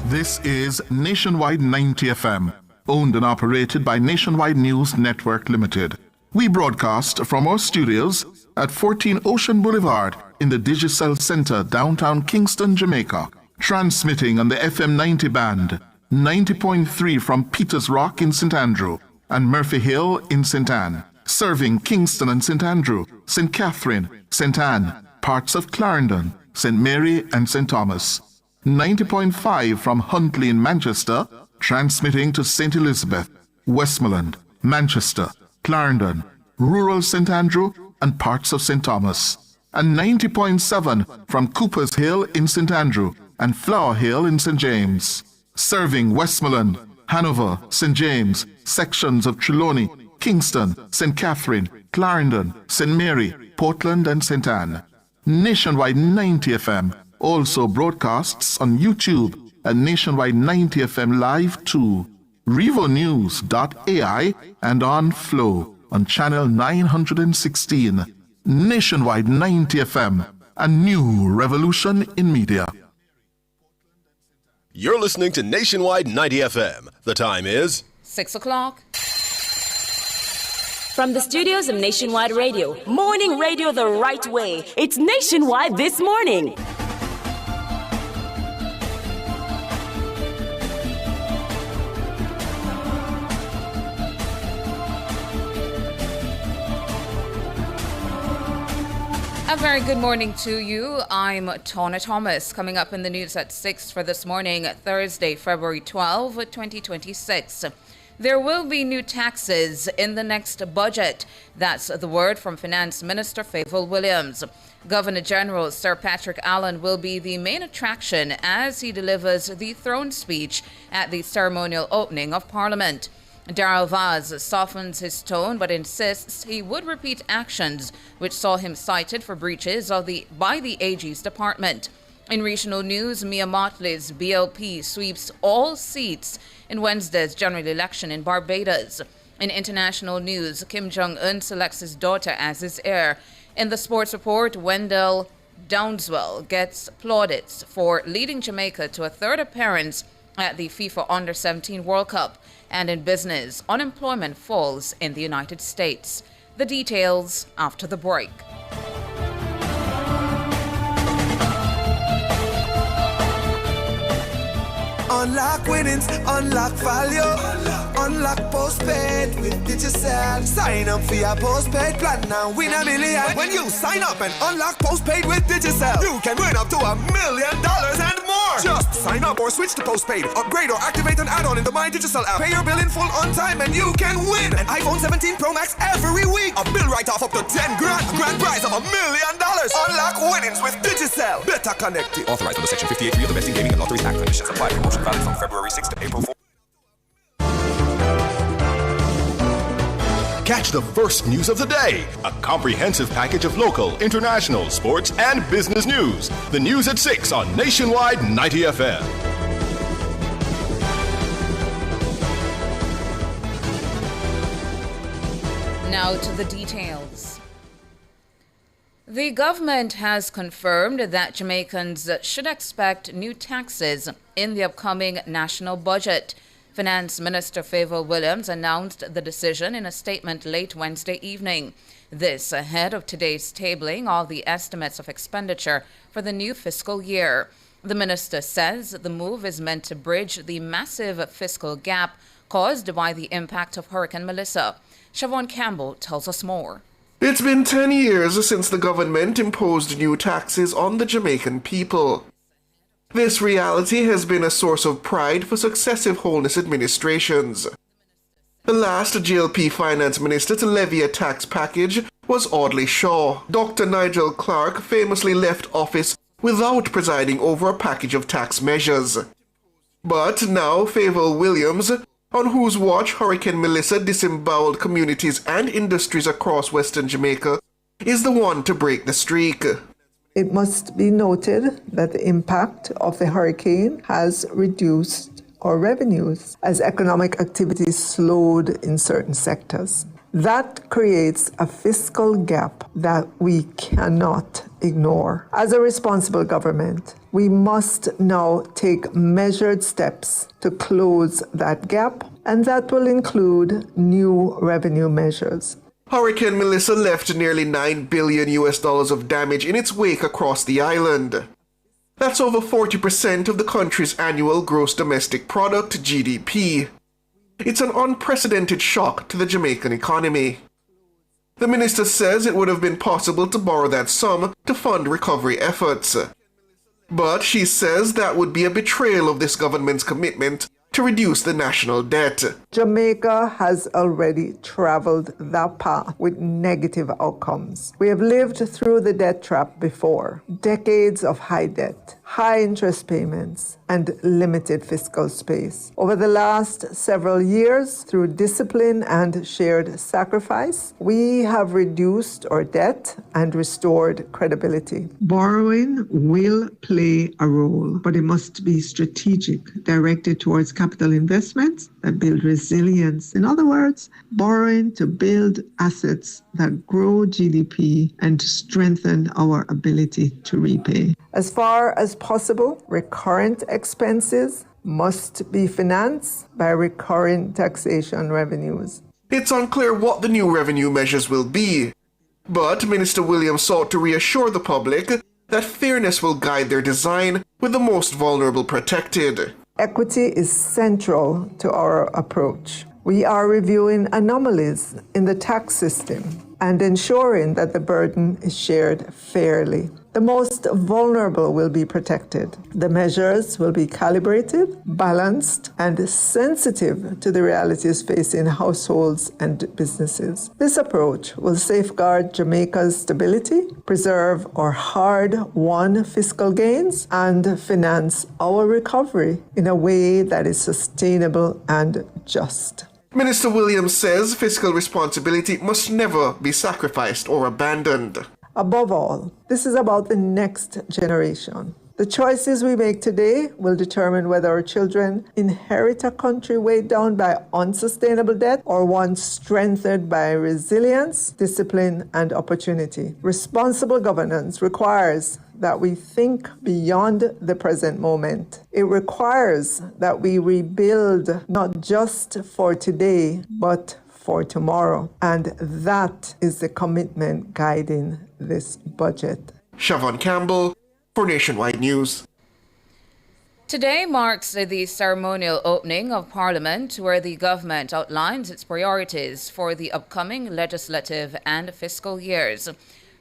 This is Nationwide 90 FM, owned and operated by Nationwide News Network Limited. We broadcast from our studios at 14 Ocean Boulevard in the Digicel Center, downtown Kingston, Jamaica. Transmitting on the FM 90 band, 90.3 from Peters Rock in St. Andrew and Murphy Hill in St. Anne. Serving Kingston and St. Andrew, St. Catherine, St. Anne, parts of Clarendon, St. Mary and St. Thomas. 90.5 from Huntley in Manchester, transmitting to St. Elizabeth, Westmoreland, Manchester, Clarendon, rural St. Andrew, and parts of St. Thomas. And 90.7 from Cooper's Hill in St. Andrew and Flower Hill in St. James. Serving Westmoreland, Hanover, St. James, sections of Trelawney, Kingston, St. Catherine, Clarendon, St. Mary, Portland, and St. Anne. Nationwide 90 FM also broadcasts on YouTube at Nationwide 90 FM Live 2, RevoNews.ai, and on Flow on channel 916. Nationwide 90 FM, a new revolution in media. You're listening to Nationwide 90 FM. The time is 6 o'clock. From the studios of Nationwide Radio, morning radio the right way. It's Nationwide This Morning. A very good morning to you. I'm Tawna Thomas. Coming up in the news at 6 for this morning, Thursday, February 12, 2026. There will be new taxes in the next budget. That's the word from Finance Minister Favour Williams. Governor General Sir Patrick Allen will be the main attraction as he delivers the throne speech at the ceremonial opening of Parliament. Darrell Vaz softens his tone but insists he would repeat actions which saw him cited for breaches by the AG's department. In regional news, Mia Mottley's BLP sweeps all seats in Wednesday's general election in Barbados. In international news, Kim Jong-un selects his daughter as his heir. In the sports report, Wendell Downswell gets plaudits for leading Jamaica to a third appearance at the FIFA Under-17 World Cup. And in business, unemployment falls in the United States. The details after the break. Unlock winnings, unlock value, unlock postpaid with Digicel. Sign up for your postpaid plan now, win $1 million. When you sign up and unlock postpaid with Digicel, you can win up to $1 million and more. Just sign up or switch to postpaid, upgrade or activate an add-on in the My Digicel app. Pay your bill in full on time and you can win an iPhone 17 Pro Max every week. A bill write-off up to 10 grand, a grand prize of $1 million. Unlock winnings with Digicel. Better connected. Authorized under Section 58 of the Betting, Gaming and Lotteries Act. Conditions apply. Promotion valid from February 6th to April 4th. Catch the first news of the day. A comprehensive package of local, international, sports, and business news. The news at 6 on Nationwide 90 FM. Now to the details. The government has confirmed that Jamaicans should expect new taxes in the upcoming national budget. Finance Minister Favour Williams announced the decision in a statement late Wednesday evening. This ahead of today's tabling of the estimates of expenditure for the new fiscal year. The minister says the move is meant to bridge the massive fiscal gap caused by the impact of Hurricane Melissa. Siobhan Campbell tells us more. It's been 10 years since the government imposed new taxes on the Jamaican people. This reality has been a source of pride for successive Holness administrations. The last GLP finance minister to levy a tax package was Audley Shaw. Dr. Nigel Clark famously left office without presiding over a package of tax measures. But now Favour Williams, on whose watch Hurricane Melissa disemboweled communities and industries across Western Jamaica, is the one to break the streak. It must be noted that the impact of the hurricane has reduced our revenues as economic activity slowed in certain sectors. That creates a fiscal gap that we cannot ignore. As a responsible government, we must now take measured steps to close that gap, and that will include new revenue measures. Hurricane Melissa left nearly $9 billion of damage in its wake across the island. That's over 40% of the country's annual gross domestic product, GDP. It's an unprecedented shock to the Jamaican economy. The minister says it would have been possible to borrow that sum to fund recovery efforts. But she says that would be a betrayal of this government's commitment to reduce the national debt. Jamaica has already traveled that path with negative outcomes. We have lived through the debt trap before. Decades of high debt, high interest payments, and limited fiscal space. Over the last several years, through discipline and shared sacrifice, we have reduced our debt and restored credibility. Borrowing will play a role, but it must be strategic, directed towards capital investments that build resilience. In other words, borrowing to build assets that grow GDP and strengthen our ability to repay. As far as possible, recurrent expenses must be financed by recurring taxation revenues. It's unclear what the new revenue measures will be, but Minister Williams sought to reassure the public that fairness will guide their design, with the most vulnerable protected. Equity is central to our approach. We are reviewing anomalies in the tax system and ensuring that the burden is shared fairly. The most vulnerable will be protected. The measures will be calibrated, balanced, and sensitive to the realities facing households and businesses. This approach will safeguard Jamaica's stability, preserve our hard-won fiscal gains, and finance our recovery in a way that is sustainable and just. Minister Williams says fiscal responsibility must never be sacrificed or abandoned. Above all, this is about the next generation. The choices we make today will determine whether our children inherit a country weighed down by unsustainable debt or one strengthened by resilience, discipline, and opportunity. Responsible governance requires that we think beyond the present moment. It requires that we rebuild not just for today, but for tomorrow. And that is the commitment guiding this budget. Siobhan Campbell for Nationwide News. Today marks the ceremonial opening of Parliament, where the government outlines its priorities for the upcoming legislative and fiscal years.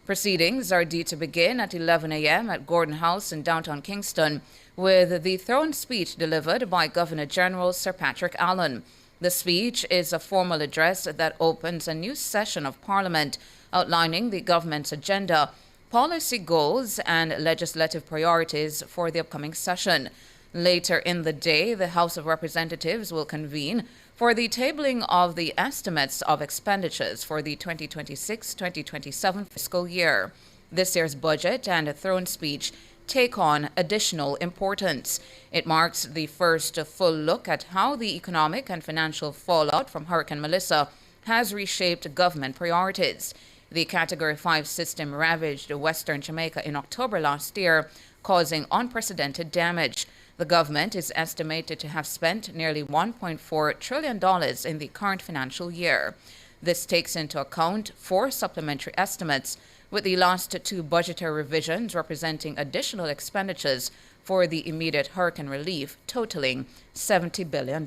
Proceedings are due to begin at 11 a.m. at Gordon House in downtown Kingston, with the throne speech delivered by Governor-General Sir Patrick Allen. The speech is a formal address that opens a new session of Parliament, outlining the government's agenda, policy goals, and legislative priorities for the upcoming session. Later in the day, the House of Representatives will convene for the tabling of the estimates of expenditures for the 2026-2027 fiscal year. This year's budget and a throne speech take on additional importance. It marks the first full look at how the economic and financial fallout from Hurricane Melissa has reshaped government priorities. The Category 5 system ravaged western Jamaica in October last year, causing unprecedented damage. The government is estimated to have spent nearly $1.4 trillion in the current financial year. This takes into account 4 supplementary estimates, with the last 2 budgetary revisions representing additional expenditures for the immediate hurricane relief, totaling $70 billion.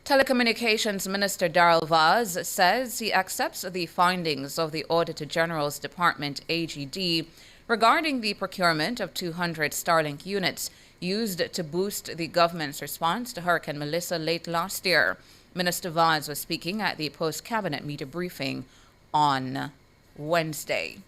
Telecommunications Minister Darrell Vaz says he accepts the findings of the Auditor General's Department, AGD, regarding the procurement of 200 Starlink units used to boost the government's response to Hurricane Melissa late last year. Minister Vaz was speaking at the post-cabinet media briefing on Wednesday.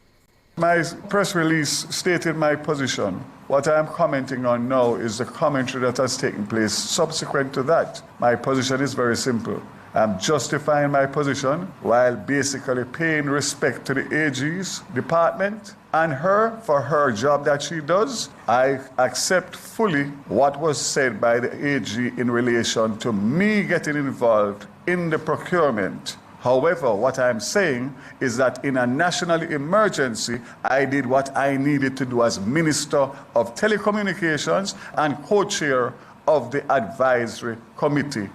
My press release stated my position. What I am commenting on now is the commentary that has taken place subsequent to that. My position is very simple. I'm justifying my position while basically paying respect to the AG's department and her for her job that she does. I accept fully what was said by the AG in relation to me getting involved in the procurement. However, what I'm saying is that in a national emergency, I did what I needed to do as Minister of Telecommunications and co-chair of the advisory committee.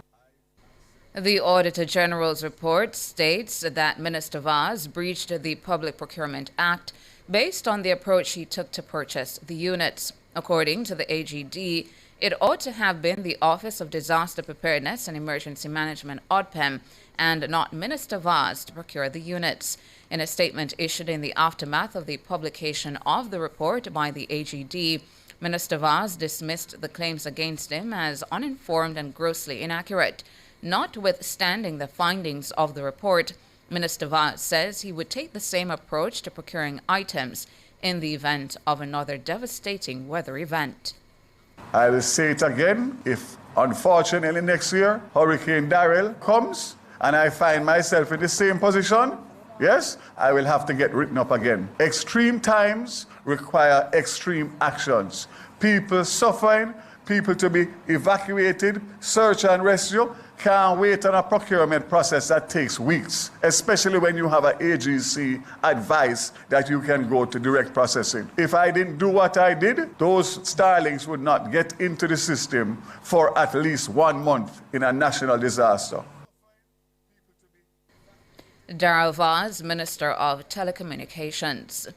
The Auditor General's report states that Minister Vaz breached the Public Procurement Act based on the approach he took to purchase the units. According to the AGD, it ought to have been the Office of Disaster Preparedness and Emergency Management, ODPEM, and not Minister Vaz to procure the units. In a statement issued in the aftermath of the publication of the report by the AGD, Minister Vaz dismissed the claims against him as uninformed and grossly inaccurate. Notwithstanding the findings of the report, Minister Vaz says he would take the same approach to procuring items in the event of another devastating weather event. I will say it again, if unfortunately next year Hurricane Darrell comes and I find myself in the same position, yes, I will have to get written up again. Extreme times require extreme actions. People suffering, people to be evacuated, search and rescue, can't wait on a procurement process that takes weeks, especially when you have an agency advice that you can go to direct processing. If I didn't do what I did, those starlings would not get into the system for at least 1 month in a national disaster. Darrell Vaz, Minister of Telecommunications.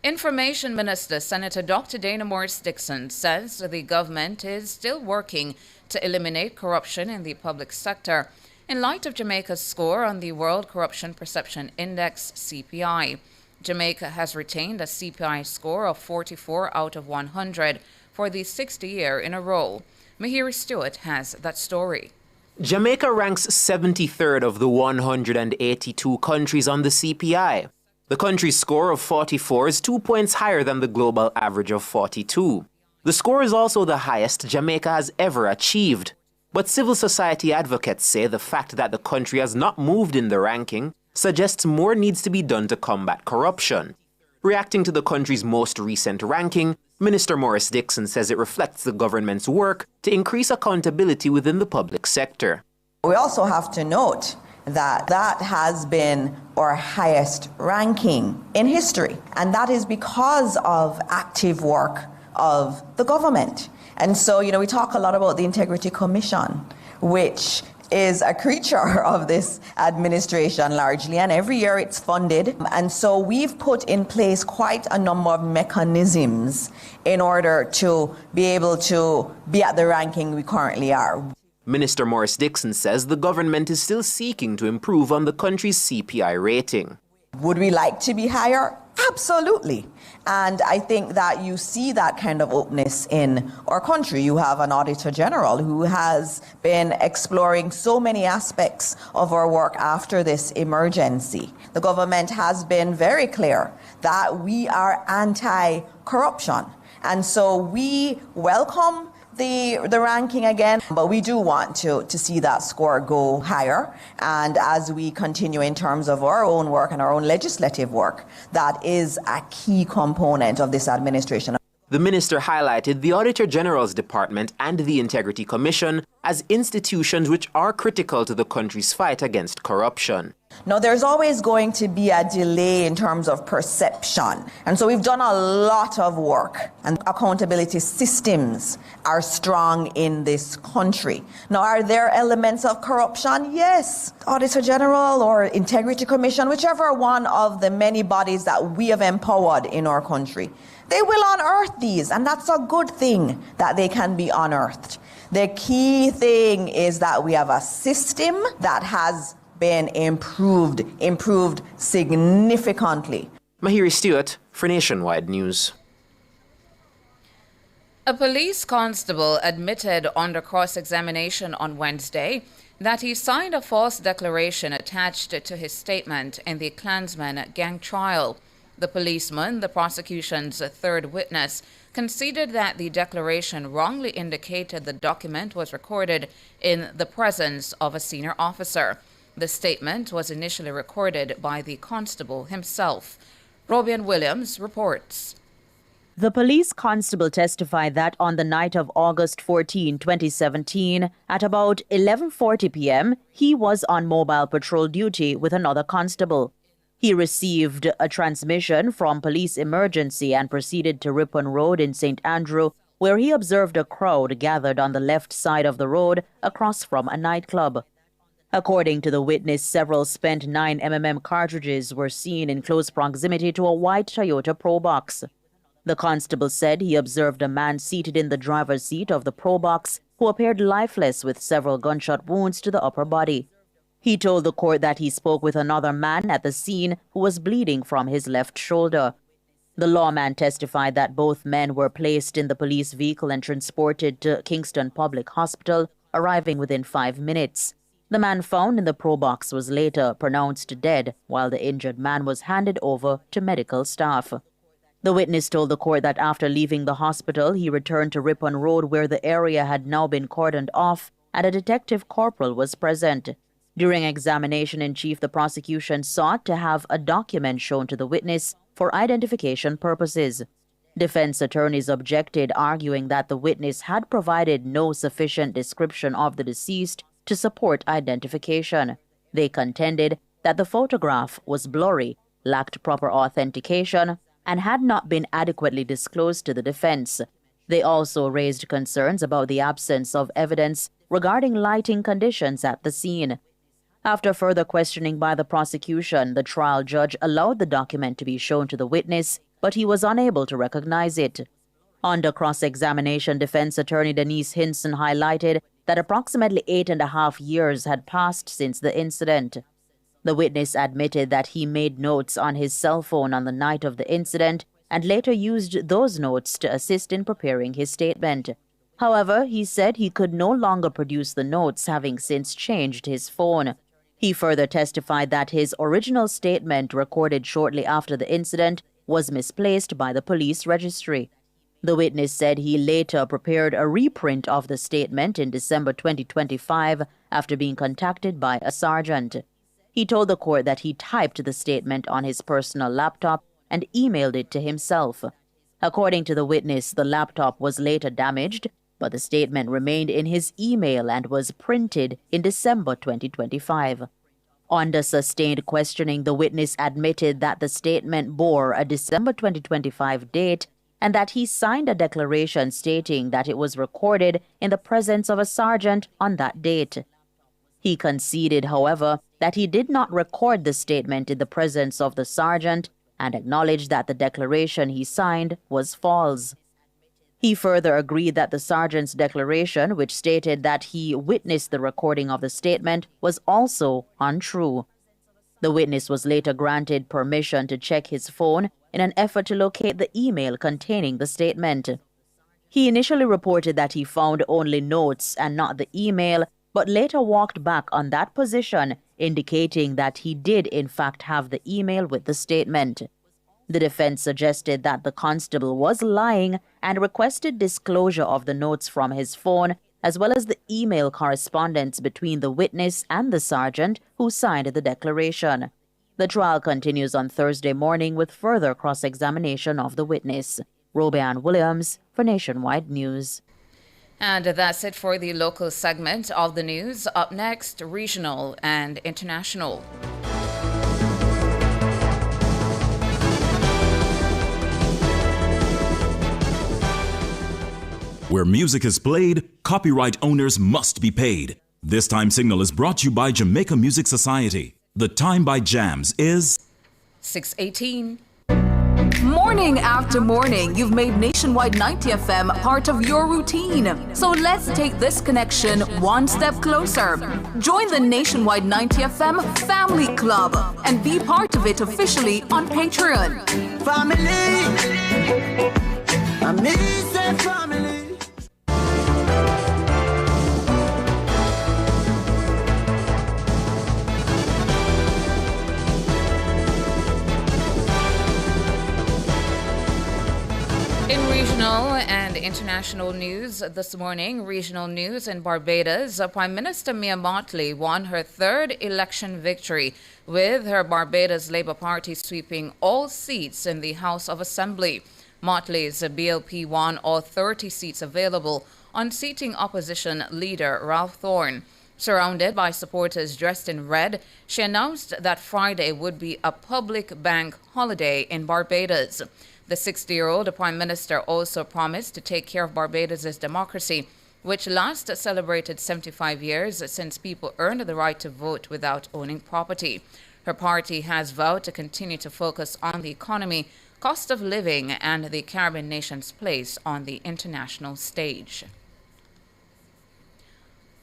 Information Minister Senator Dr. Dana Morris Dixon says the government is still working to eliminate corruption in the public sector in light of Jamaica's score on the World Corruption Perception Index, CPI. Jamaica has retained a CPI score of 44 out of 100 for the 6th year in a row. Mahiri Stewart has that story. Jamaica ranks 73rd of the 182 countries on the CPI. The country's score of 44 is 2 points higher than the global average of 42. The score is also the highest Jamaica has ever achieved. But civil society advocates say the fact that the country has not moved in the ranking suggests more needs to be done to combat corruption. Reacting to the country's most recent ranking, Minister Morris Dixon says it reflects the government's work to increase accountability within the public sector. We also have to note that that has been our highest ranking in history, and that is because of active work of the government. And so, we talk a lot about the Integrity Commission, which is a creature of this administration largely, and every year it's funded. And so we've put in place quite a number of mechanisms in order to be able to be at the ranking we currently are. Minister Morris Dixon says the government is still seeking to improve on the country's CPI rating. Would we like to be higher? Absolutely. And I think that you see that kind of openness in our country. You have an Auditor General who has been exploring so many aspects of our work after this emergency. The government has been very clear that we are anti-corruption. And so we welcome the ranking again, but we do want to see that score go higher. And as we continue in terms of our own work and our own legislative work, that is a key component of this administration. The minister highlighted the Auditor General's Department and the Integrity Commission as institutions which are critical to the country's fight against corruption. Now, there's always going to be a delay in terms of perception. And so we've done a lot of work, and accountability systems are strong in this country. Now, are there elements of corruption? Yes. Auditor General or Integrity Commission, whichever one of the many bodies that we have empowered in our country, they will unearth these, and that's a good thing that they can be unearthed. The key thing is that we have a system that has been improved significantly. Mahiri Stewart for Nationwide News. A police constable admitted under cross-examination on Wednesday that he signed a false declaration attached to his statement in the Klansman gang trial. The policeman, the prosecution's third witness, conceded that the declaration wrongly indicated the document was recorded in the presence of a senior officer. The statement was initially recorded by the constable himself. Robian Williams reports. The police constable testified that on the night of August 14, 2017, at about 11:40 p.m., he was on mobile patrol duty with another constable. He received a transmission from police emergency and proceeded to Ripon Road in St. Andrew, where he observed a crowd gathered on the left side of the road across from a nightclub. According to the witness, several spent 9mm cartridges were seen in close proximity to a white Toyota Probox. The constable said he observed a man seated in the driver's seat of the Probox who appeared lifeless with several gunshot wounds to the upper body. He told the court that he spoke with another man at the scene who was bleeding from his left shoulder. The lawman testified that both men were placed in the police vehicle and transported to Kingston Public Hospital, arriving within 5 minutes. The man found in the Probox was later pronounced dead, while the injured man was handed over to medical staff. The witness told the court that after leaving the hospital, he returned to Ripon Road, where the area had now been cordoned off, and a detective corporal was present. During examination in chief, the prosecution sought to have a document shown to the witness for identification purposes. Defense attorneys objected, arguing that the witness had provided no sufficient description of the deceased to support identification. They contended that the photograph was blurry, lacked proper authentication, and had not been adequately disclosed to the defense. They also raised concerns about the absence of evidence regarding lighting conditions at the scene. After further questioning by the prosecution, the trial judge allowed the document to be shown to the witness, but he was unable to recognize it. Under cross-examination, defense attorney Denise Hinson highlighted that approximately 8.5 years had passed since the incident. The witness admitted that he made notes on his cell phone on the night of the incident and later used those notes to assist in preparing his statement. However, he said he could no longer produce the notes, having since changed his phone. He further testified that his original statement, recorded shortly after the incident, was misplaced by the police registry. The witness said he later prepared a reprint of the statement in December 2025 after being contacted by a sergeant. He told the court that he typed the statement on his personal laptop and emailed it to himself. According to the witness, the laptop was later damaged, but the statement remained in his email and was printed in December 2025. Under sustained questioning, the witness admitted that the statement bore a December 2025 date and that he signed a declaration stating that it was recorded in the presence of a sergeant on that date. He conceded, however, that he did not record the statement in the presence of the sergeant and acknowledged that the declaration he signed was false. He further agreed that the sergeant's declaration, which stated that he witnessed the recording of the statement, was also untrue. The witness was later granted permission to check his phone in an effort to locate the email containing the statement. He initially reported that he found only notes and not the email, but later walked back on that position, indicating that he did in fact have the email with the statement. The defense suggested that the constable was lying and requested disclosure of the notes from his phone, as well as the email correspondence between the witness and the sergeant who signed the declaration. The trial continues on Thursday morning with further cross-examination of the witness. Robian Williams for Nationwide News. And that's it for the local segment of the news. Up next, regional and international. Where music is played, copyright owners must be paid. This time signal is brought to you by Jamaica Music Society. The time by Jams is 6:18. Morning after morning, you've made Nationwide 90 FM part of your routine. So let's take this connection one step closer. Join the Nationwide 90 FM Family Club and be part of it officially on Patreon. Family, amazing family. international news this morning, regional news in Barbados, Prime Minister Mia Mottley won her third election victory, with her Barbados Labour Party sweeping all seats in the House of Assembly. Mottley's BLP won all 30 seats available, unseating opposition leader Ralph Thorne. Surrounded by supporters dressed in red, she announced that Friday would be a public bank holiday in Barbados. The 60-year-old Prime Minister also promised to take care of Barbados' democracy, which last celebrated 75 years since people earned the right to vote without owning property. Her party has vowed to continue to focus on the economy, cost of living, and the Caribbean nation's place on the international stage.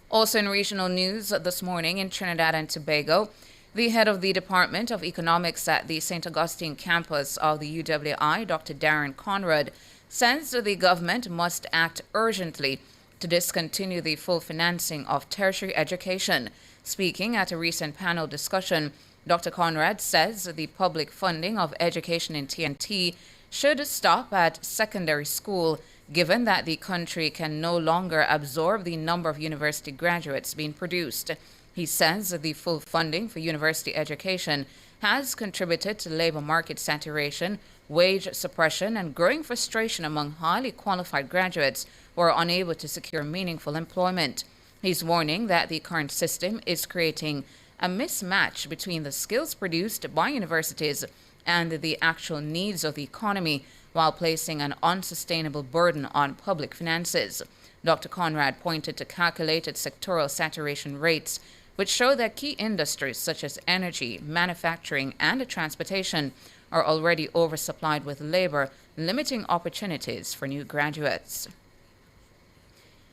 Also in regional news this morning in Trinidad and Tobago, the head of the Department of Economics at the St. Augustine campus of the UWI, Dr. Darren Conrad, says the government must act urgently to discontinue the full financing of tertiary education. Speaking at a recent panel discussion, Dr. Conrad says the public funding of education in TNT should stop at secondary school, given that the country can no longer absorb the number of university graduates being produced. He says the full funding for university education has contributed to labor market saturation, wage suppression, and growing frustration among highly qualified graduates who are unable to secure meaningful employment. He's warning that the current system is creating a mismatch between the skills produced by universities and the actual needs of the economy, while placing an unsustainable burden on public finances. Dr. Conrad pointed to calculated sectoral saturation rates, which show that key industries such as energy, manufacturing, and transportation are already oversupplied with labor, limiting opportunities for new graduates.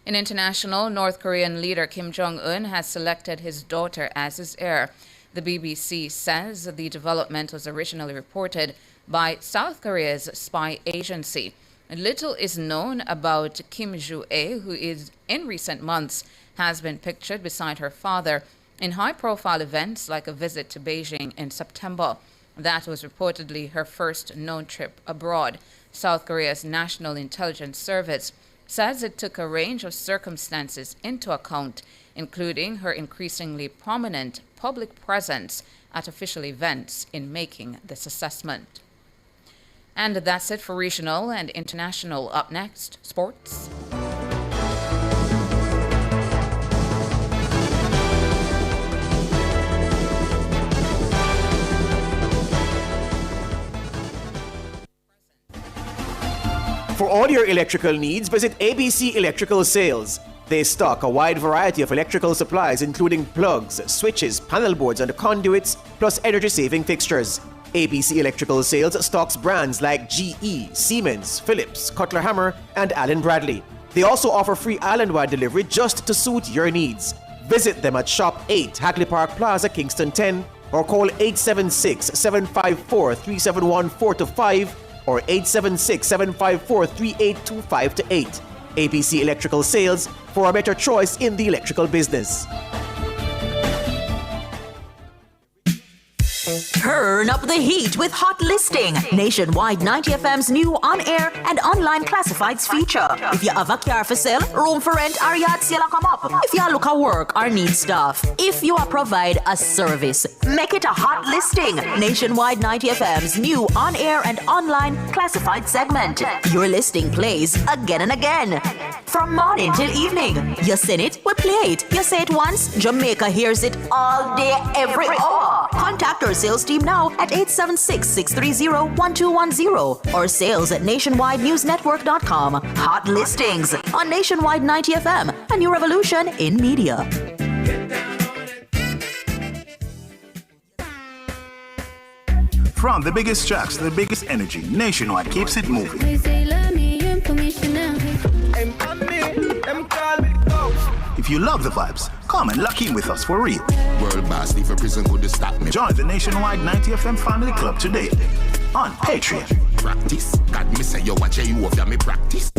In international, North Korean leader Kim Jong-un has selected his daughter as his heir. The BBC says the development was originally reported by South Korea's spy agency. Little is known about Kim Joo-ae, who is in recent months has been pictured beside her father in high-profile events like a visit to Beijing in September. That was reportedly her first known trip abroad. South Korea's National Intelligence Service says it took a range of circumstances into account, including her increasingly prominent public presence at official events, in making this assessment. And that's it for regional and international. Up next, sports. For all your electrical needs, visit ABC Electrical Sales. They stock a wide variety of electrical supplies, including plugs, switches, panel boards, and conduits, plus energy-saving fixtures. ABC Electrical Sales stocks brands like GE, Siemens, Philips, Cutler Hammer, and Allen Bradley. They also offer free island-wide delivery just to suit your needs. Visit them at Shop 8, Hagley Park Plaza, Kingston 10, or call 876-754-3714-5 or 876-754-3825-8. ABC Electrical Sales, for a better choice in the electrical business. Turn up the heat with Hot Listing, Nationwide 90FM's new on-air and online classifieds feature. If you have a car for sale, room for rent, or yard sale come up. If you look at work or need stuff. If you provide a service, make it a Hot Listing, Nationwide 90FM's new on-air and online classified segment. Your listing plays again and again. From morning till evening. You sing it, we play it. You say it once, Jamaica hears it all day, every hour. Contact our sales team now at 876-630-1210 or sales at nationwidenewsnetwork.com. Hot Listings on Nationwide 90FM, a new revolution in media. From the biggest tracks to the biggest energy, Nationwide keeps it moving. If you love the vibes, come and lock in with us for real. World boss, leave a prison could stop me. Join the Nationwide 90FM Family Club today on Patreon. Practice. God me say you watch you of me practice.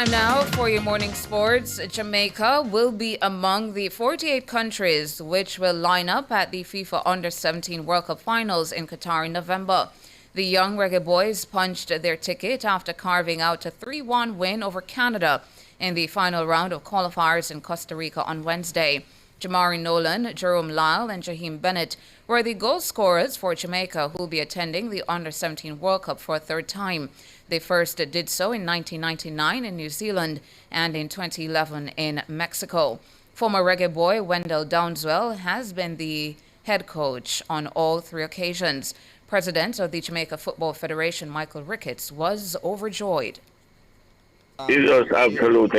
Time now for your morning sports. Jamaica will be among the 48 countries which will line up at the FIFA Under-17 World Cup Finals in Qatar in November. The young Reggae Boys punched their ticket after carving out a 3-1 win over Canada in the final round of qualifiers in Costa Rica on Wednesday. Jamari Nolan, Jerome Lyle, and Jaheim Bennett were the goal scorers for Jamaica, who will be attending the Under-17 World Cup for a third time. They first did so in 1999 in New Zealand and in 2011 in Mexico. Former Reggae boy Wendell Downswell has been the head coach on all three occasions. President of the Jamaica Football Federation, Michael Ricketts, was overjoyed. It was absolute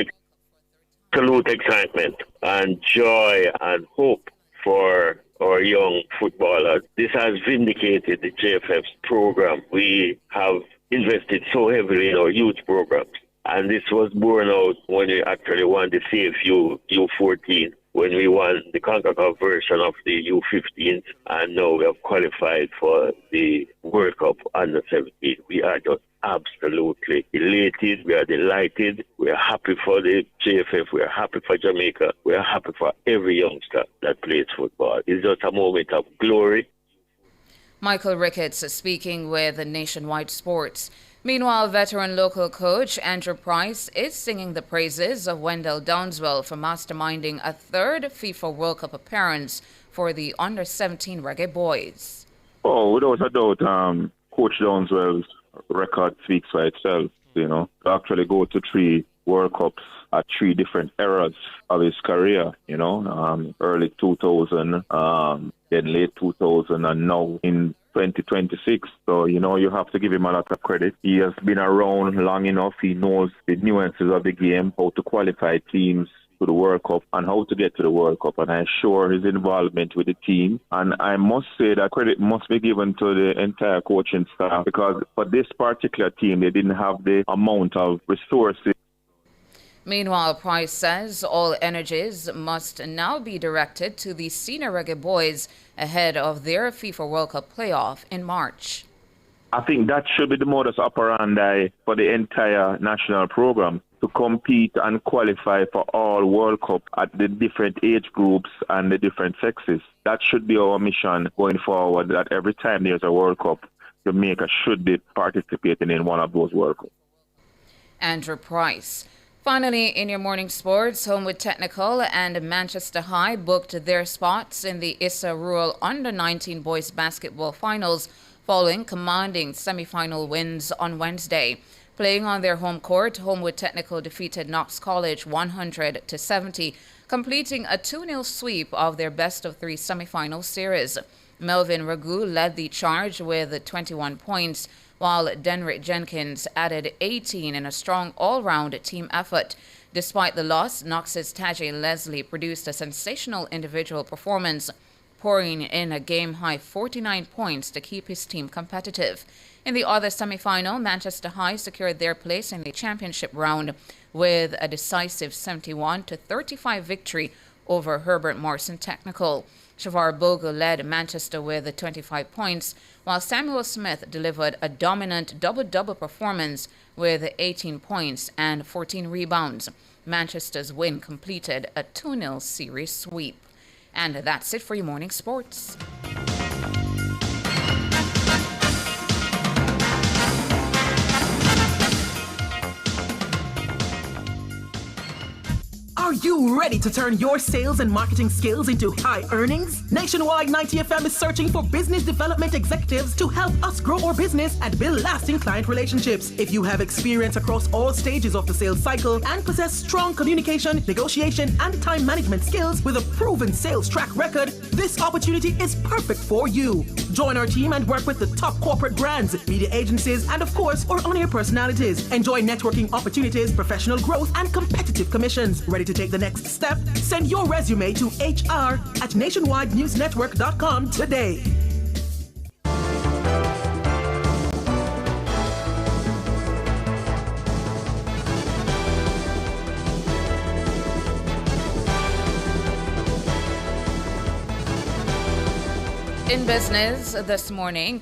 excitement and joy and hope for our young footballers. This has vindicated the JFF's program. We have invested so heavily in our youth programs, and this was borne out when we actually won the CFU U14, when we won the CONCACAF version of the U15, and now we have qualified for the World Cup Under-17. We are just absolutely elated. We are delighted. We are happy for the JFF. We are happy for Jamaica. We are happy for every youngster that plays football. It's just a moment of glory. Michael Ricketts speaking with Nationwide Sports. Meanwhile, veteran local coach Andrew Price is singing the praises of Wendell Downswell for masterminding a third FIFA World Cup appearance for the Under-17 Reggae Boys. Oh, without a doubt, Coach Downswell's record speaks for itself. You know, to actually go to 3 World Cups at 3 different eras of his career, you know, early 2000, then late 2000, and now in 2026. So, you know, you have to give him a lot of credit. He has been around long enough. He knows the nuances of the game, how to qualify teams to the World Cup and how to get to the World Cup. And I'm sure his involvement with the team. And I must say that credit must be given to the entire coaching staff, because for this particular team, they didn't have the amount of resources. Meanwhile, Price says all energies must now be directed to the senior Reggae Boys ahead of their FIFA World Cup playoff in March. I think that should be the modus operandi for the entire national program, to compete and qualify for all World Cup at the different age groups and the different sexes. That should be our mission going forward, that every time there's a World Cup, Jamaica should be participating in one of those World Cups. Andrew Price. Finally, in your morning sports, Homewood Technical and Manchester High booked their spots in the Issa Rural Under-19 Boys Basketball Finals following commanding semi-final wins on Wednesday. Playing on their home court, Homewood Technical defeated Knox College 100-70, completing a 2-0 sweep of their best-of-3 semi-final series. Melvin Ragu led the charge with 21 points, while Denrick Jenkins added 18 in a strong all-round team effort. Despite the loss, Knox's Tajay Leslie produced a sensational individual performance, pouring in a game-high 49 points to keep his team competitive. In the other semi-final, Manchester High secured their place in the championship round with a decisive 71-35 victory over Herbert Morrison Technical. Shavar Bogle led Manchester with 25 points, while Samuel Smith delivered a dominant double-double performance with 18 points and 14 rebounds. Manchester's win completed a 2-0 series sweep. And that's it for your morning sports. Are you ready to turn your sales and marketing skills into high earnings? Nationwide 90FM is searching for business development executives to help us grow our business and build lasting client relationships. If you have experience across all stages of the sales cycle and possess strong communication, negotiation, and time management skills with a proven sales track record, this opportunity is perfect for you. Join our team and work with the top corporate brands, media agencies, and of course, our on-air personalities. Enjoy networking opportunities, professional growth, and competitive commissions. Ready to take the next step? Send your resume to hr@nationwidenewsnetwork.com today. In business this morning,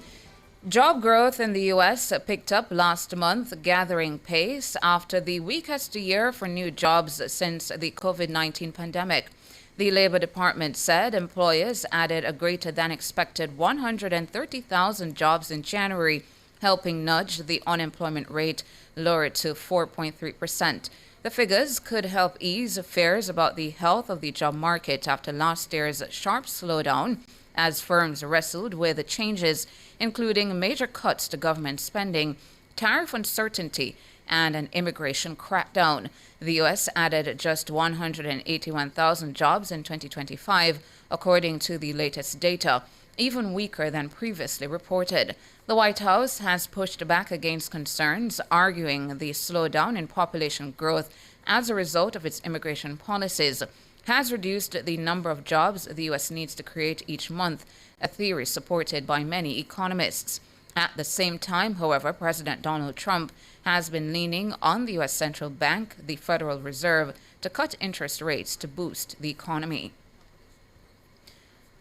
Job growth in the U.S. picked up last month, gathering pace after the weakest year for new jobs since the COVID-19 pandemic. The Labor Department said employers added a greater than expected 130,000 jobs in January, helping nudge the unemployment rate lower to 4.3%. The figures could help ease fears about the health of the job market after last year's sharp slowdown, as firms wrestled with the changes, including major cuts to government spending, tariff uncertainty, and an immigration crackdown. The U.S. added just 181,000 jobs in 2025, according to the latest data, even weaker than previously reported. The White House has pushed back against concerns, arguing the slowdown in population growth as a result of its immigration policies has reduced the number of jobs the U.S. needs to create each month, a theory supported by many economists. At the same time, however, President Donald Trump has been leaning on the U.S. Central Bank, the Federal Reserve, to cut interest rates to boost the economy.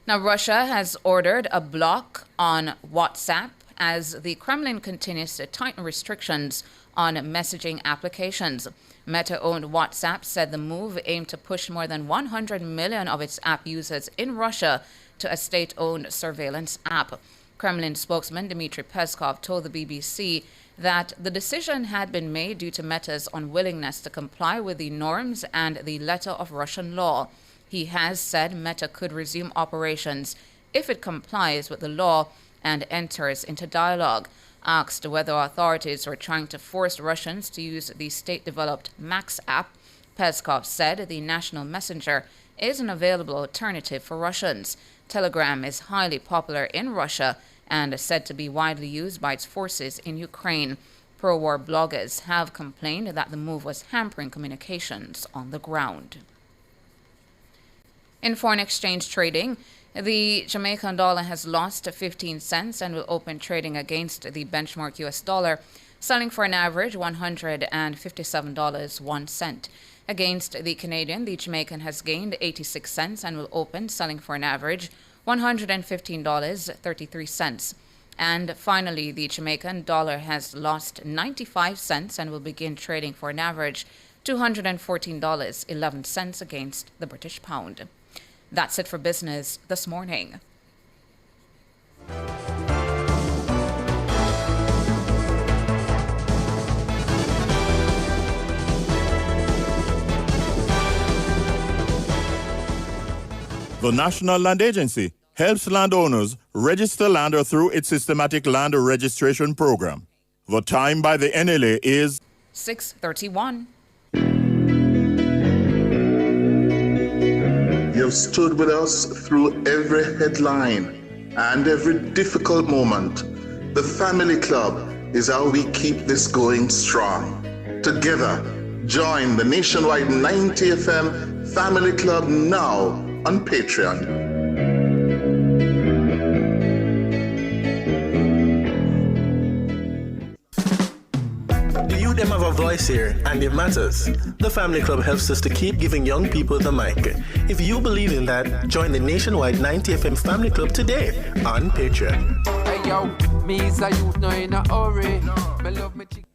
Now, Russia has ordered a block on WhatsApp as the Kremlin continues to tighten restrictions on messaging applications. Meta-owned WhatsApp said the move aimed to push more than 100 million of its app users in Russia to a state-owned surveillance app. Kremlin spokesman Dmitry Peskov told the BBC that the decision had been made due to Meta's unwillingness to comply with the norms and the letter of Russian law. He has said Meta could resume operations if it complies with the law and enters into dialogue. Asked whether authorities were trying to force Russians to use the state-developed Max app, Peskov said the national messenger is an available alternative for Russians. Telegram is highly popular in Russia and said to be widely used by its forces in Ukraine. Pro-war bloggers have complained that the move was hampering communications on the ground. In foreign exchange trading, the Jamaican dollar has lost 15 cents and will open trading against the benchmark US dollar, selling for an average $157.01. Against the Canadian, the Jamaican has gained 86 cents and will open selling for an average $115.33. And finally, the Jamaican dollar has lost 95 cents and will begin trading for an average $214.11 against the British pound. That's it for business this morning. The National Land Agency helps landowners register land through its systematic land registration program. The time by the NLA is 6:31. You've stood with us through every headline and every difficult moment. The Family Club is how we keep this going strong. Together, join the nationwide 90 FM Family Club now on Patreon. Them have a voice here, and it matters. The Family Club helps us to keep giving young people the mic. If you believe in that, join the nationwide 90 FM Family Club today on Patreon. Hey yo, me is a youth, no in a hurry. Me love me chick.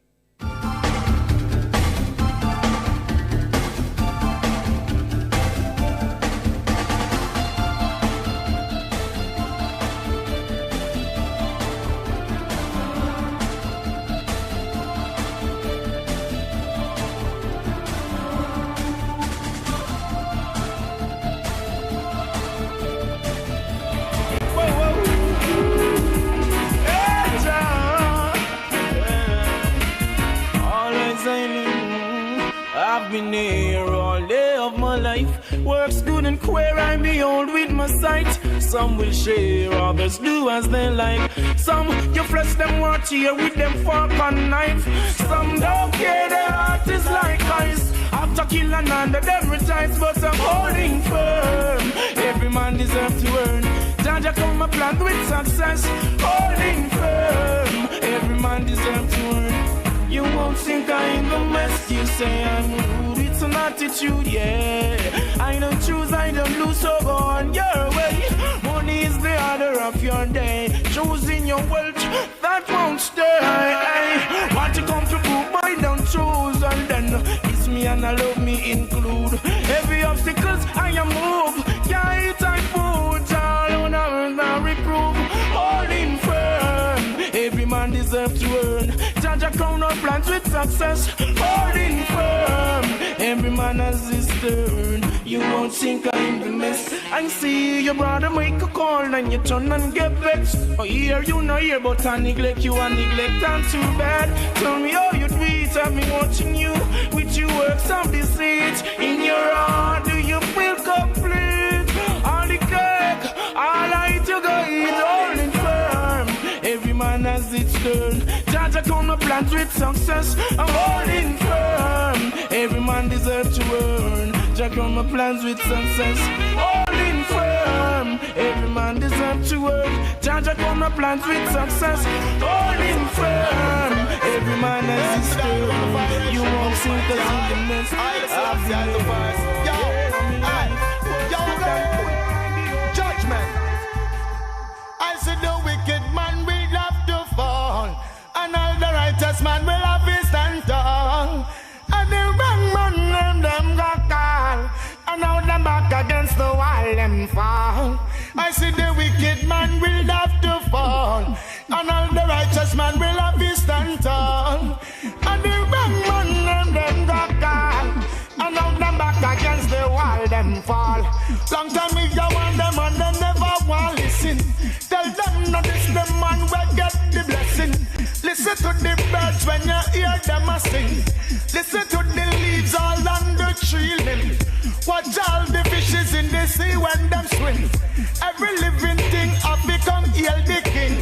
I've been here all day of my life. Works good and queer, I behold with my sight. Some will share, others do as they like. Some you flesh them watch here with them fork and knife. Some don't care, their heart is like ice. After kill and under them rejoice, but I'm holding firm. Every man deserves to earn. Jaja come a plan with success, holding firm. Every man deserves to earn. You won't think I'm the mess. You say I'm rude, it's an attitude, yeah. I don't choose, I don't lose, so go on your way. Money is the order of your day. Choosing your wealth, that won't stay. Want to come to prove, I don't choose. And then it's me and I love me include. Every obstacles I am move. Yeah, it's I put all on earth and reprove. Holding firm, every man deserves to earn. Jaja crown our plans with success. Holding firm, every man has his turn. You won't think I'm the mess. I see your brother make a call and you turn and get vexed. Oh, hear you no hear, but I neglect you and neglect I'm too bad. Tell me how you treat, have me watching you with your works of deceit. In your heart, do you feel complete? All the cake, all I eat you go eat, holding firm. Every man has its turn. Jaja come no plans with success. I'm holding firm. Every man deserves to earn. Jaja come no plans with success. Holding firm. Every man deserves to earn. Jaja come no plans with success. Holding firm. Every man has his turn. You won't see the goodness. Judgment. I said the wicked man will have to fall, and all the righteous man will have his stand tall. And the wrong man them got call, and now them back against the wall them fall. I said the wicked man will have to fall, and all the righteous man will have his stand tall. And the wrong man them got call, and now them back against the wall them fall. Long time if you want them and they never want listen. Tell them not this the man will get the blessing. Listen to the birds when you hear them a sing. Listen to the leaves all on the tree limb. Watch all the fishes in the sea when them swim. Every living thing have become hail the king.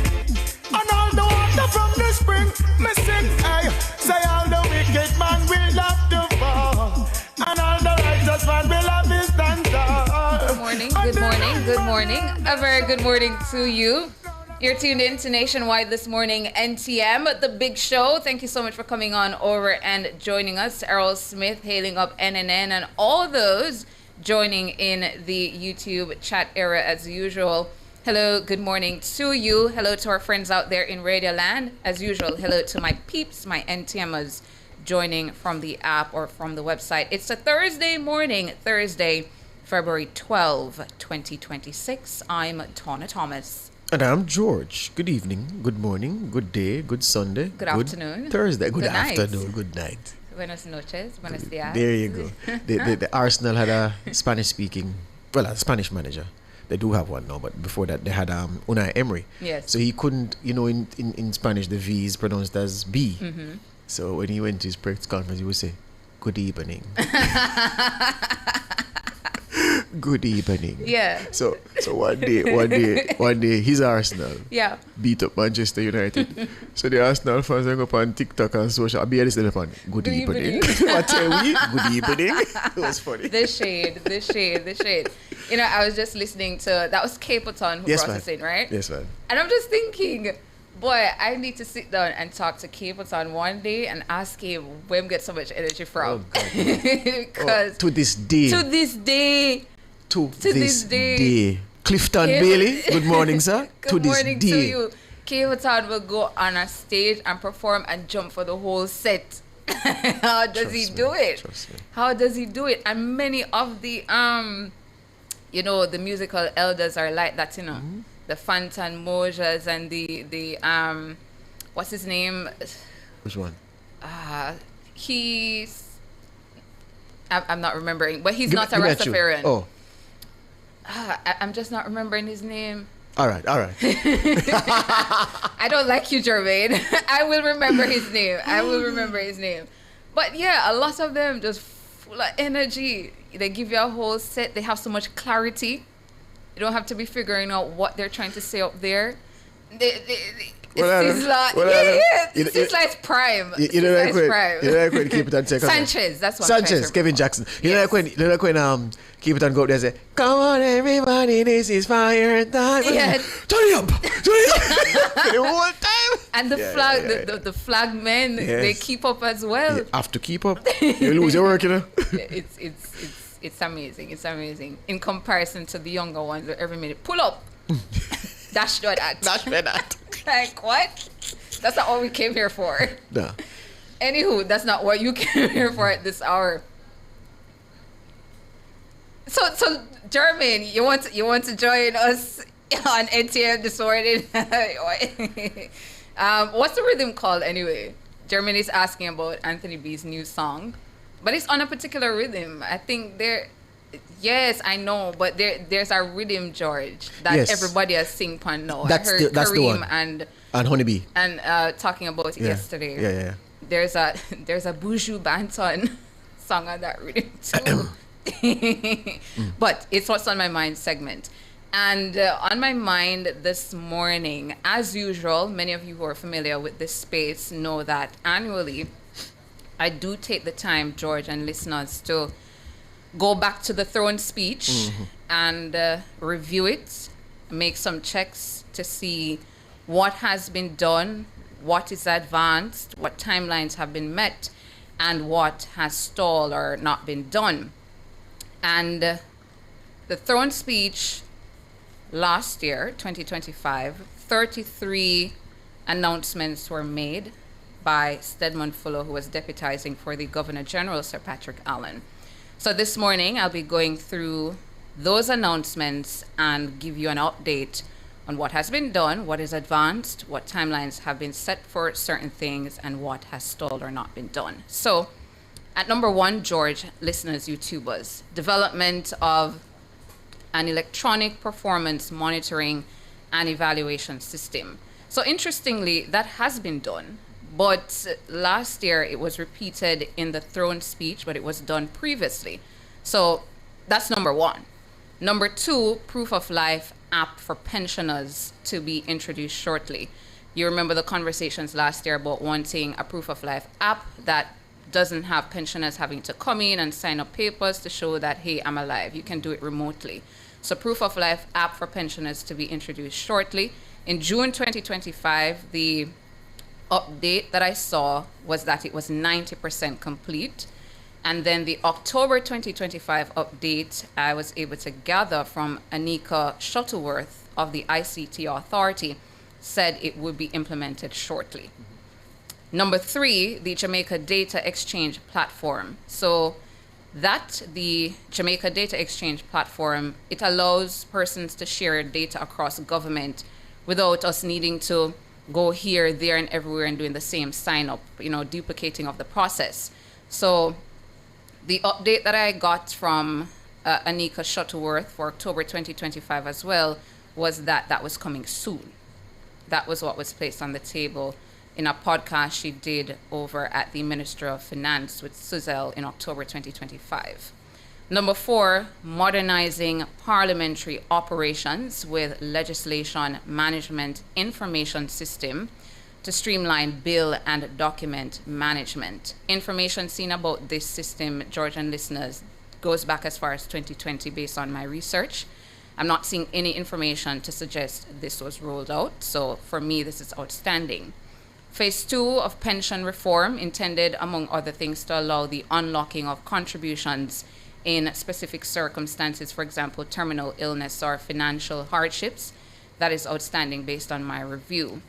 And all the water from the spring, me sing, hey. Say all the wicked man will have to fall, and all the righteous man will have his stand tall. Good morning, good morning, good morning. A very good morning to you. You're tuned in to Nationwide this morning, NTM, the big show. Thank you so much for coming on over and joining us. Errol Smith hailing up NNN and all those joining in the YouTube chat era as usual. Hello, good morning to you. Hello to our friends out there in Radio Land. As usual, hello to my peeps, my NTMers joining from the app or from the website. It's a Thursday morning, Thursday, February 12, 2026. I'm Tawna Thomas. And I'm George. Good evening, good morning, good day, good Sunday. Good afternoon. Thursday, good night. afternoon, good night. Buenos noches, buenos días. There you go. The Arsenal had a Spanish-speaking, well, a Spanish manager. They do have one now, but before that they had Unai Emery. Yes. So he couldn't, in Spanish the V is pronounced as B. Mm-hmm. So when he went to his press conference, he would say, "Good evening." Good evening. Yeah. So one day, his Arsenal beat up Manchester United. So the Arsenal fans went up on TikTok and social. I'll be honest with you, good evening. What tell we? Good evening. It was funny. The shade. I was just listening to, that was Capleton who brought us in, right? Yes, man. And I'm just thinking, boy, I need to sit down and talk to Capleton one day and ask him where he gets so much energy from. Because to this day. Clifton Bailey, good morning, sir. Good morning to you. Capleton will go on a stage and perform and jump for the whole set. How does he do it? How does he do it? And many of the the musical elders are like that, Mm-hmm. The Fantan Mojas and the what's his name? Which one? I'm not remembering, but he's not a Rastafarian. Oh. I'm just not remembering his name. All right. I don't like you, Jermaine. I will remember his name. But yeah, a lot of them just full of energy. They give you a whole set. They have so much clarity. You don't have to be figuring out what they're trying to say up there. It's like prime. You know like when keep it on Sanchez, that's what Sanchez, Kevin Jackson. You know like when keep it on go up there and say, "Come on everybody, this is fire time." Yeah. Turn it up. The whole time. And the the flag men, they keep up as well. You have to keep up. You lose your work, It's amazing. It's amazing. In comparison to the younger ones, every minute, pull up. Dash do that. Dash do that. Like, what? That's not what we came here for. No. Anywho, that's not what you came here for at this hour. So Jermaine, you want to join us on NTM this morning? What's the rhythm called anyway? Jermaine is asking about Anthony B's new song, but it's on a particular rhythm. I think there. Yes, I know, but there's a rhythm, George, that everybody has sing pan now. That's I heard that's Kareem the one. And Honeybee. And talking about it yesterday. Yeah. There's a Buju Banton song on that rhythm too. But it's what's on my mind segment. And on my mind this morning, as usual, many of you who are familiar with this space know that annually I do take the time, George and listeners, to go back to the throne speech and review it, make some checks to see what has been done, what is advanced, what timelines have been met, and what has stalled or not been done. And the throne speech last year, 2025, 33 announcements were made by Stedman Fuller, who was deputizing for the Governor General, Sir Patrick Allen. So this morning, I'll be going through those announcements and give you an update on what has been done, what is advanced, what timelines have been set for certain things, and what has stalled or not been done. So at number one, George, listeners, YouTubers, development of an electronic performance monitoring and evaluation system. So interestingly, that has been done. But last year, it was repeated in the throne speech, but it was done previously. So that's number one. Number two, proof of life app for pensioners to be introduced shortly. You remember the conversations last year about wanting a proof of life app that doesn't have pensioners having to come in and sign up papers to show that, hey, I'm alive. You can do it remotely. So proof of life app for pensioners to be introduced shortly. In June 2025, the update that I saw was that it was 90% complete. And then the October 2025 update, I was able to gather from Anika Shuttleworth of the ICT Authority, said it would be implemented shortly. Number three, the Jamaica Data Exchange Platform. So the Jamaica Data Exchange Platform, it allows persons to share data across government without us needing to go here, there, and everywhere and doing the same sign up, duplicating of the process. So the update that I got from Anika Shuttleworth for October 2025 as well was that was coming soon. That was what was placed on the table in a podcast she did over at the Ministry of Finance with Suzel in October 2025. Number four, modernizing parliamentary operations with legislation management information system to streamline bill and document management. Information seen about this system, George and listeners, goes back as far as 2020 based on my research. I'm not seeing any information to suggest this was rolled out, so for me this is outstanding. Phase 2 of pension reform intended, among other things, to allow the unlocking of contributions in specific circumstances, for example, terminal illness or financial hardships. That is outstanding based on my review.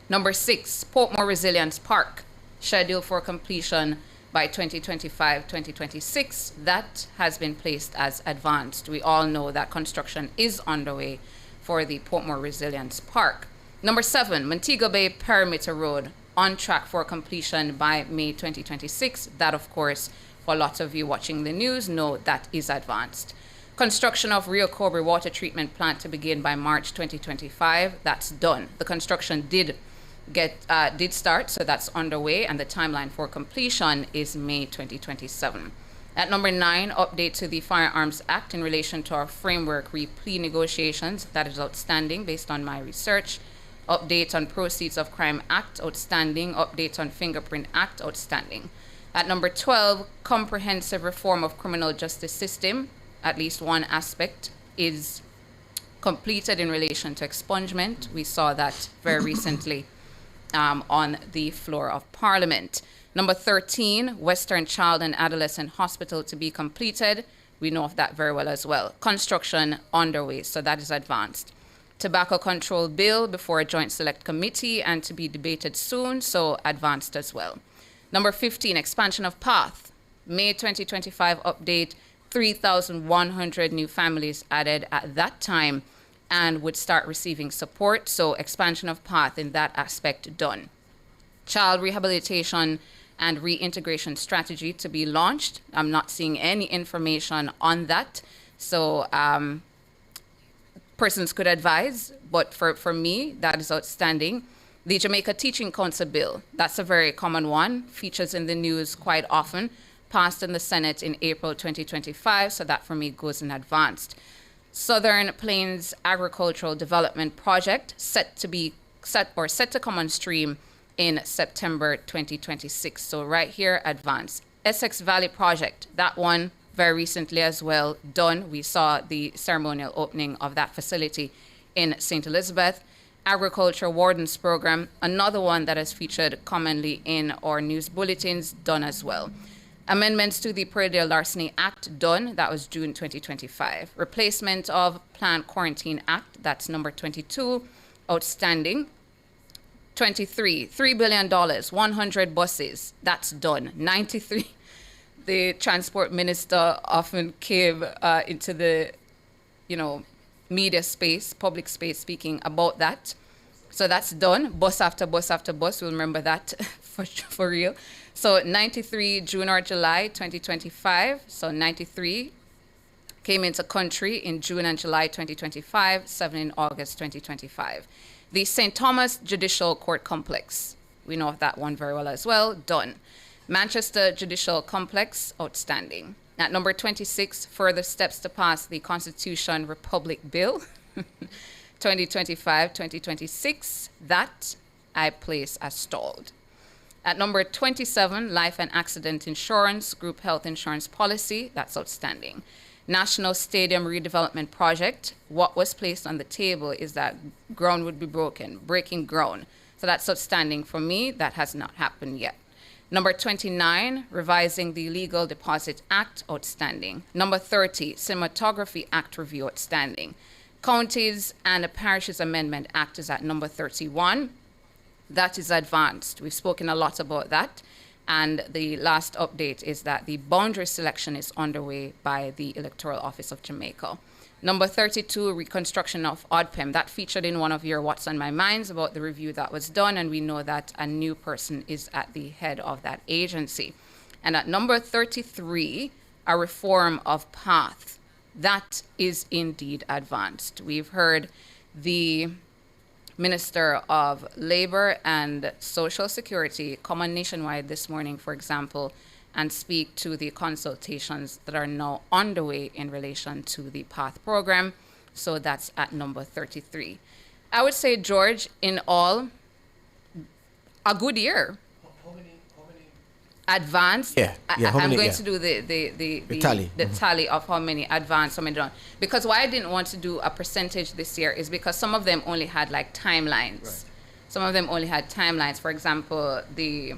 Number 6, Portmore Resilience Park, scheduled for completion by 2025-2026. That has been placed as advanced. We all know that construction is underway for the Portmore Resilience Park. Number 7, Montego Bay Perimeter Road, on track for completion by May 2026. That, of course, for lots of you watching the news, know that is advanced. Construction of Rio Cobre Water Treatment Plant to begin by March 2025. That's done. The construction did start, so that's underway, and the timeline for completion is May 2027. At number 9, update to the Firearms Act in relation to our framework plea negotiations. That is outstanding based on my research. Update on Proceeds of Crime Act, outstanding. Update on Fingerprint Act, outstanding. At number 12, comprehensive reform of criminal justice system. At least one aspect is completed in relation to expungement. We saw that very recently on the floor of Parliament. Number 13, Western Child and Adolescent Hospital to be completed. We know of that very well as well. Construction underway, so that is advanced. Tobacco Control Bill before a joint select committee and to be debated soon, so advanced as well. Number 15, expansion of PATH. May 2025 update, 3,100 new families added at that time and would start receiving support, so expansion of PATH in that aspect done. Child rehabilitation and reintegration strategy to be launched. I'm not seeing any information on that, so persons could advise, but for me, that is outstanding. The Jamaica Teaching Council bill, that's a very common one, features in the news quite often, passed in the Senate in April 2025, so that for me goes in advanced. Southern Plains Agricultural Development Project set to come on stream in September 2026, so right here, advanced. Essex Valley Project, that one very recently as well, done. We saw the ceremonial opening of that facility in St. Elizabeth. Agriculture Wardens Program, another one that is featured commonly in our news bulletins, done as well. Amendments to the Prairie Larceny Act, done. That was June 2025. Replacement of Plant Quarantine Act, that's number 22, outstanding. 23, $3 billion, 100 buses, that's done. 93. The transport minister often came into the, media space, public space, speaking about that. So that's done. Bus after bus after bus. We'll remember that for real. So 93 June or July 2025. So 93 came into country in June and July 2025, 7 in August 2025. The St. Thomas Judicial Court Complex. We know of that one very well as well. Done. Manchester Judicial Complex, outstanding. At number 26, further steps to pass the Constitution Republic Bill 2025-2026. That I place as stalled. At number 27, life and accident insurance, group health insurance policy. That's outstanding. National Stadium Redevelopment Project. What was placed on the table is that ground would be breaking ground. So that's outstanding for me. That has not happened yet. Number 29, revising the Legal Deposit Act, outstanding. Number 30, Cinematography Act review, outstanding. Counties and Parishes Amendment Act is at number 31. That is advanced. We've spoken a lot about that. And the last update is that the boundary selection is underway by the Electoral Office of Jamaica. Number 32, reconstruction of ODPEM. That featured in one of your What's on My Minds about the review that was done, and we know that a new person is at the head of that agency. And at number 33, a reform of PATH. That is indeed advanced. We've heard the Minister of Labor and Social Security come on Nationwide this morning, for example, and speak to the consultations that are now underway in relation to the PATH program. So that's at number 33. I would say, George, in all, a good year. How many? Advanced? Yeah. I'm going to do the tally of how many advanced, how many done. Because why I didn't want to do a percentage this year is because some of them only had like timelines. Right. Some of them only had timelines. For example, the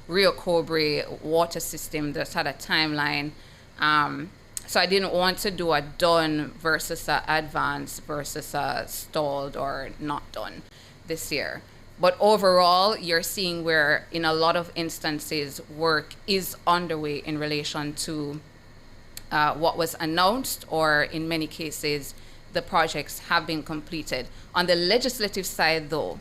Rio Cobre water system just had a timeline. So I didn't want to do a done versus a advanced versus a stalled or not done this year. But overall, you're seeing where in a lot of instances, work is underway in relation to what was announced, or in many cases, the projects have been completed. On the legislative side, though,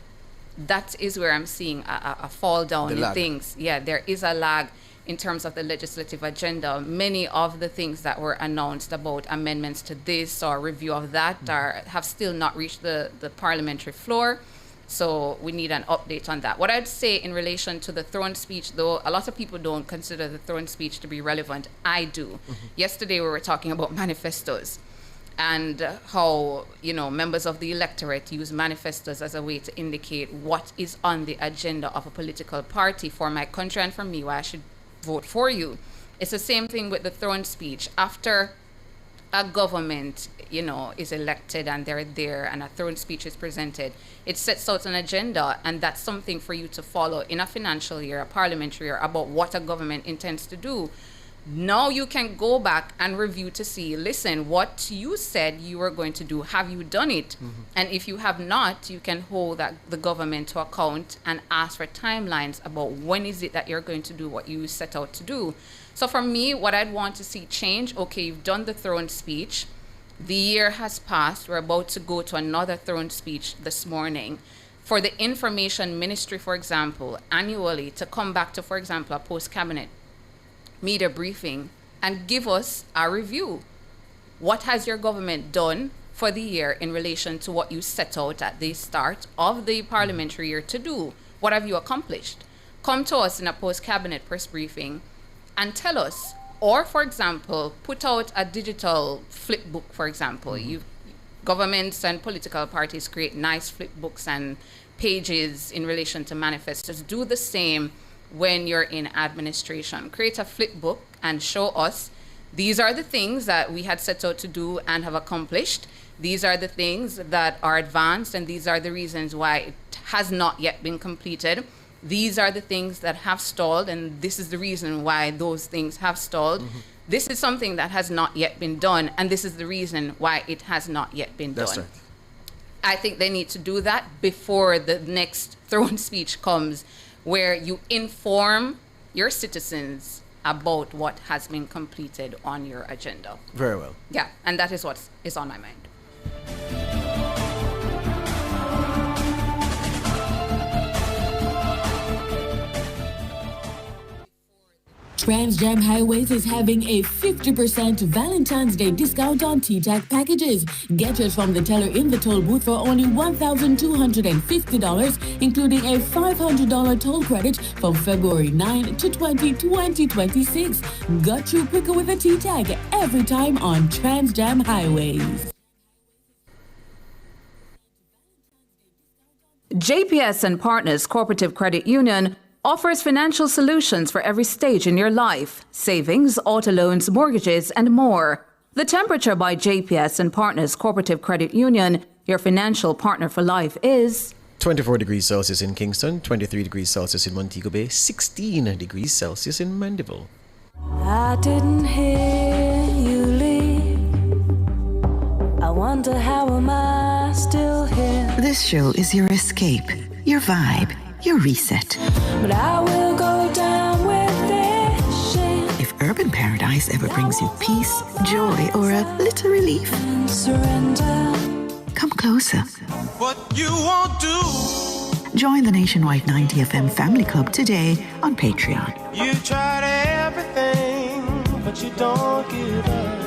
that is where I'm seeing a fall down in things. Yeah, there is a lag in terms of the legislative agenda. Many of the things that were announced about amendments to this or review of that have still not reached the parliamentary floor. So we need an update on that. What I'd say in relation to the throne speech, though, a lot of people don't consider the throne speech to be relevant. I do. Mm-hmm. Yesterday we were talking about manifestos and how, members of the electorate use manifestos as a way to indicate what is on the agenda of a political party for my country and for me, why I should vote for you. It's the same thing with the throne speech. After a government, is elected and they're there and a throne speech is presented, it sets out an agenda, and that's something for you to follow in a financial year, a parliamentary year, about what a government intends to do. Now you can go back and review to see, listen, what you said you were going to do, have you done it? And if you have not, you can hold the government to account and ask for timelines about when is it that you're going to do what you set out to do. So for me, what I'd want to see change, okay, you've done the throne speech. The year has passed. We're about to go to another throne speech this morning. For the information ministry, for example, annually to come back to, for example, a post-cabinet media briefing and give us a review. What has your government done for the year in relation to what you set out at the start of the parliamentary year to do? What have you accomplished? Come to us in a post-cabinet press briefing and tell us, or for example, put out a digital flip book, for example. Governments and political parties create nice flip books and pages in relation to manifestos. Do the same when you're in administration. Create a flip book and show us these are the things that we had set out to do and have accomplished. These are the things that are advanced, and these are the reasons why it has not yet been completed. These are the things that have stalled, and this is the reason why those things have stalled. This is something that has not yet been done, and this is the reason why it has not yet been done. Right. I think they need to do that before the next throne speech comes, where you inform your citizens about what has been completed on your agenda. Very well. Yeah, and that is what is on my mind. TransJam Highways is having a 50% Valentine's Day discount on T-Tac packages. Get yours from the teller in the toll booth for only $1,250, including a $500 toll credit from February 9 to 2026. Got you quicker with a T-Tag every time on TransJam Highways. JPS and Partners Cooperative Credit Union offers financial solutions for every stage in your life: savings, auto loans, mortgages, and more. The Temperature by JPS and Partners Cooperative Credit Union, your financial partner for life, is 24 degrees Celsius in Kingston, 23 degrees Celsius in Montego Bay, 16 degrees Celsius in Mandeville. I didn't hear you leave. I wonder how am I still here? This show is your escape, your vibe, your reset. But I will go down with this shit. If Urban Paradise ever brings you peace, joy, or a little relief, surrender. Come closer. What you won't do. Join the Nationwide 90 FM Family Club today on Patreon. You tried everything, but you don't give up.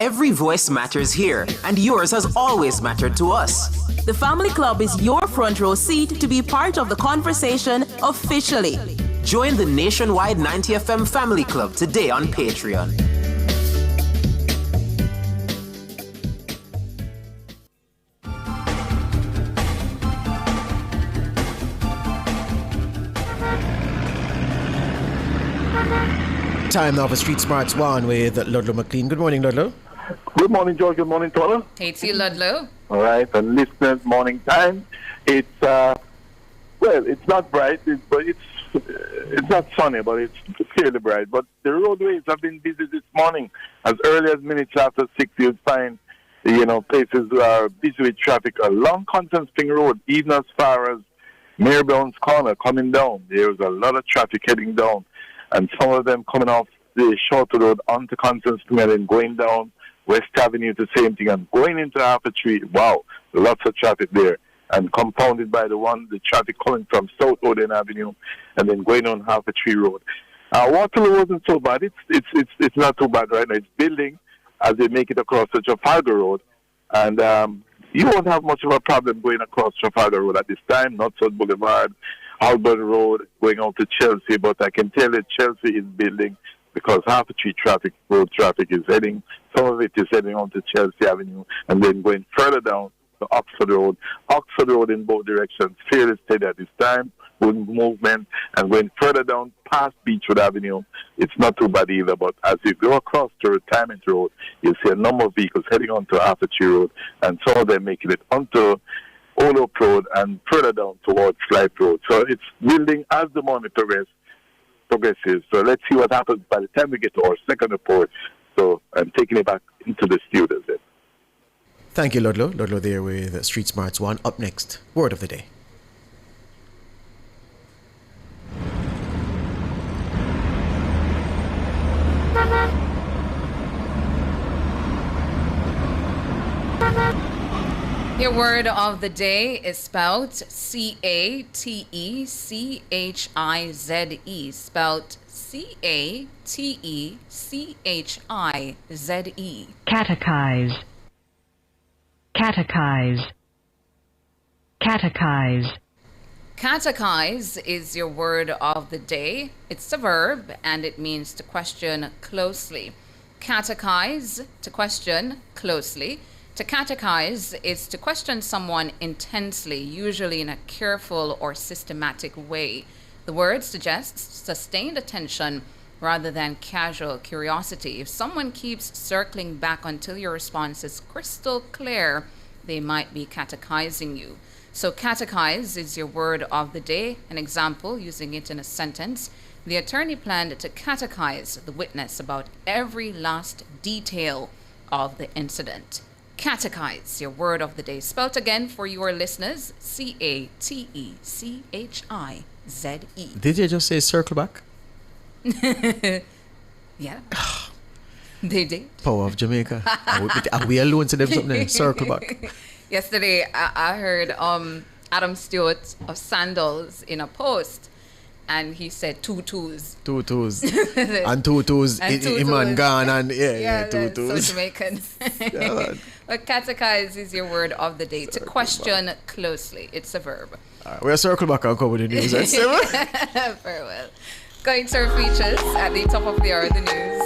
Every voice matters here, and yours has always mattered to us. The Family Club is your front row seat to be part of the conversation officially. Join the Nationwide 90 FM Family Club today on Patreon. Time now for Street Smarts 1 with Ludlow McLean. Good morning, Ludlow. Good morning, George. Good morning, Tola. Hey to you, Ludlow. All right, and listeners, morning time. It's well, it's not bright, but it's not sunny, but it's fairly bright. But the roadways have been busy this morning. As early as minutes after 6, you'll find, places are busy with traffic along Constance Spring Road, even as far as Marybrown's Corner coming down. There's a lot of traffic heading down, and some of them coming off the shorter road onto Constance Spring and then going down West Avenue, the same thing, and going into Half a Tree. Wow, lots of traffic there, and compounded by the traffic coming from South Oden Avenue and then going on Half a Tree Road. Waterloo wasn't so bad. It's not too bad right now. It's building as they make it across the Trafalgar Road, and you won't have much of a problem going across Trafalgar Road at this time. Northside Boulevard, Albert Road, going out to Chelsea, but I can tell that Chelsea is building because Half a Tree road traffic is heading. Some of it is heading on to Chelsea Avenue and then going further down to Oxford Road. Oxford Road in both directions, fairly steady at this time, with movement, and going further down past Beechwood Avenue, it's not too bad either. But as you go across to Retirement Road, you'll see a number of vehicles heading onto Half a Tree Road, and some of them making it onto Olop Road and further down towards Flight Road. So it's building as the morning progresses. progressive. So let's see what happens by the time we get to our second report. So I'm taking it back into the studios then. Thank you, Ludlow. Ludlow there with Street Smarts 1. Up next, Word of the Day. Your word of the day is spelled C-A-T-E-C-H-I-Z-E. Spelled C-A-T-E-C-H-I-Z-E. Catechize. Catechize. Catechize. Catechize is your word of the day. It's a verb and it means to question closely. Catechize, to question closely. To catechize is to question someone intensely, usually in a careful or systematic way. The word suggests sustained attention rather than casual curiosity. If someone keeps circling back until your response is crystal clear, they might be catechizing you. So catechize is your word of the day. An example, using it in a sentence. The attorney planned to catechize the witness about every last detail of the incident. Catechize, your word of the day. Spelt again for your listeners, C-A-T-E-C-H-I-Z-E. Did you just say circle back? Yeah. They did. Power of Jamaica. Are we alone to them something? Circle back. Yesterday, I heard Adam Stewart of Sandals in a post, and he said 2 twos. 2 twos. And 2 twos. Iman gone and yeah, 2 twos. So Jamaican. Yeah, but catechize is your word of the day. To question closely. It's a verb. All right, we'll circle back and cover the news at 7. Very well. Going to our features at the top of the hour of the news.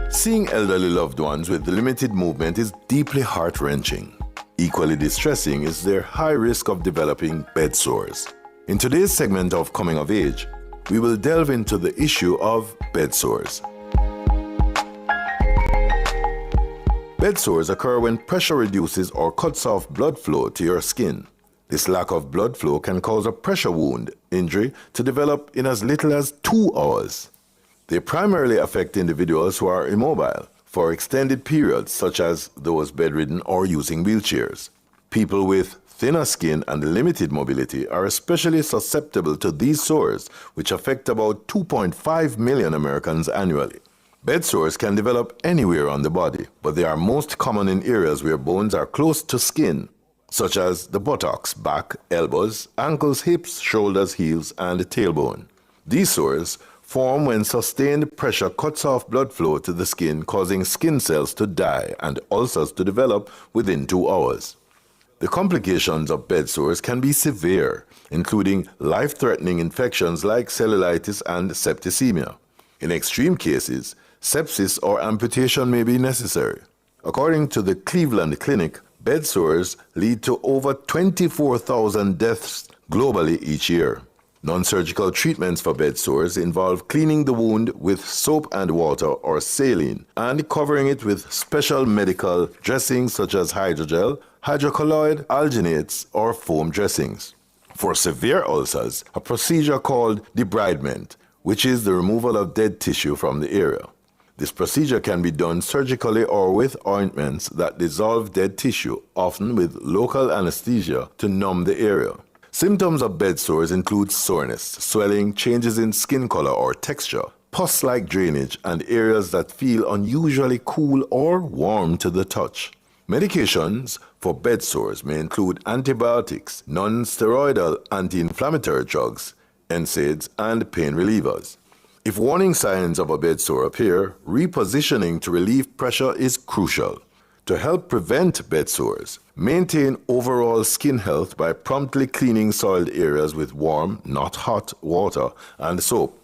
Seeing elderly loved ones with limited movement is deeply heart-wrenching. Equally distressing is their high risk of developing bed sores. In today's segment of Coming of Age, we will delve into the issue of bed sores. Bed sores occur when pressure reduces or cuts off blood flow to your skin. This lack of blood flow can cause a pressure wound injury to develop in as little as 2 hours. They primarily affect individuals who are immobile for extended periods, such as those bedridden or using wheelchairs. People with thinner skin and limited mobility are especially susceptible to these sores, which affect about 2.5 million Americans annually. Bed sores can develop anywhere on the body, but they are most common in areas where bones are close to skin, such as the buttocks, back, elbows, ankles, hips, shoulders, heels, and the tailbone. These sores form when sustained pressure cuts off blood flow to the skin, causing skin cells to die and ulcers to develop within 2 hours. The complications of bed sores can be severe, including life-threatening infections like cellulitis and septicemia. In extreme cases, sepsis or amputation may be necessary. According to the Cleveland Clinic, bed sores lead to over 24,000 deaths globally each year. Non-surgical treatments for bed sores involve cleaning the wound with soap and water or saline and covering it with special medical dressings such as hydrogel, hydrocolloid, alginates, or foam dressings. For severe ulcers, a procedure called debridement, which is the removal of dead tissue from the area. This procedure can be done surgically or with ointments that dissolve dead tissue, often with local anesthesia to numb the area. Symptoms of bed sores include soreness, swelling, changes in skin color or texture, pus-like drainage, and areas that feel unusually cool or warm to the touch. Medications for bed sores may include antibiotics, non-steroidal anti-inflammatory drugs, NSAIDs, and pain relievers. If warning signs of a bed sore appear, repositioning to relieve pressure is crucial. To help prevent bed sores, maintain overall skin health by promptly cleaning soiled areas with warm, not hot, water and soap.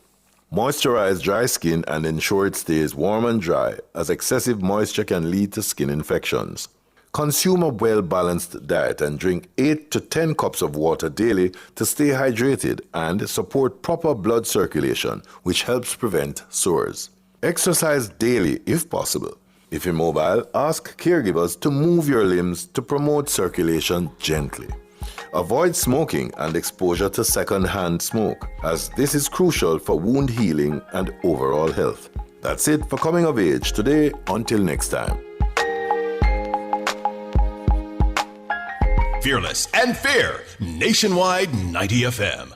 Moisturize dry skin and ensure it stays warm and dry, as excessive moisture can lead to skin infections. Consume a well-balanced diet and drink 8 to 10 cups of water daily to stay hydrated and support proper blood circulation, which helps prevent sores. Exercise daily if possible. If immobile, ask caregivers to move your limbs to promote circulation gently. Avoid smoking and exposure to second-hand smoke, as this is crucial for wound healing and overall health. That's it for Coming of Age today. Until next time. Fearless and fair, Nationwide 90 FM.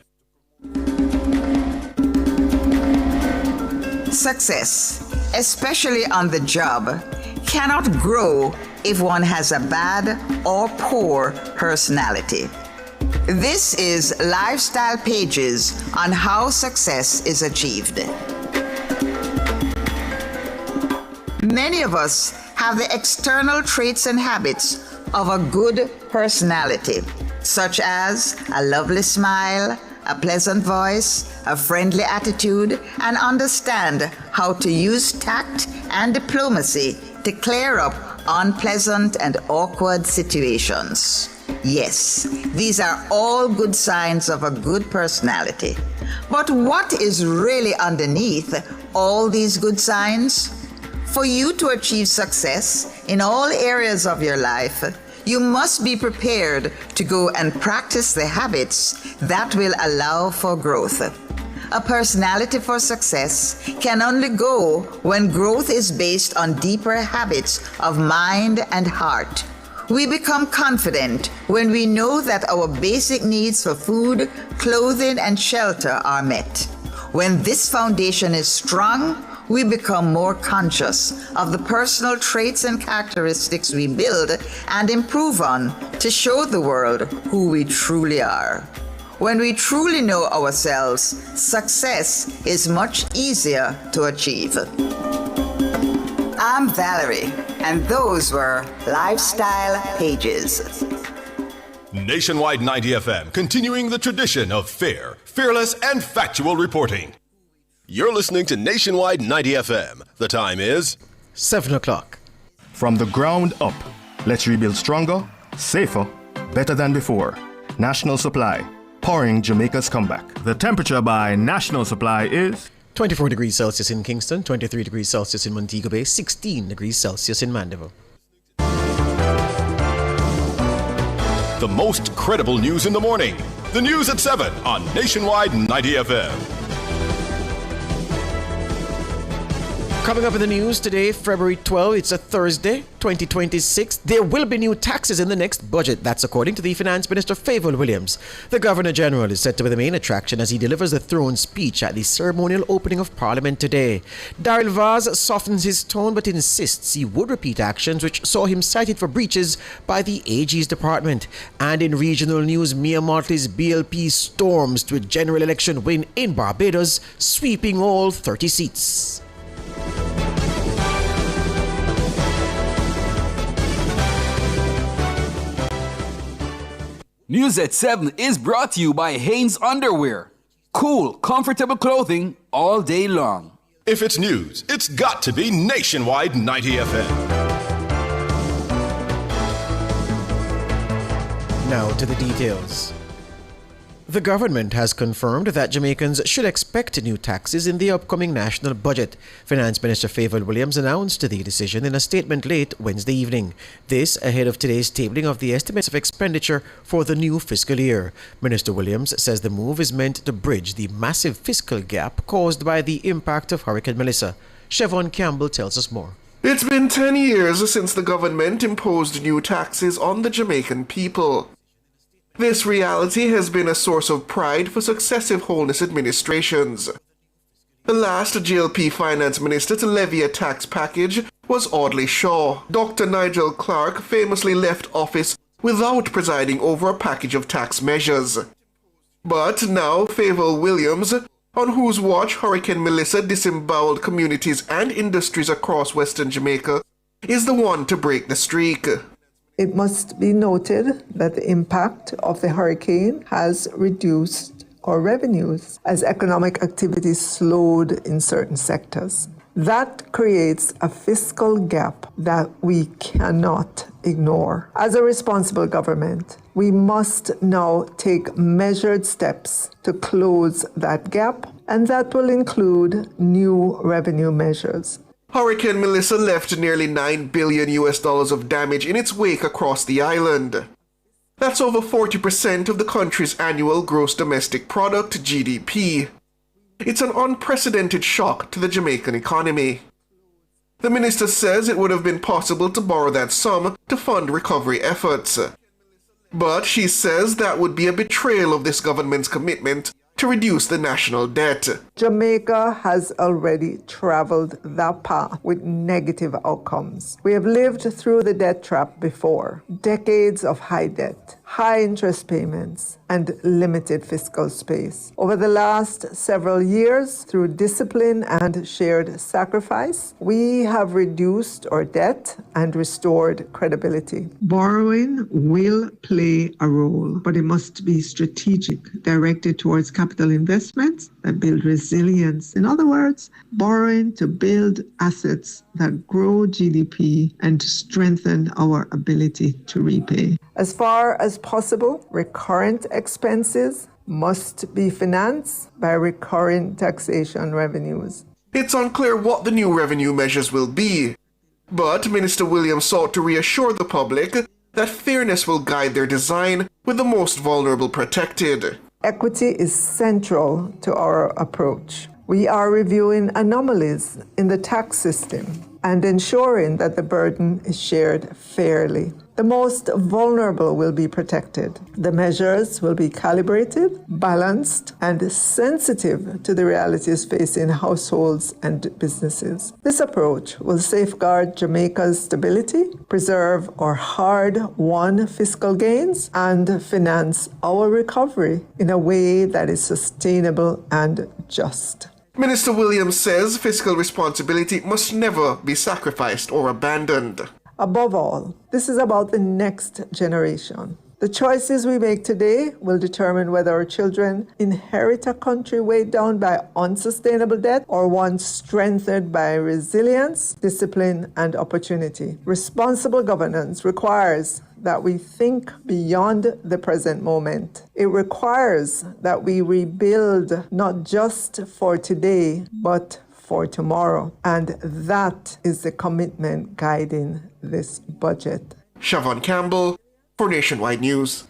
Success, especially on the job, cannot grow if one has a bad or poor personality. This is Lifestyle Pages on how success is achieved. Many of us have the external traits and habits of a good personality, such as a lovely smile, a pleasant voice, a friendly attitude, and understand how to use tact and diplomacy to clear up unpleasant and awkward situations. Yes, these are all good signs of a good personality. But what is really underneath all these good signs? For you to achieve success in all areas of your life, you must be prepared to go and practice the habits that will allow for growth. A personality for success can only go when growth is based on deeper habits of mind and heart. We become confident when we know that our basic needs for food, clothing, and shelter are met. When this foundation is strong, we become more conscious of the personal traits and characteristics we build and improve on to show the world who we truly are. When we truly know ourselves, success is much easier to achieve. I'm Valerie, and those were Lifestyle Pages. Nationwide 90 FM, continuing the tradition of fair, fearless, and factual reporting. You're listening to Nationwide 90 FM. The time is 7 o'clock. From the ground up, let's rebuild stronger, safer, better than before. National Supply, powering Jamaica's comeback. The temperature by National Supply is 24 degrees Celsius in Kingston, 23 degrees Celsius in Montego Bay, 16 degrees Celsius in Mandeville. The most credible news in the morning. The news at 7 on Nationwide 90 FM. Coming up in the news today, February 12, it's a Thursday, 2026. There will be new taxes in the next budget. That's according to the Finance Minister, Favour Williams. The Governor General is said to be the main attraction as he delivers the throne speech at the ceremonial opening of Parliament today. Daryl Vaz softens his tone but insists he would repeat actions which saw him cited for breaches by the AG's department. And in regional news, Mia Mottley's BLP storms to a general election win in Barbados, sweeping all 30 seats. News at 7 is brought to you by Hanes Underwear. Cool, comfortable clothing all day long. If it's news, it's got to be Nationwide 90 FM. Now to the details. The government has confirmed that Jamaicans should expect new taxes in the upcoming national budget. Finance Minister Favour Williams announced the decision in a statement late Wednesday evening. This ahead of today's tabling of the estimates of expenditure for the new fiscal year. Minister Williams says the move is meant to bridge the massive fiscal gap caused by the impact of Hurricane Melissa. Chevron Campbell tells us more. It's been 10 years since the government imposed new taxes on the Jamaican people. This reality has been a source of pride for successive Holness administrations. The last GLP finance minister to levy a tax package was Audley Shaw. Dr. Nigel Clark famously left office without presiding over a package of tax measures. But now Favour Williams, on whose watch Hurricane Melissa disemboweled communities and industries across Western Jamaica, is the one to break the streak. It must be noted that the impact of the hurricane has reduced our revenues as economic activity slowed in certain sectors. That creates a fiscal gap that we cannot ignore. As a responsible government, we must now take measured steps to close that gap, and that will include new revenue measures. Hurricane Melissa left nearly $9 billion of damage in its wake across the island. That's over 40% of the country's annual gross domestic product, GDP. It's an unprecedented shock to the Jamaican economy. The minister says it would have been possible to borrow that sum to fund recovery efforts. But she says that would be a betrayal of this government's commitment to reduce the national debt. Jamaica has already traveled that path with negative outcomes. We have lived through the debt trap before. Decades of high debt, high interest payments, and limited fiscal space. Over the last several years, through discipline and shared sacrifice, we have reduced our debt and restored credibility. Borrowing will play a role, but it must be strategic, directed towards capital investments that build resilience. In other words, borrowing to build assets that grow GDP and strengthen our ability to repay. As far as possible, recurrent expenses must be financed by recurring taxation revenues. It's unclear what the new revenue measures will be, but Minister Williams sought to reassure the public that fairness will guide their design, with the most vulnerable protected. Equity is central to our approach. We are reviewing anomalies in the tax system and ensuring that the burden is shared fairly. The most vulnerable will be protected. The measures will be calibrated, balanced, and sensitive to the realities facing households and businesses. This approach will safeguard Jamaica's stability, preserve our hard-won fiscal gains, and finance our recovery in a way that is sustainable and just. Minister Williams says fiscal responsibility must never be sacrificed or abandoned. Above all, this is about the next generation. The choices we make today will determine whether our children inherit a country weighed down by unsustainable debt or one strengthened by resilience, discipline, and opportunity. Responsible governance requires that we think beyond the present moment. It requires that we rebuild not just for today, but for tomorrow. And that is the commitment guiding this budget. Siobhan Campbell for Nationwide News.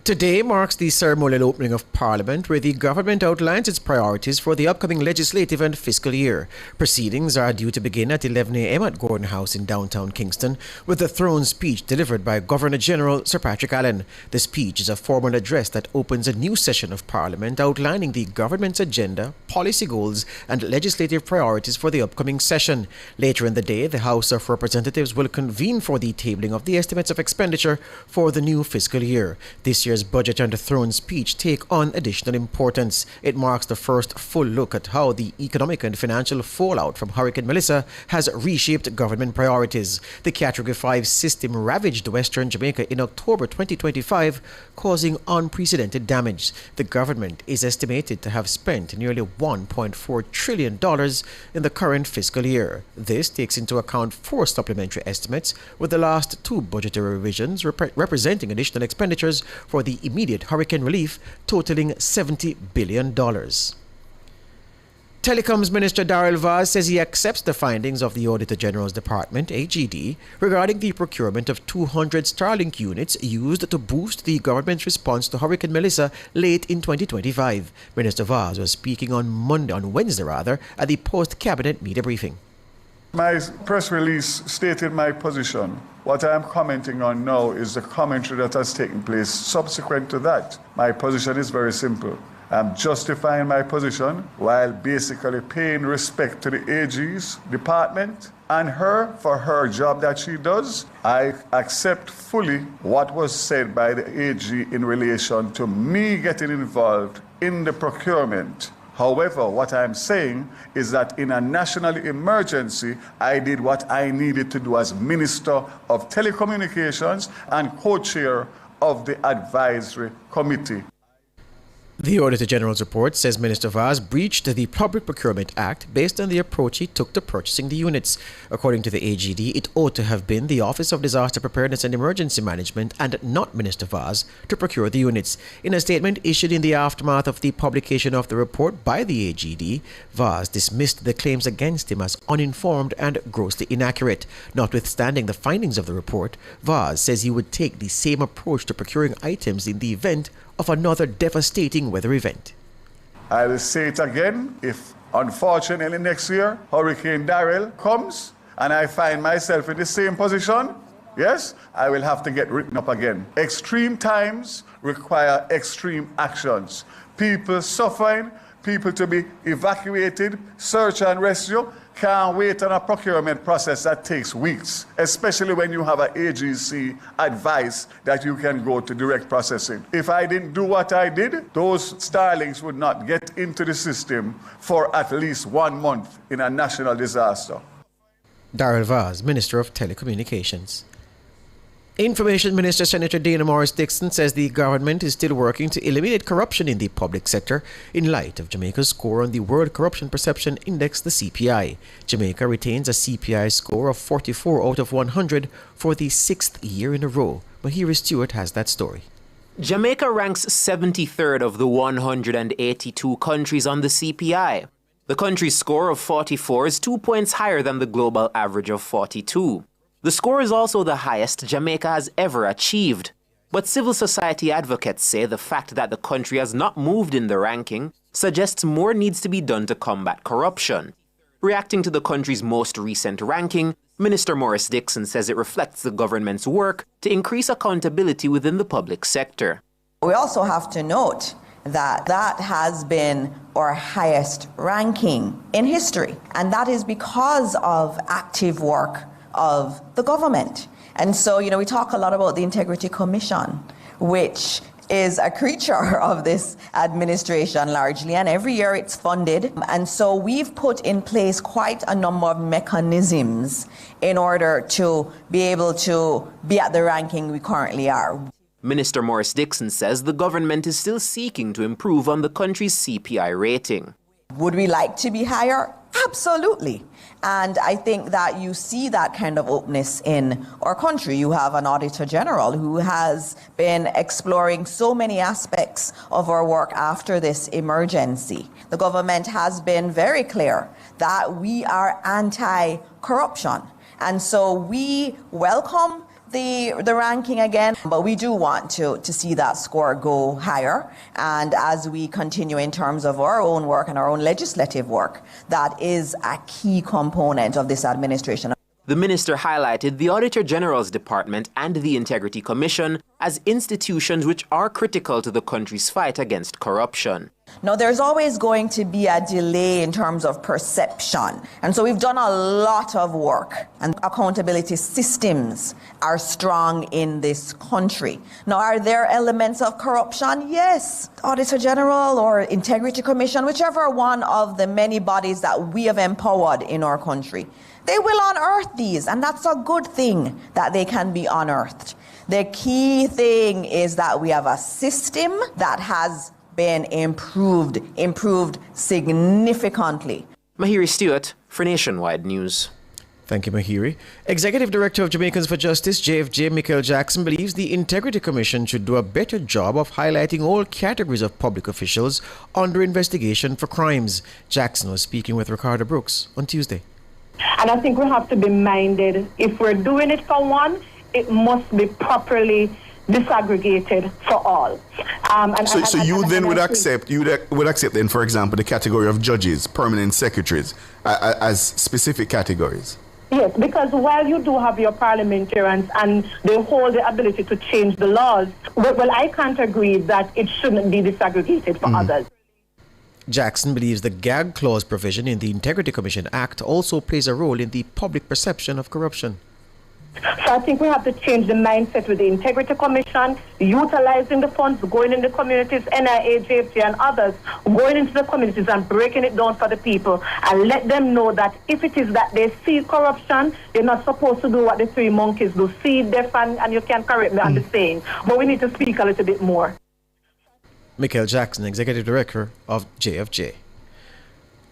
Today marks the ceremonial opening of Parliament, where the government outlines its priorities for the upcoming legislative and fiscal year. Proceedings are due to begin at 11 a.m. at Gordon House in downtown Kingston, with the throne speech delivered by Governor-General Sir Patrick Allen. The speech is a formal address that opens a new session of Parliament, outlining the government's agenda, policy goals, and legislative priorities for the upcoming session. Later in the day, the House of Representatives will convene for the tabling of the estimates of expenditure for the new fiscal year. This year's budget and the throne speech take on additional importance. It marks the first full look at how the economic and financial fallout from Hurricane Melissa has reshaped government priorities. The Category 5 system ravaged Western Jamaica in October 2025, causing unprecedented damage. The government is estimated to have spent nearly $1.4 trillion in the current fiscal year. This takes into account 4 supplementary estimates, with the last 2 budgetary revisions representing additional expenditures for the immediate hurricane relief, totaling $70 billion. Telecoms Minister Darrell Vaz says he accepts the findings of the Auditor General's Department, AGD, regarding the procurement of 200 Starlink units used to boost the government's response to Hurricane Melissa late in 2025. Minister Vaz was speaking on Wednesday, at the post-cabinet media briefing. My press release stated my position. What I am commenting on now is the commentary that has taken place subsequent to that. My position is very simple. I'm justifying my position while basically paying respect to the AG's department and her for her job that she does. I accept fully what was said by the AG in relation to me getting involved in the procurement. However, what I'm saying is that in a national emergency, I did what I needed to do as Minister of Telecommunications and co-chair of the advisory committee. The Auditor General's report says Minister Vaz breached the Public Procurement Act based on the approach he took to purchasing the units. According to the AGD, it ought to have been the Office of Disaster Preparedness and Emergency Management and not Minister Vaz to procure the units. In a statement issued in the aftermath of the publication of the report by the AGD, Vaz dismissed the claims against him as uninformed and grossly inaccurate. Notwithstanding the findings of the report, Vaz says he would take the same approach to procuring items in the event of another devastating weather event. I will say it again, if unfortunately next year Hurricane Darrell comes and I find myself in the same position, yes, I will have to get written up again. Extreme times require extreme actions. People suffering, people to be evacuated, search and rescue, can't wait on a procurement process that takes weeks, especially when you have an AGC advice that you can go to direct processing. If I didn't do what I did, those starlings would not get into the system for at least 1 month in a national disaster. Darrell Vaz, Minister of Telecommunications. Information Minister Senator Dana Morris Dixon says the government is still working to eliminate corruption in the public sector in light of Jamaica's score on the World Corruption Perception Index, the CPI. Jamaica retains a CPI score of 44 out of 100 for the 6th year in a row. Mahiri Stewart has that story. Jamaica ranks 73rd of the 182 countries on the CPI. The country's score of 44 is 2 points higher than the global average of 42. The score is also the highest Jamaica has ever achieved. But civil society advocates say the fact that the country has not moved in the ranking suggests more needs to be done to combat corruption. Reacting to the country's most recent ranking, Minister Morris Dixon says it reflects the government's work to increase accountability within the public sector. We also have to note that that has been our highest ranking in history, and that is because of active work of the government. And so, we talk a lot about the Integrity Commission, which is a creature of this administration largely, and every year it's funded. And so we've put in place quite a number of mechanisms in order to be able to be at the ranking we currently are. Minister Morris Dixon says the government is still seeking to improve on the country's CPI rating. Would we like to be higher? Absolutely. And I think that you see that kind of openness in our country. You have an Auditor General who has been exploring so many aspects of our work after this emergency. The government has been very clear that we are anti-corruption. And so we welcome the ranking again, but we do want to see that score go higher. And as we continue in terms of our own work and our own legislative work, that is a key component of this administration. The minister highlighted the Auditor General's Department and the Integrity Commission as institutions which are critical to the country's fight against corruption. Now, there's always going to be a delay in terms of perception. And so we've done a lot of work, and accountability systems are strong in this country. Now, are there elements of corruption? Yes. Auditor General or Integrity Commission, whichever one of the many bodies that we have empowered in our country, they will unearth these, and that's a good thing that they can be unearthed. The key thing is that we have a system that has been improved significantly. Mahiri Stewart for Nationwide News. Thank you, Mahiri. Executive Director of Jamaicans for Justice, JFJ Michael Jackson, believes the Integrity Commission should do a better job of highlighting all categories of public officials under investigation for crimes. Jackson was speaking with Ricardo Brooks on Tuesday. And I think we have to be minded, if we're doing it for one, it must be properly disaggregated for all. So you would accept then, for example, the category of judges, permanent secretaries, as specific categories? Yes, because while you do have your parliamentarians and they hold the ability to change the laws, well, I can't agree that it shouldn't be disaggregated for others. Jackson believes the gag clause provision in the Integrity Commission Act also plays a role in the public perception of corruption. So I think we have to change the mindset with the Integrity Commission, utilizing the funds, going in the communities, NIA, JFJ and others, going into the communities and breaking it down for the people and let them know that if it is that they see corruption, they're not supposed to do what the three monkeys do, see, deaf, and you can correct me on the saying. But we need to speak a little bit more. Michael Jackson, Executive Director of JFJ.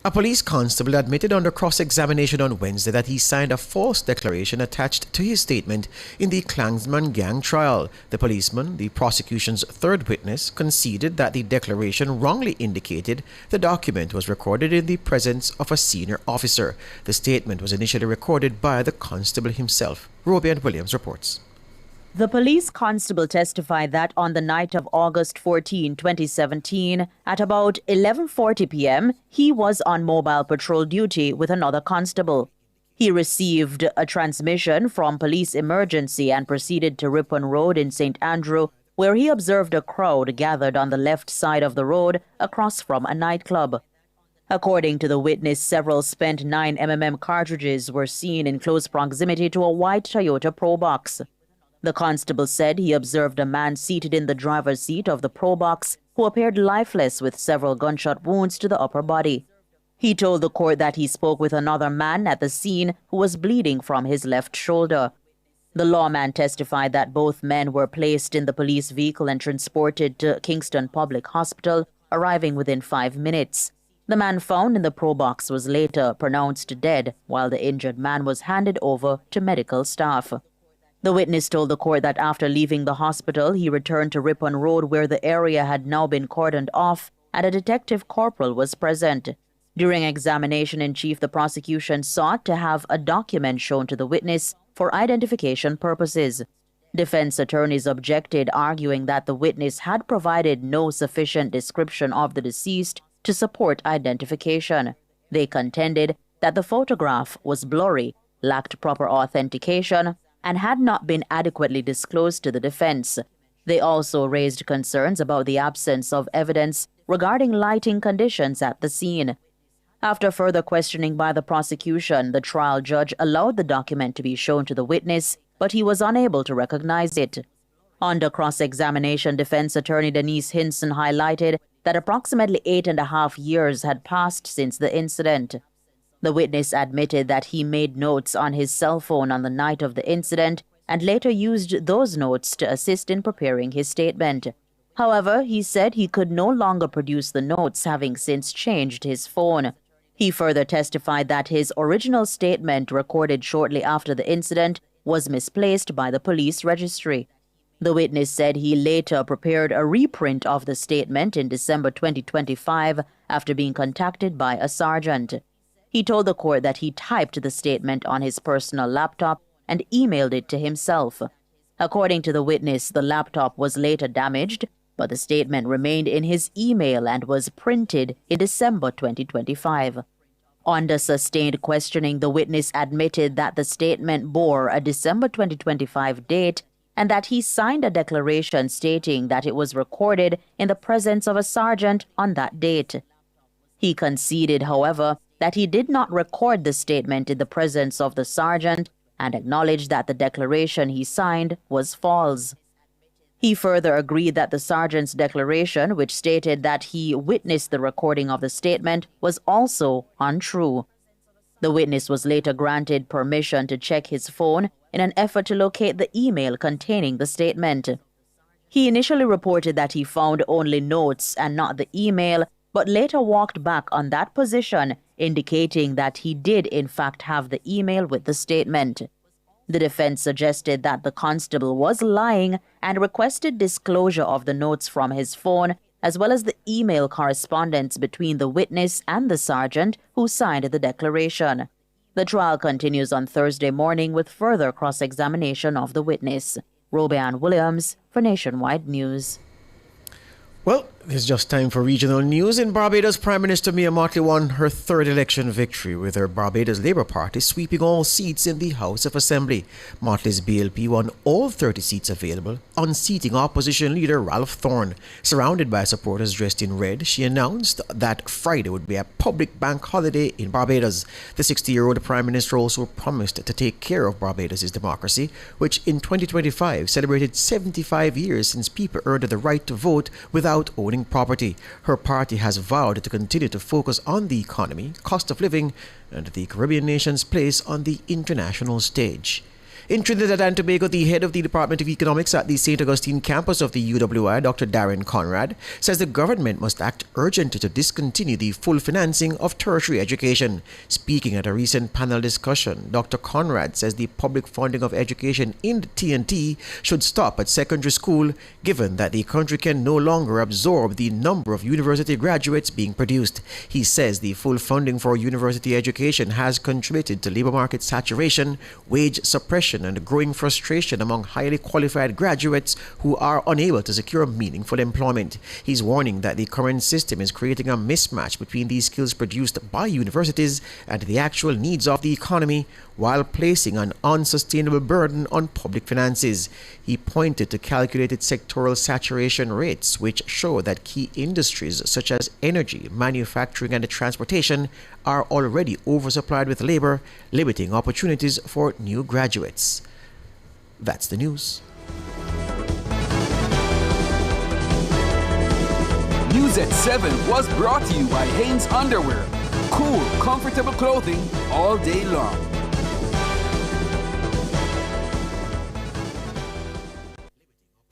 A police constable admitted under cross-examination on Wednesday that he signed a false declaration attached to his statement in the Klansman gang trial. The policeman, the prosecution's third witness, conceded that the declaration wrongly indicated the document was recorded in the presence of a senior officer. The statement was initially recorded by the constable himself. Robian Williams reports. The police constable testified that on the night of August 14, 2017, at about 11:40 p.m., he was on mobile patrol duty with another constable. He received a transmission from police emergency and proceeded to Ripon Road in St. Andrew, where he observed a crowd gathered on the left side of the road across from a nightclub. According to the witness, several spent 9mm cartridges were seen in close proximity to a white Toyota Probox. The constable said he observed a man seated in the driver's seat of the Probox who appeared lifeless with several gunshot wounds to the upper body. He told the court that he spoke with another man at the scene who was bleeding from his left shoulder. The lawman testified that both men were placed in the police vehicle and transported to Kingston Public Hospital, arriving within 5 minutes. The man found in the Probox was later pronounced dead, while the injured man was handed over to medical staff. The witness told the court that after leaving the hospital, he returned to Ripon Road, where the area had now been cordoned off, and a detective corporal was present. During examination in chief, the prosecution sought to have a document shown to the witness for identification purposes. Defense attorneys objected, arguing that the witness had provided no sufficient description of the deceased to support identification. They contended that the photograph was blurry, lacked proper authentication, and had not been adequately disclosed to the defense. They also raised concerns about the absence of evidence regarding lighting conditions at the scene. After further questioning by the prosecution, the trial judge allowed the document to be shown to the witness, but he was unable to recognize it. Under cross-examination, defense attorney Denise Hinson highlighted that approximately 8.5 years had passed since the incident. The witness admitted that he made notes on his cell phone on the night of the incident and later used those notes to assist in preparing his statement. However, he said he could no longer produce the notes, having since changed his phone. He further testified that his original statement, recorded shortly after the incident, was misplaced by the police registry. The witness said he later prepared a reprint of the statement in December 2025 after being contacted by a sergeant. He told the court that he typed the statement on his personal laptop and emailed it to himself. According to the witness, the laptop was later damaged, but the statement remained in his email and was printed in December 2025. Under sustained questioning, the witness admitted that the statement bore a December 2025 date and that he signed a declaration stating that it was recorded in the presence of a sergeant on that date. He conceded, however, that he did not record the statement in the presence of the sergeant and acknowledged that the declaration he signed was false. He further agreed that the sergeant's declaration, which stated that he witnessed the recording of the statement, was also untrue. The witness was later granted permission to check his phone in an effort to locate the email containing the statement. He initially reported that he found only notes and not the email, but later walked back on that position, indicating that he did in fact have the email with the statement. The defense suggested that the constable was lying and requested disclosure of the notes from his phone, as well as the email correspondence between the witness and the sergeant who signed the declaration. The trial continues on Thursday morning with further cross-examination of the witness. Robian Williams for Nationwide News. Well, it's just time for regional news. In Barbados, Prime Minister Mia Mottley won her third election victory, with her Barbados Labour Party sweeping all seats in the House of Assembly. Mottley's BLP won all 30 seats available, unseating opposition leader Ralph Thorne. Surrounded by supporters dressed in red, she announced that Friday would be a public bank holiday in Barbados. The 60-year-old Prime Minister also promised to take care of Barbados' democracy, which in 2025 celebrated 75 years since people earned the right to vote without owning property. Her party has vowed to continue to focus on the economy, cost of living, and the Caribbean nation's place on the international stage. In Trinidad and Tobago, the head of the Department of Economics at the St. Augustine campus of the UWI, Dr. Darren Conrad, says the government must act urgently to discontinue the full financing of tertiary education. Speaking at a recent panel discussion, Dr. Conrad says the public funding of education in the TNT should stop at secondary school, given that the country can no longer absorb the number of university graduates being produced. He says the full funding for university education has contributed to labor market saturation, wage suppression, and growing frustration among highly qualified graduates who are unable to secure meaningful employment. He's warning that the current system is creating a mismatch between these skills produced by universities and the actual needs of the economy, while placing an unsustainable burden on public finances. He pointed to calculated sectoral saturation rates, which show that key industries such as energy, manufacturing, and transportation are already oversupplied with labor, limiting opportunities for new graduates. That's the news. News at 7 was brought to you by Hanes Underwear. Cool, comfortable clothing all day long.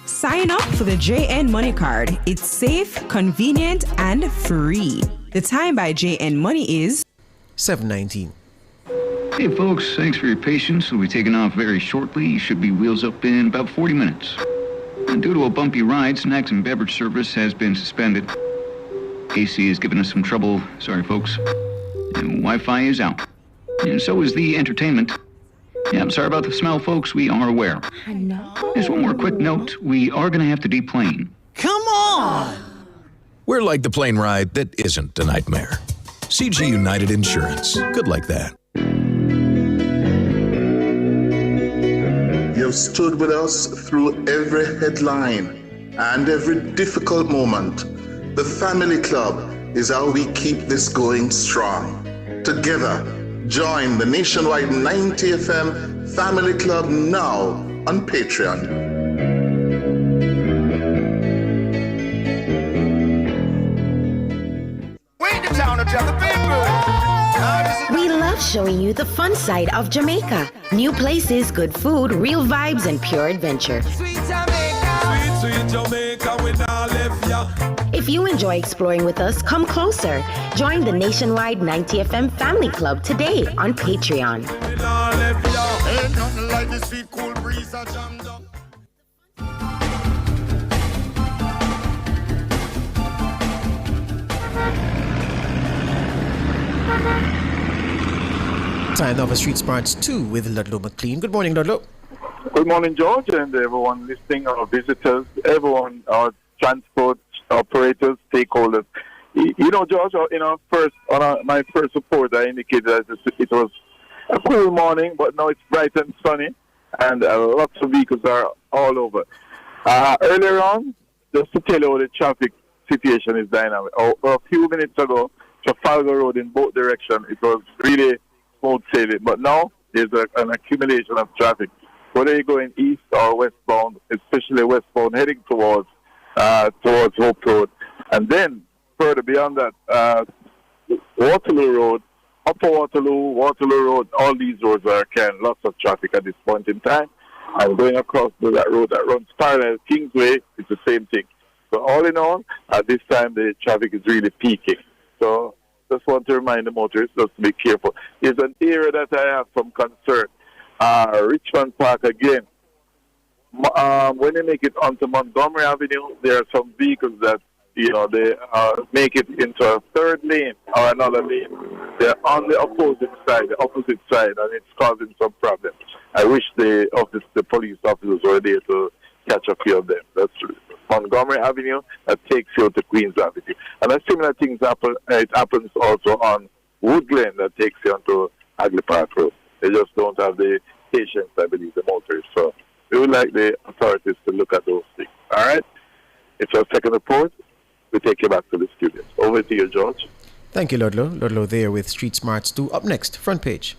Sign up for the JN Money Card. It's safe, convenient, and free. The time by JN Money is 7:19. Hey folks, thanks for your patience. We'll be taking off very shortly. You should be wheels up in about 40 minutes. And due to a bumpy ride, snacks and beverage service has been suspended. AC is giving us some trouble. Sorry folks. And Wi-Fi is out. And so is the entertainment. Yeah, I'm sorry about the smell, folks. We are aware. I know. Just one more quick note. We are going to have to deplane. Come on! We're like the plane ride that isn't a nightmare. CG United Insurance. Good like that. You've stood with us through every headline and every difficult moment. The Family Club is how we keep this going strong. Together, join the nationwide 90 FM Family Club now on Patreon. We love showing you the fun side of Jamaica. New places, good food, real vibes, and pure adventure. Sweet Jamaica. Sweet Jamaica, we not left ya. If you enjoy exploring with us, come closer. Join the nationwide 90 FM Family Club today on Patreon. We not left ya. Ain't nothing like this sweet cool breeze I jammed up. Time now for Street Smarts 2 with Ludlow McLean. Good morning, Ludlow. Good morning, George, and everyone listening, our visitors, everyone, our transport operators, stakeholders. You know, George, my first report, I indicated that it was a cool morning, but now it's bright and sunny, and lots of vehicles are all over. Earlier on, just to tell you how the traffic situation is dynamic. A few minutes ago, Trafalgar Road in both directions, it was really smooth sailing, but now there's an accumulation of traffic. Whether you're going east or westbound, especially westbound, heading towards Hope Road. And then, further beyond that, Waterloo Road, Upper Waterloo Road, all these roads are carrying lots of traffic at this point in time. And going across that road that runs parallel Kingsway, it's the same thing. So all in all, at this time, the traffic is really peaking. So just want to remind the motorists just to be careful. There's an area that I have some concern. Richmond Park again. When they make it onto Montgomery Avenue, there are some vehicles that, they make it into a third lane or another lane. They're on the opposite side, and it's causing some problems. I wish the police officers were there to catch a few of them. That's Montgomery Avenue that takes you to Queens Avenue. And a similar thing happens also on Wood Glen that takes you onto Hagley Park Road. They just don't have the patience, I believe, the motorists. So we would like the authorities to look at those things. All right? It's our second report. We take you back to the studios. Over to you, George. Thank you, Ludlow. Ludlow there with Street Smarts 2. Up next, front page.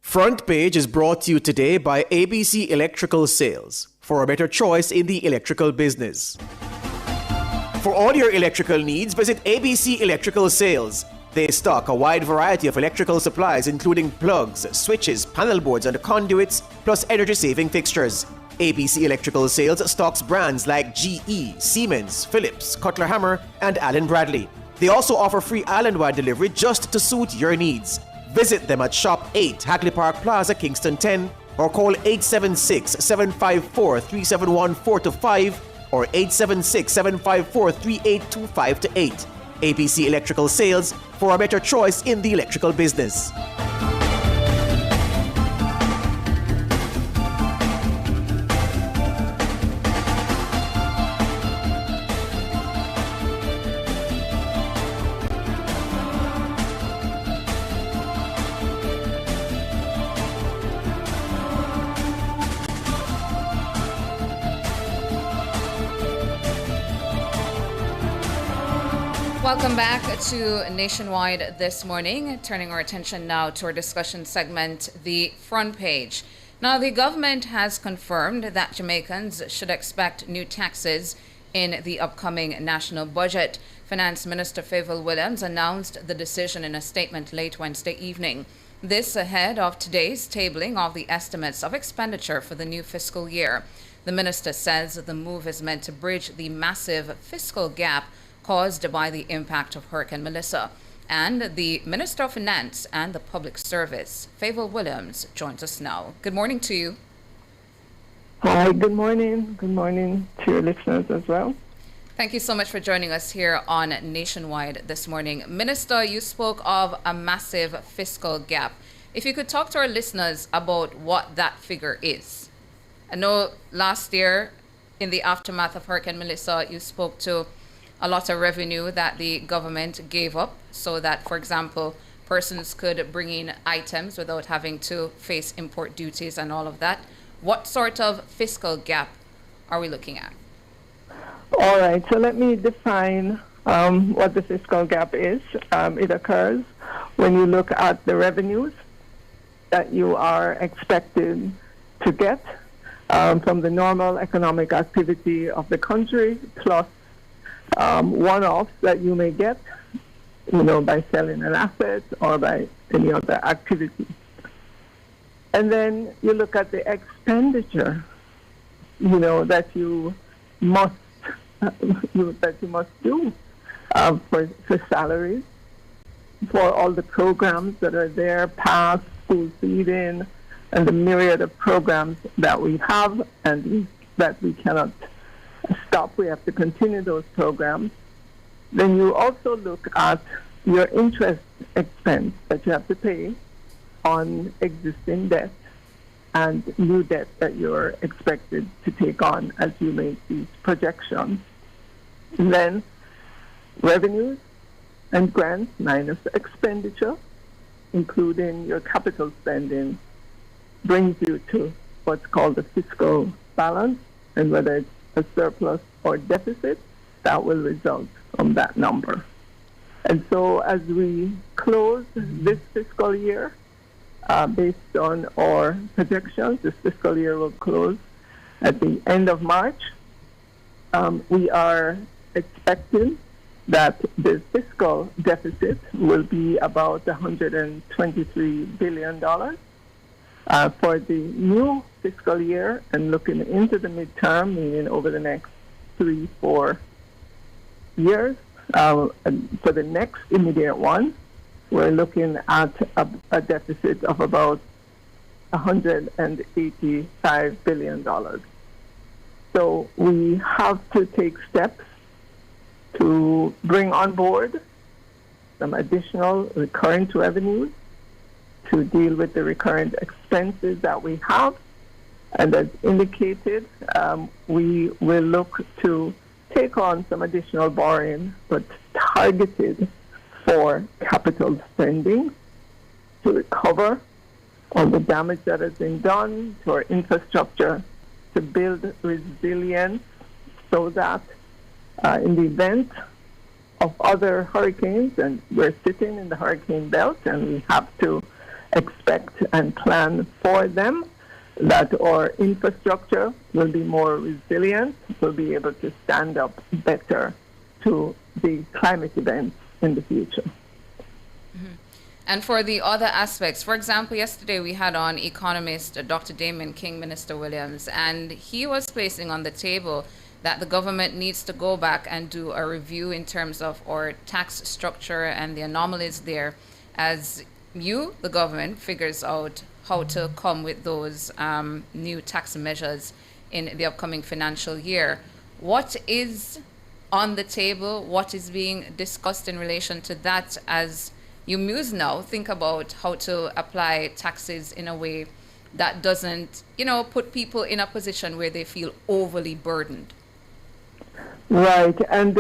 Front Page is brought to you today by ABC Electrical Sales, for a better choice in the electrical business. For all your electrical needs, visit ABC Electrical Sales. They stock a wide variety of electrical supplies, including plugs, switches, panel boards, and conduits, plus energy-saving fixtures. ABC Electrical Sales stocks brands like GE, Siemens, Philips, Cutler Hammer, and Allen Bradley. They also offer free island-wide delivery just to suit your needs. Visit them at Shop 8, Hagley Park Plaza, Kingston 10, or call 876-754-3714-5 or 876-754-3825-8. ABC Electrical Sales, for a better choice in the electrical business. Welcome back to Nationwide this morning. Turning our attention now to our discussion segment, the Front Page. Now, the government has confirmed that Jamaicans should expect new taxes in the upcoming national budget. Finance Minister Favour Williams announced the decision in a statement late Wednesday evening. This ahead of today's tabling of the estimates of expenditure for the new fiscal year. The minister says the move is meant to bridge the massive fiscal gap caused by the impact of Hurricane Melissa. And the Minister of Finance and the Public Service, Favour Williams, joins us now. Good morning to you. Hi, good morning. Good morning to your listeners as well. Thank you so much for joining us here on Nationwide this morning. Minister, you spoke of a massive fiscal gap. If you could talk to our listeners about what that figure is. I know last year, in the aftermath of Hurricane Melissa, you spoke to a lot of revenue that the government gave up so that, for example, persons could bring in items without having to face import duties and all of that. What sort of fiscal gap are we looking at? All right, so let me define what the fiscal gap is. It occurs when you look at the revenues that you are expected to get from the normal economic activity of the country, plus one-offs that you may get, by selling an asset or by any other activity. And then you look at the expenditure, that you must do for salaries, for all the programs that are there, PASS, school feeding, and the myriad of programs that we have and that we cannot stop. We have to continue those programs. Then you also look at your interest expense that you have to pay on existing debt and new debt that you're expected to take on as you make these projections. And then revenues and grants minus expenditure, including your capital spending, brings you to what's called the fiscal balance, and whether it's a surplus or deficit, that will result from that number. And so as we close this fiscal year, based on our projections, this fiscal year will close at the end of March. We are expecting that the fiscal deficit will be about $123 billion. For the new fiscal year and looking into the midterm, meaning over the next 3-4 years, for the next immediate one, we're looking at a deficit of about $185 billion. So we have to take steps to bring on board some additional recurrent revenues to deal with the recurrent expenses that we have. And as indicated, we will look to take on some additional borrowing, but targeted for capital spending to recover all the damage that has been done to our infrastructure, to build resilience so that in the event of other hurricanes, and we're sitting in the hurricane belt and we have to expect and plan for them, that our infrastructure will be more resilient, will be able to stand up better to the climate events in the future. And for the other aspects, for example, yesterday we had on economist Dr. Damon King, Minister Williams, and he was placing on the table that the government needs to go back and do a review in terms of our tax structure and the anomalies there, as the government, figures out how to come with those new tax measures in the upcoming financial year. What is on the table? What is being discussed in relation to that as you muse now, think about how to apply taxes in a way that doesn't, put people in a position where they feel overly burdened? Right, and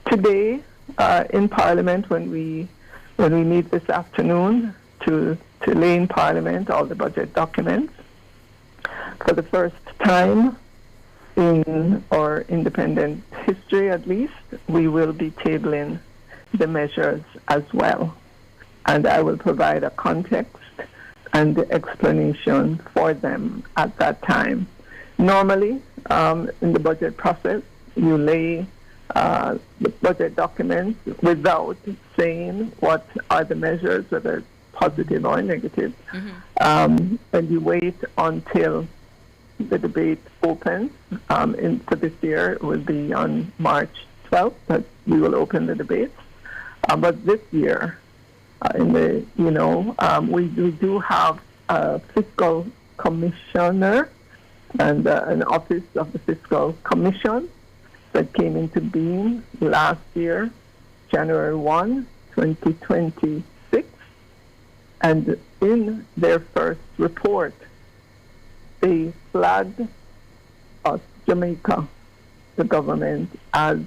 today in Parliament, when we meet this afternoon to lay in Parliament all the budget documents, for the first time in our independent history, at least, we will be tabling the measures as well. And I will provide a context and explanation for them at that time. Normally, in the budget process, you lay the budget documents without saying what are the measures, whether it's positive or negative. And you wait until the debate opens. For this year, it will be on March 12th that we will open the debate. But this year, we do have a fiscal commissioner and an office of the fiscal commission that came into being last year, January 1, 2026. And in their first report, they flagged us, Jamaica, the government, as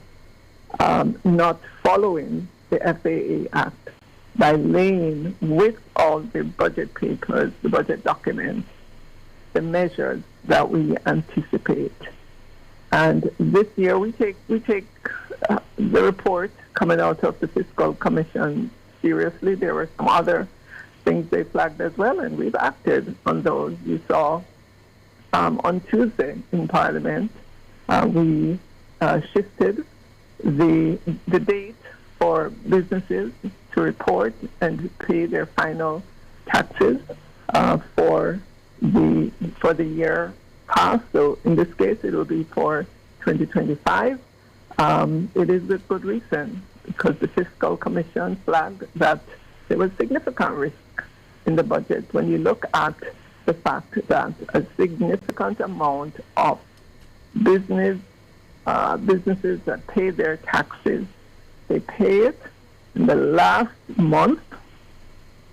not following the FAA Act by laying with all the budget papers, the budget documents, the measures that we anticipate. And this year we take the report coming out of the Fiscal Commission seriously. There were some other things they flagged as well, and we've acted on those. You saw on Tuesday in Parliament, we shifted the date for businesses to report and pay their final taxes for the year past. So in this case, it will be for 2025. It is with good reason, because the Fiscal Commission flagged that there was significant risk in the budget when you look at the fact that a significant amount of businesses that pay their taxes, they pay it in the last month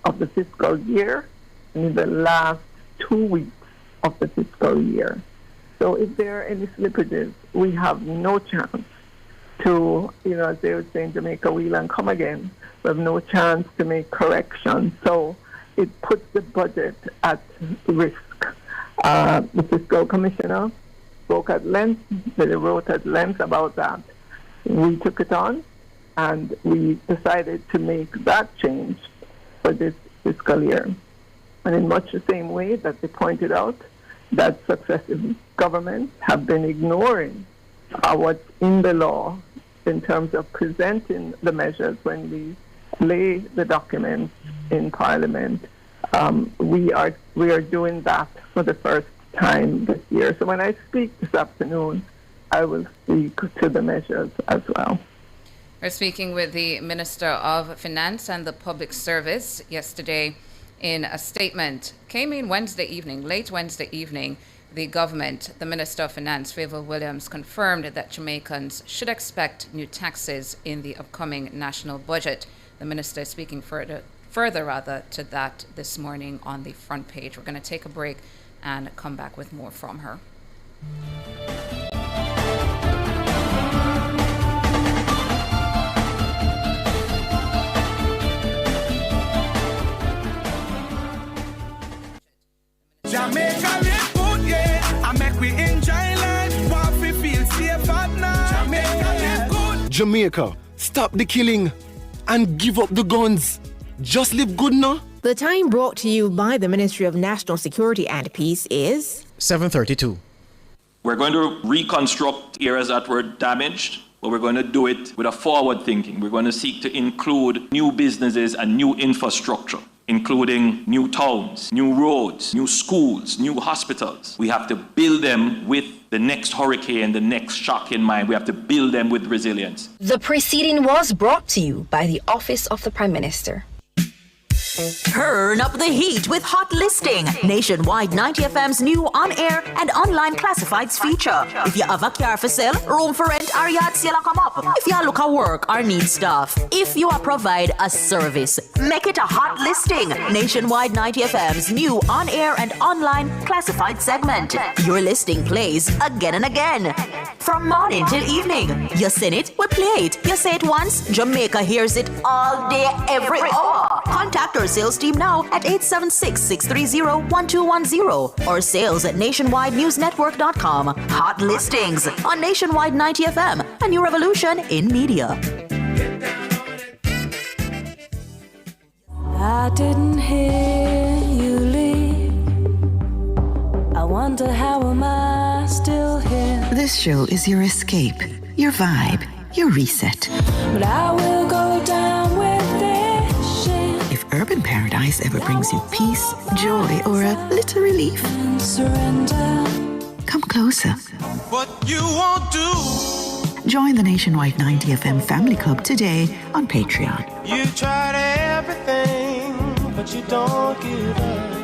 of the fiscal year and in the last 2 weeks of the fiscal year. So if there are any slippages, we have no chance to, as they would say in Jamaica, wheel and come again. We have no chance to make corrections. So it puts the budget at risk. The Fiscal Commissioner spoke at length, they wrote at length about that. We took it on, and we decided to make that change for this fiscal year. And in much the same way that they pointed out that successive governments have been ignoring what's in the law in terms of presenting the measures when we lay the documents in Parliament. We are doing that for the first time this year. So when I speak this afternoon, I will speak to the measures as well. We're speaking with the Minister of Finance and the Public Service yesterday. In a statement, came in late Wednesday evening, the government, the Minister of Finance, Favour Williams, confirmed that Jamaicans should expect new taxes in the upcoming national budget. The minister is speaking further to that this morning on the front page. We're going to take a break and come back with more from her. Jamaica live good, yeah. I make we enjoy life, while we feel safe at night. Jamaica live good. Jamaica, stop the killing and give up the guns. Just live good now. The time brought to you by the Ministry of National Security and Peace is 7:32. We're going to reconstruct areas that were damaged, but we're going to do it with a forward thinking. We're going to seek to include new businesses and new infrastructure, including new towns, new roads, new schools, new hospitals. We have to build them with the next hurricane, the next shock in mind. We have to build them with resilience. The preceding was brought to you by the Office of the Prime Minister. Turn up the heat with Hot Listing, Nationwide 90 FM's new on-air and online classifieds feature. If you have a car for sale, room for rent, or yard sale come up. If you look at work or need stuff. If you provide a service, make it a Hot Listing, Nationwide 90 FM's new on-air and online classified segment. Your listing plays again and again. From morning till evening. You sing it, we play it. You say it once, Jamaica hears it all day, every hour. Contact our sales team now at 876-630-1210 or sales at nationwidenewsnetwork.com. Hot Listings on Nationwide 90 FM, a new revolution in media. I didn't hear you leave. I wonder how am I still here? This show is your escape, your vibe, your reset. But I will go down with this shit. If Urban Paradise ever brings you peace, joy, or a little relief, come closer. What you won't do. Join the Nationwide 90 FM Family Club today on Patreon. You tried everything, but you don't give up.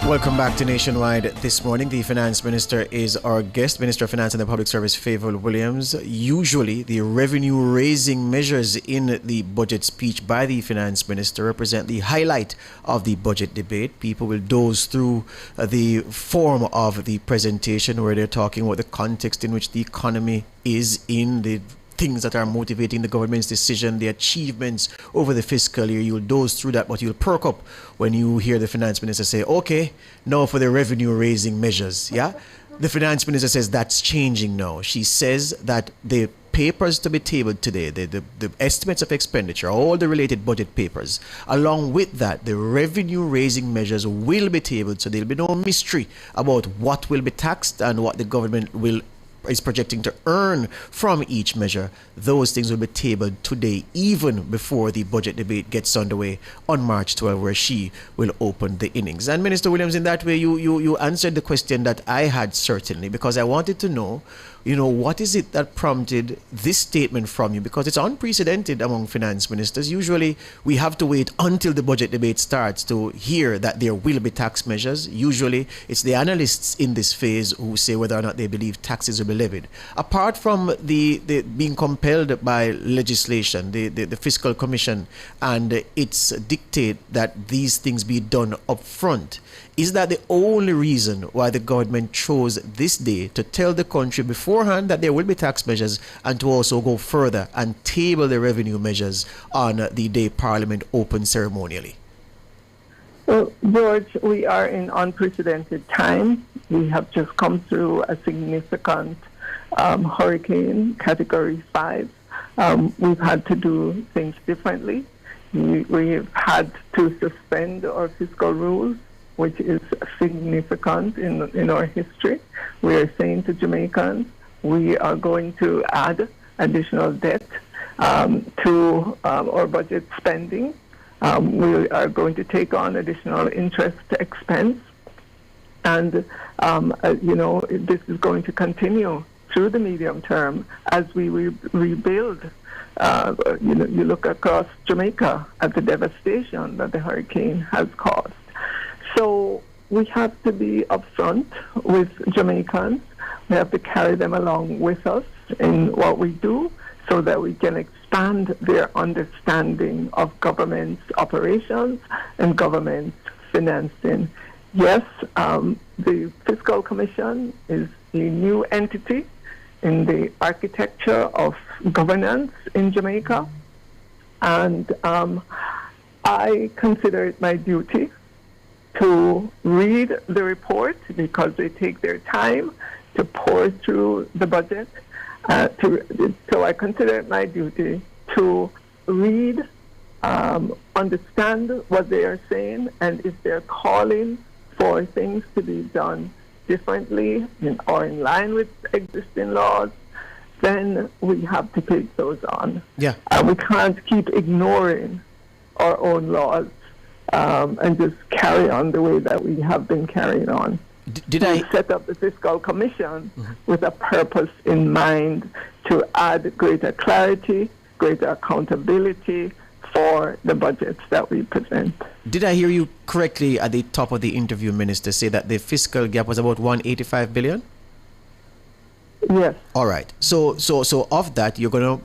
Welcome back to Nationwide this morning. The Finance Minister is our guest, Minister of Finance and the Public Service, Favour Williams. Usually, the revenue-raising measures in the budget speech by the Finance Minister represent the highlight of the budget debate. People will doze through the form of the presentation where they're talking about the context in which the economy is in, the things that are motivating the government's decision, the achievements over the fiscal year. You'll doze through that, but you'll perk up when you hear the Finance Minister say, okay, now for the revenue-raising measures, yeah? The Finance Minister says that's changing now. She says that the papers to be tabled today, the estimates of expenditure, all the related budget papers, along with that, the revenue-raising measures will be tabled, so there'll be no mystery about what will be taxed and what the government is projecting to earn from each measure. Those things will be tabled today, even before the budget debate gets underway on March 12, where she will open the innings. And Minister Williams, in that way, you answered the question that I had, certainly, because I wanted to know, what is it that prompted this statement from you? Because it's unprecedented among finance ministers. Usually, we have to wait until the budget debate starts to hear that there will be tax measures. Usually, it's the analysts in this phase who say whether or not they believe taxes will be levied. Apart from the being compelled by legislation, the Fiscal Commission and its dictate that these things be done up front, is that the only reason why the government chose this day to tell the country beforehand that there will be tax measures and to also go further and table the revenue measures on the day Parliament opens ceremonially? Well, George, we are in unprecedented time. We have just come through a significant hurricane, Category 5. We've had to do things differently. We've had to suspend our fiscal rules, which is significant in our history. We are saying to Jamaicans, we are going to add additional debt to our budget spending. We are going to take on additional interest expense. And, this is going to continue through the medium term as we rebuild. You look across Jamaica at the devastation that the hurricane has caused. So we have to be upfront with Jamaicans. We have to carry them along with us in what we do so that we can expand their understanding of government's operations and government's financing. Yes, the Fiscal Commission is a new entity in the architecture of governance in Jamaica. And I consider it my duty to read the report because they take their time to pour through the budget. So I consider it my duty to read, understand what they are saying, and if they're calling for things to be done differently or in line with existing laws, then we have to take those on. Yeah. We can't keep ignoring our own laws and just carry on the way that we have been carrying on. Did I set up the Fiscal Commission with a purpose in mind to add greater clarity, greater accountability for the budgets that we present. Did I hear you correctly at the top of the interview, Minister, say that the fiscal gap was about 185 billion? Yes. All right. So of that, you're going to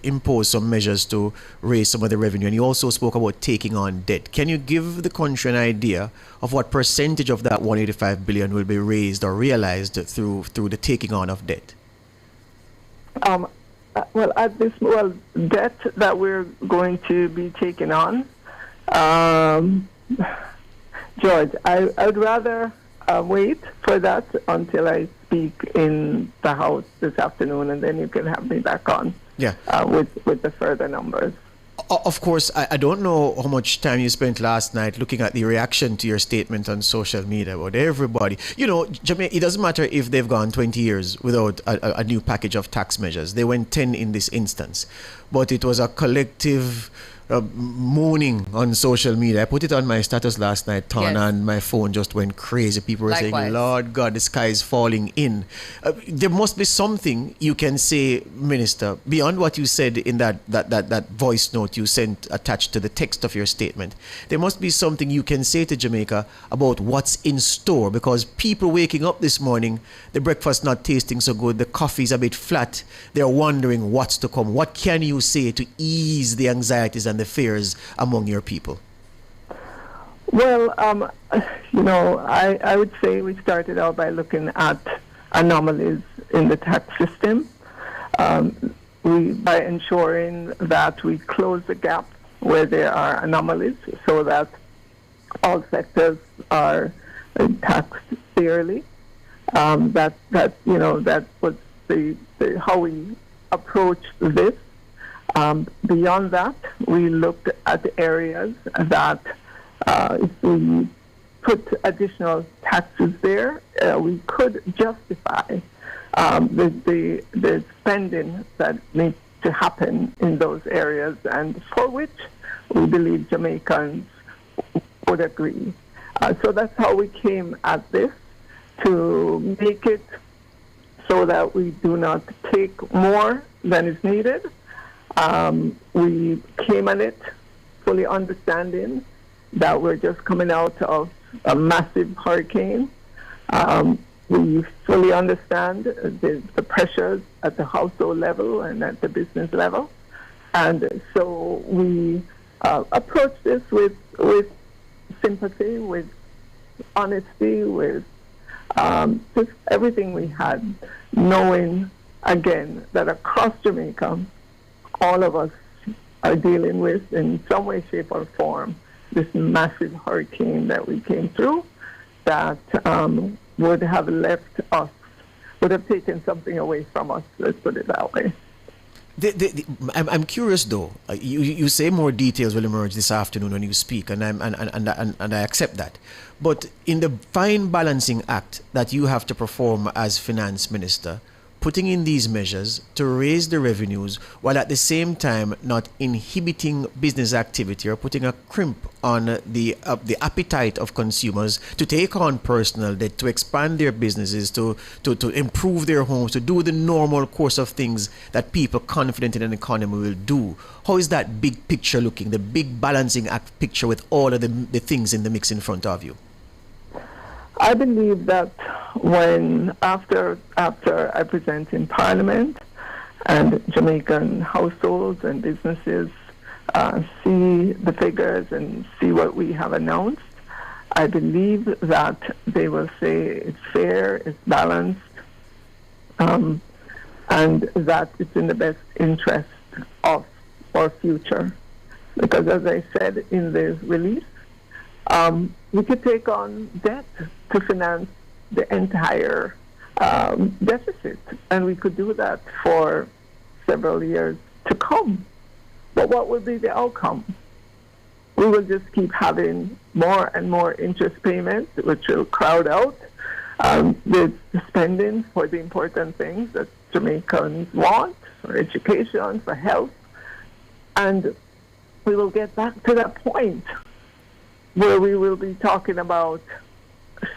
impose some measures to raise some of the revenue, and you also spoke about taking on debt. Can you give the country an idea of what percentage of that 185 billion will be raised or realized through the taking on of debt? Debt that we're going to be taking on, George, I'd rather wait for that until I speak in the House this afternoon, and then you can have me back on. Yeah. With the further numbers. Of course, I don't know how much time you spent last night looking at the reaction to your statement on social media, but everybody, Jamaica, it doesn't matter if they've gone 20 years without a new package of tax measures. They went 10 in this instance, but it was a collective moaning on social media. I put it on my status last night, Ton, and my phone just went crazy. People were saying, Lord God, the sky is falling in. There must be something you can say, Minister, beyond what you said in that voice note you sent attached to the text of your statement. There must be something you can say to Jamaica about what's in store, because people waking up this morning, the breakfast not tasting so good, the coffee's a bit flat, they're wondering what's to come. What can you say to ease the anxieties and the fears among your people? Well, I would say we started out by looking at anomalies in the tax system, by ensuring that we close the gap where there are anomalies, so that all sectors are taxed fairly. That was how we approached this. Beyond that, we looked at the areas that if we put additional taxes there, we could justify the spending that needs to happen in those areas, and for which we believe Jamaicans would agree. So that's how we came at this, to make it so that we do not take more than is needed. We came at it fully understanding that we're just coming out of a massive hurricane. We fully understand the pressures at the household level and at the business level. And so we approach this with sympathy, with honesty, with just everything we had, knowing, again, that across Jamaica, all of us are dealing with, in some way, shape, or form, this massive hurricane that we came through that would have would have taken something away from us, let's put it that way. I'm curious though. You say more details will emerge this afternoon when you speak, and I accept that. But in the fine balancing act that you have to perform as finance minister, putting in these measures to raise the revenues while at the same time not inhibiting business activity or putting a crimp on the appetite of consumers to take on personal debt, to expand their businesses, to improve their homes, to do the normal course of things that people confident in an economy will do. How is that big picture looking, the big balancing act picture with all of the things in the mix in front of you? I believe that when after I present in Parliament and Jamaican households and businesses see the figures and see what we have announced, I believe that they will say it's fair, it's balanced, and that it's in the best interest of our future. Because as I said in the release, we could take on debt to finance the entire deficit, and we could do that for several years to come. But what will be the outcome? We will just keep having more and more interest payments, which will crowd out the spending for the important things that Jamaicans want, for education, for health. And we will get back to that point where we will be talking about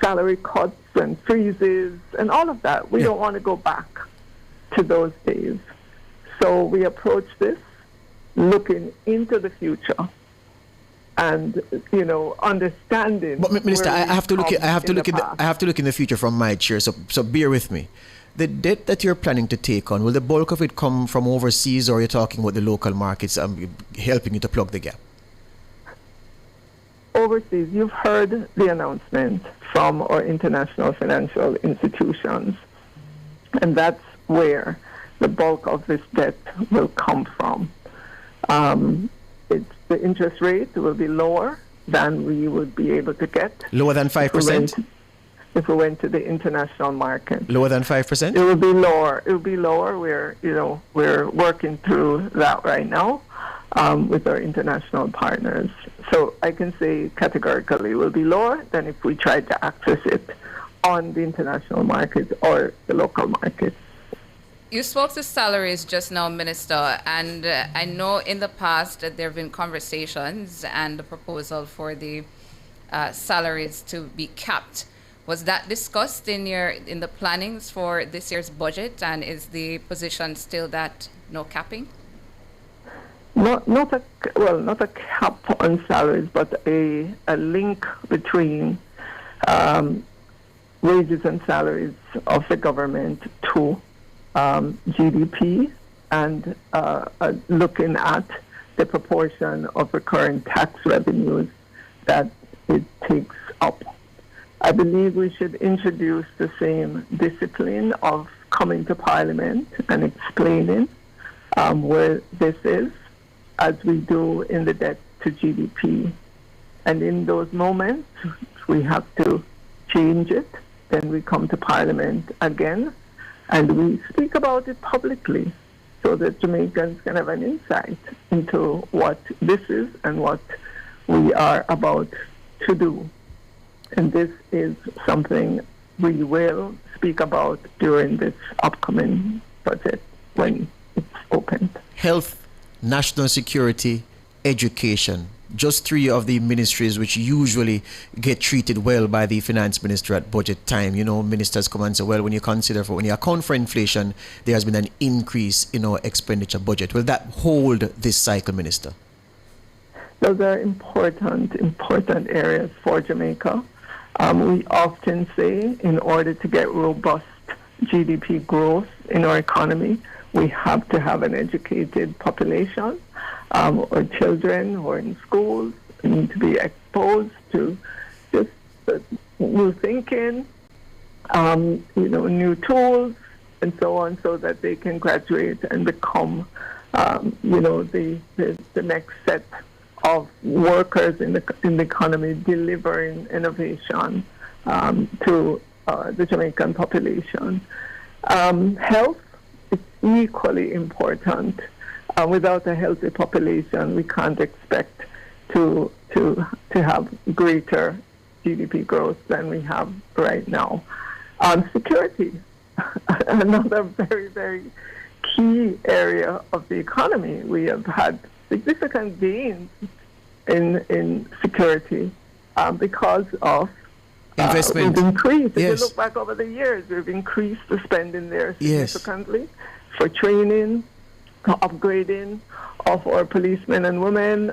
salary cuts and freezes and all of that. We don't want to go back to those days. So we approach this looking into the future and, you know, understanding. But Minister, I have to look in the future from my chair. So bear with me. The debt that you're planning to take on, will the bulk of it come from overseas, or are you talking about the local markets helping you to plug the gap? Overseas, you've heard the announcement from our international financial institutions, and that's where the bulk of this debt will come from. The interest rate will be lower than we would be able to get. Lower than 5%? If we went to the international market. Lower than 5%? It will be lower. It will be lower. We're working through that right now with our international partners. So I can say categorically it will be lower than if we tried to access it on the international market or the local market. You spoke to salaries just now, Minister, and I know in the past that there have been conversations and the proposal for the salaries to be capped. Was that discussed in the plannings for this year's budget, and is the position still that no capping? Not a cap on salaries, but a link between wages and salaries of the government to GDP, and looking at the proportion of recurring tax revenues that it takes up. I believe we should introduce the same discipline of coming to Parliament and explaining where this is, as we do in the debt to GDP. And in those moments, we have to change it. Then we come to Parliament again, and we speak about it publicly so that Jamaicans can have an insight into what this is and what we are about to do. And this is something we will speak about during this upcoming budget when it's opened. Health, national security, education. Just three of the ministries which usually get treated well by the finance minister at budget time. You know, ministers come and say, well, when you account for inflation, there has been an increase in our expenditure budget. Will that hold this cycle, Minister? Those are important areas for Jamaica. We often say in order to get robust GDP growth in our economy, we have to have an educated population. Our children who are in schools need to be exposed to just new thinking, new tools, and so on, so that they can graduate and become, the next set of workers in the economy, delivering innovation to the Jamaican population. Health is equally important. Without a healthy population, we can't expect to have greater GDP growth than we have right now. Security, another very, very key area of the economy. We have had significant gains in security because of investment. We've increased. Yes. If you look back over the years, we've increased the spending there significantly for training, upgrading of our policemen and women,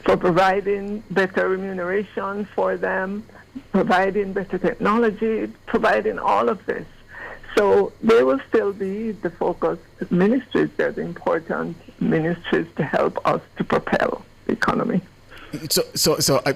for providing better remuneration for them, providing better technology, providing all of this. So they will still be the focused ministries. They're the important ministries to help us to propel the economy. So I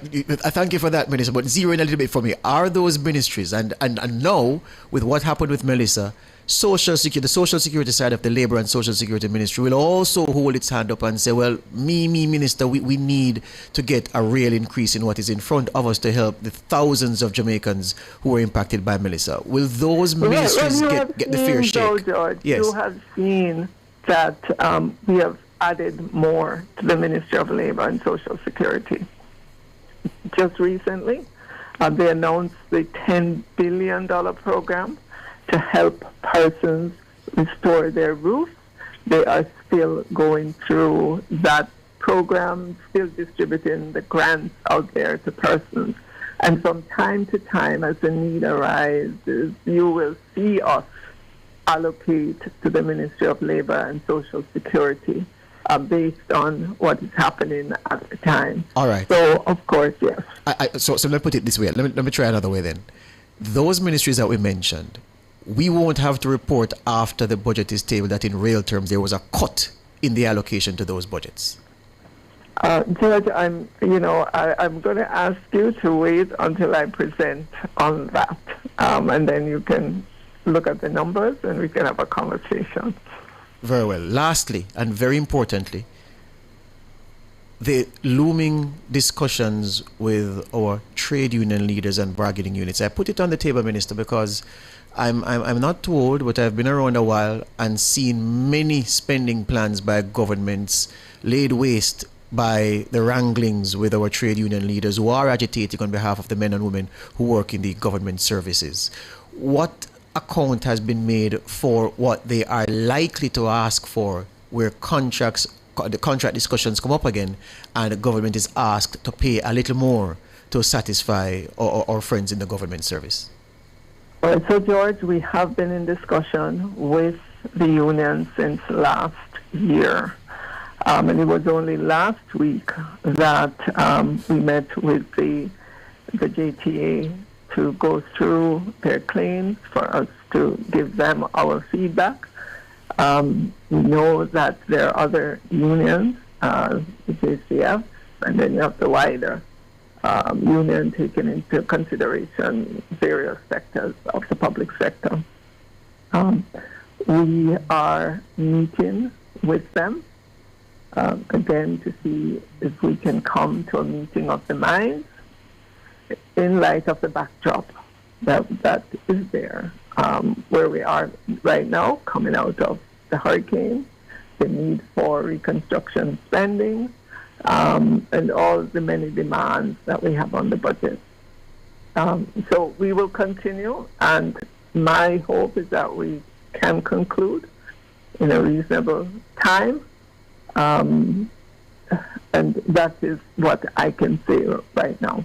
thank you for that, Minister, but zero in a little bit for me. Are those ministries, and now with what happened with Melissa, the social security side of the Labor and Social Security Ministry will also hold its hand up and say, well, Minister, we need to get a real increase in what is in front of us to help the thousands of Jamaicans who were impacted by Melissa. Will those ministries get the fair shake? George, yes. You have seen that we have added more to the Ministry of Labor and Social Security. Just recently, they announced the $10 billion program to help persons restore their roofs. They are still going through that program, still distributing the grants out there to persons. And from time to time, as the need arises, you will see us allocate to the Ministry of Labor and Social Security based on what is happening at the time. All right. So, of course, yes. So let me put it this way. Let me try another way then. Those ministries that we mentioned, we won't have to report after the budget is tabled that in real terms there was a cut in the allocation to those budgets. Judge, I'm going to ask you to wait until I present on that, and then you can look at the numbers and we can have a conversation. Very well. Lastly, and very importantly, the looming discussions with our trade union leaders and bargaining units. I put it on the table, Minister, because I'm not too old, but I've been around a while and seen many spending plans by governments laid waste by the wranglings with our trade union leaders who are agitating on behalf of the men and women who work in the government services. What account has been made for what they are likely to ask for where the contract discussions come up again and the government is asked to pay a little more to satisfy our friends in the government service? All right, so George, we have been in discussion with the union since last year. And it was only last week that we met with the JTA to go through their claims for us to give them our feedback. We know that there are other unions, the JCF, and then you have the wider union taking into consideration various sectors of the public sector. We are meeting with them again to see if we can come to a meeting of the minds in light of the backdrop that is there, where we are right now, coming out of the hurricane, the need for reconstruction spending, and all the many demands that we have on the budget. So we will continue, and my hope is that we can conclude in a reasonable time, and that is what I can say right now.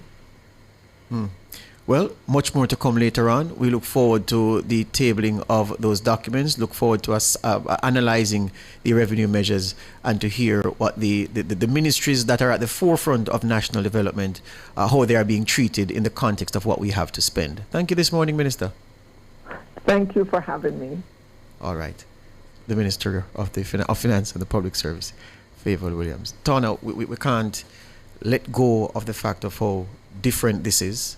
Well, much more to come later on. We look forward to the tabling of those documents, look forward to us analyzing the revenue measures and to hear what the ministries that are at the forefront of national development, how they are being treated in the context of what we have to spend. Thank you this morning, Minister. Thank you for having me. All right. The Minister of Finance and the Public Service, Favour Williams. Tana, we can't let go of the fact of how different this is.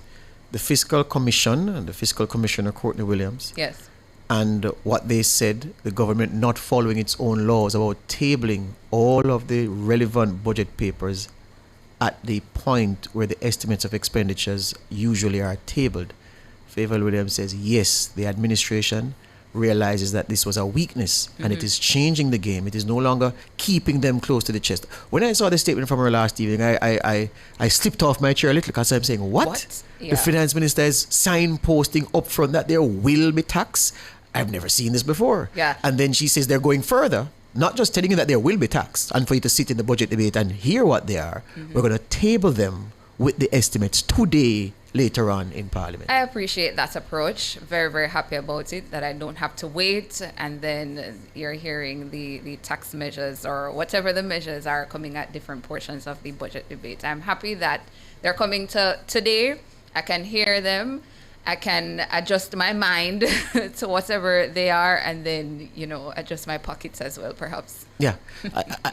The Fiscal Commission and the Fiscal Commissioner Courtney Williams. Yes. And what they said, the government not following its own laws about tabling all of the relevant budget papers at the point where the estimates of expenditures usually are tabled. Favour Williams says, yes, the administration realizes that this was a weakness and it is changing the game. It is no longer keeping them close to the chest. When I saw the statement from her last evening, I slipped off my chair a little because I'm saying, what? Yeah. The finance minister is signposting up front that there will be tax. I've never seen this before. Yeah. And then she says they're going further, not just telling you that there will be tax and for you to sit in the budget debate and hear what they are. We're going to table them with the estimates today, later on in Parliament. I appreciate that approach. Very, very happy about it, that I don't have to wait and then you're hearing the tax measures or whatever the measures are coming at different portions of the budget debate. I'm happy that they're coming to today. I can hear them. I can adjust my mind to whatever they are and then, adjust my pockets as well, perhaps. Yeah.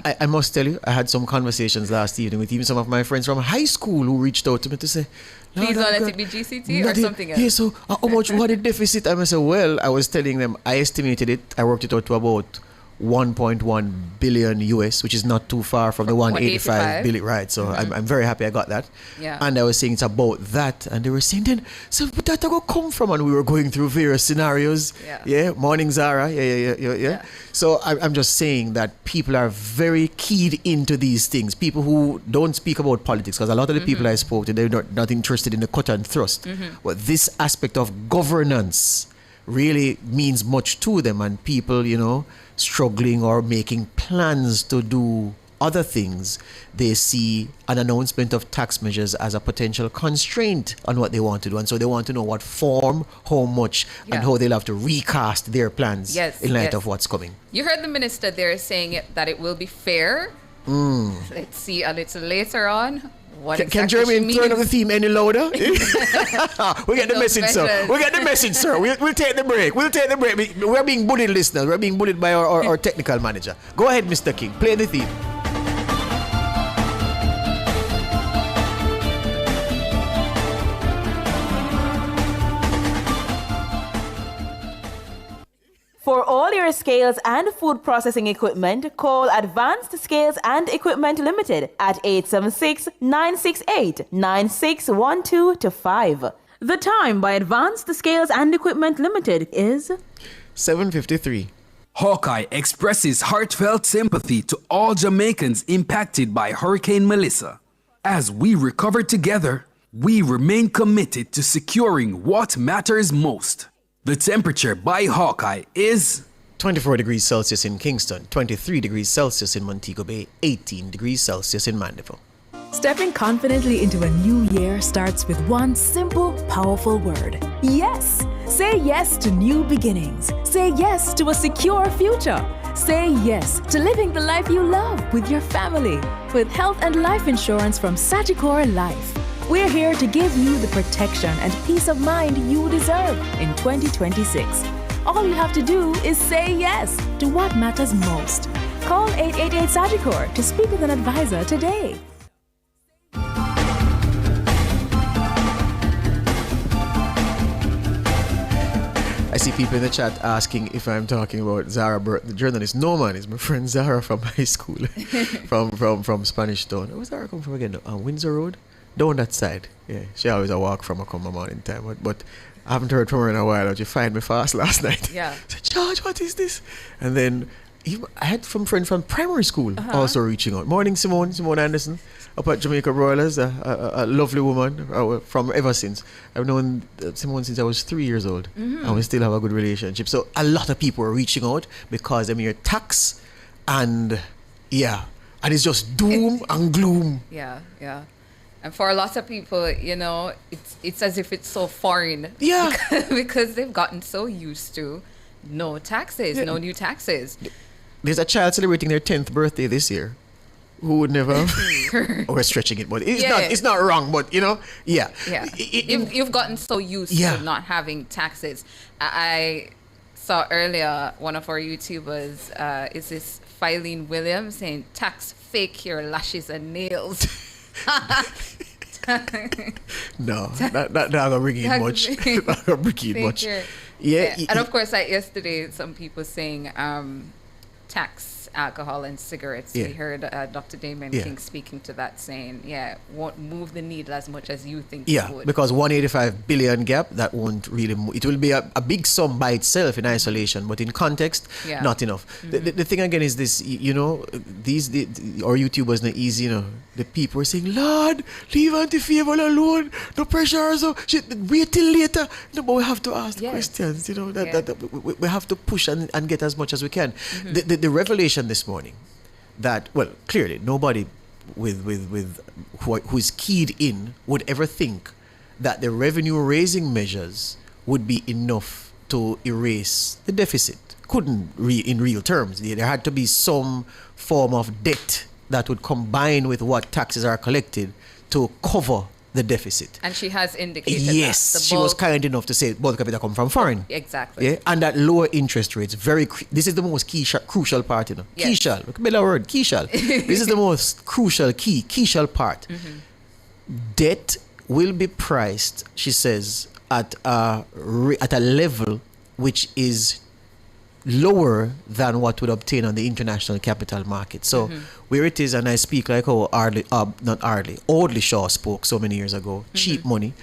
I must tell you, I had some conversations last evening with even some of my friends from high school who reached out to me to say, Please Lord don't of let God. it be GCT or Nothing. something else. Yeah, so how much, what the deficit? I said, well, I was telling them, I estimated it, I worked it out to about 1.1 billion US, which is not too far from the 185 billion, right? So I'm very happy I got that. Yeah. And I was saying it's about that, and they were saying then, so where that go come from? And we were going through various scenarios. Yeah. Morning Zara. Yeah. So I'm just saying that people are very keyed into these things. People who don't speak about politics, because a lot of the people I spoke to, they're not interested in the cut and thrust. But this aspect of governance really means much to them, and people, struggling or making plans to do other things, they see an announcement of tax measures as a potential constraint on what they want to do. And so they want to know what form, how much, and how they'll have to recast their plans in light of what's coming. You heard the minister there saying that it will be fair. Let's see a little later on. Can Jeremy turn up the theme any louder? We get the message, sir. We get the message, sir. We'll take the break. We're being bullied, listeners. We're being bullied by our technical manager. Go ahead, Mr. King. Play the theme. For all your scales and food processing equipment, call Advanced Scales and Equipment Limited at 876-968-9612-5. The time by Advanced Scales and Equipment Limited is 7:53. Hawkeye expresses heartfelt sympathy to all Jamaicans impacted by Hurricane Melissa. As we recover together, we remain committed to securing what matters most. The temperature by Hawkeye is 24 degrees Celsius in Kingston, 23 degrees Celsius in Montego Bay, 18 degrees Celsius in Mandeville. Stepping confidently into a new year starts with one simple, powerful word. Yes! Say yes to new beginnings. Say yes to a secure future. Say yes to living the life you love with your family. With health and life insurance from Sagicor Life. We're here to give you the protection and peace of mind you deserve in 2026. All you have to do is say yes to what matters most. Call 888 Sagicor to speak with an advisor today. I see people in the chat asking if I'm talking about Zara Burt, the journalist. No, man, it's my friend Zara from high school, from Spanish Town. Where's Zara come from again? Windsor Road? Down that side. Yeah, she always a walk from a come morning time. But I haven't heard from her in a while. She find me fast last night. Yeah. I said, George, what is this? And then I had some friend from primary school also reaching out. Morning, Simone Anderson, up at Jamaica Broilers, a lovely woman from ever since. I've known Simone since I was 3 years old, and we still have a good relationship. So a lot of people are reaching out because they hear tax, and and it's just doom and gloom. Yeah. And for a lot of people, it's as if it's so foreign. Yeah. Because they've gotten so used to no taxes, no new taxes. There's a child celebrating their 10th birthday this year. Who would never? We're stretching it, but it's not wrong. But You've gotten so used to not having taxes. I saw earlier one of our YouTubers is this Filene Williams saying tax fake your lashes and nails. No, not gonna bring in much. Not gonna bring in much. Yeah. And of course, like yesterday, some people saying tax alcohol and cigarettes. We heard Dr. Damon King speaking to that, saying, won't move the needle as much as you think it would. Because 185 billion gap, that won't really move. It will be a big sum by itself in isolation, but in context, not enough. The thing again is this, our YouTubers not easy, the people are saying, Lord, leave anti-favor alone, no pressure, so wait till later. No, but we have to ask the questions, we have to push and get as much as we can. The revelation this morning that, well, clearly nobody who is keyed in would ever think that the revenue raising measures would be enough to erase the deficit. Couldn't in real terms. There had to be some form of debt that would combine with what taxes are collected to cover the deficit. And she has indicated yes, that she was kind enough to say bulk of it come from foreign. Exactly. Yeah, and that lower interest rates, this is the most crucial part, Yes. Keyshal, better word, Keyshal. This is the most crucial part. Debt will be priced, she says, at a level which is lower than what would obtain on the international capital market. So where it is, and I speak like how Audley Shaw spoke so many years ago, cheap money,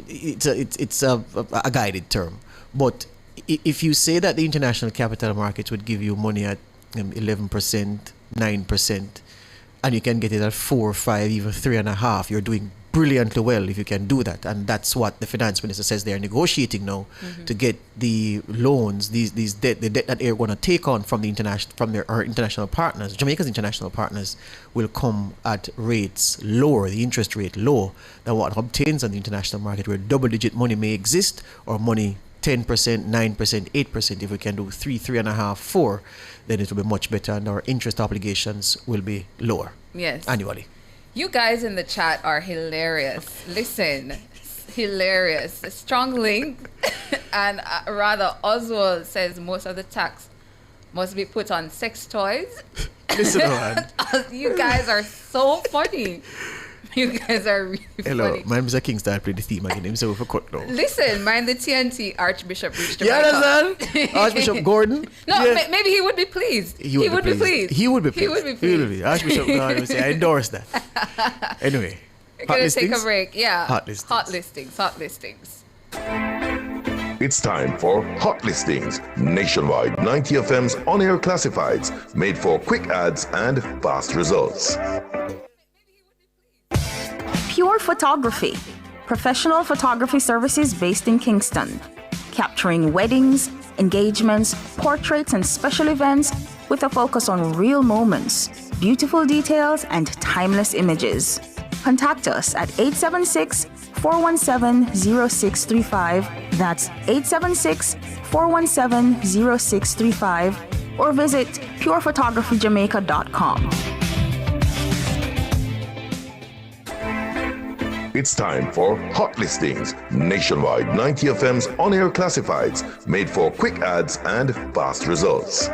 it's a guided term. But if you say that the international capital markets would give you money at 11%, 9%, and you can get it at 4, 5, even 3.5%, you're doing brilliantly well if you can do that. And that's what the finance minister says they're negotiating now to get the loans, the debt that they're going to take on from our international partners. Jamaica's international partners will come at rates lower, the interest rate low than what obtains on the international market, where double-digit money may exist, or money 10%, 9%, 8%. If we can do 3.5%, 4%, then it will be much better, and our interest obligations will be lower annually. You guys in the chat are hilarious. Listen, hilarious. Strong link. And rather, Oswald says most of the tax must be put on sex toys. Listen, man. You guys are so funny. You guys are really Hello, funny. my Mr. King started playing the theme again. Himself a cut now. Listen, mind the TNT Archbishop reached You understand? Archbishop Gordon? No, Yeah. maybe he would be pleased. He would be pleased. He would be pleased. Archbishop Gordon would say, I endorse that. Anyway, We're hot going to take a listings? break. Yeah. Hot listings. Hot listings. It's time for Hot Listings, Nationwide 90 FM's on-air classifieds, made for quick ads and fast results. Pure Photography, professional photography services based in Kingston, capturing weddings, engagements, portraits, and special events with a focus on real moments, beautiful details, and timeless images. Contact us at 876-417-0635, that's 876-417-0635, or visit purephotographyjamaica.com. It's time for Hot Listings, Nationwide 90 FM's on-air classifieds, made for quick ads and fast results.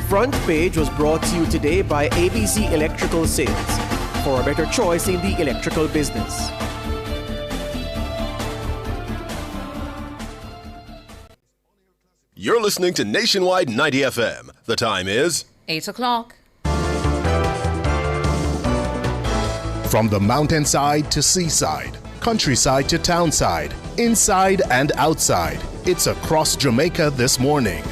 Front Page was brought to you today by ABC Electrical Sales, for a better choice in the electrical business. You're listening to Nationwide 90 FM. The time is 8 o'clock. From the mountainside to seaside, countryside to townside, inside and outside, it's across Jamaica this morning.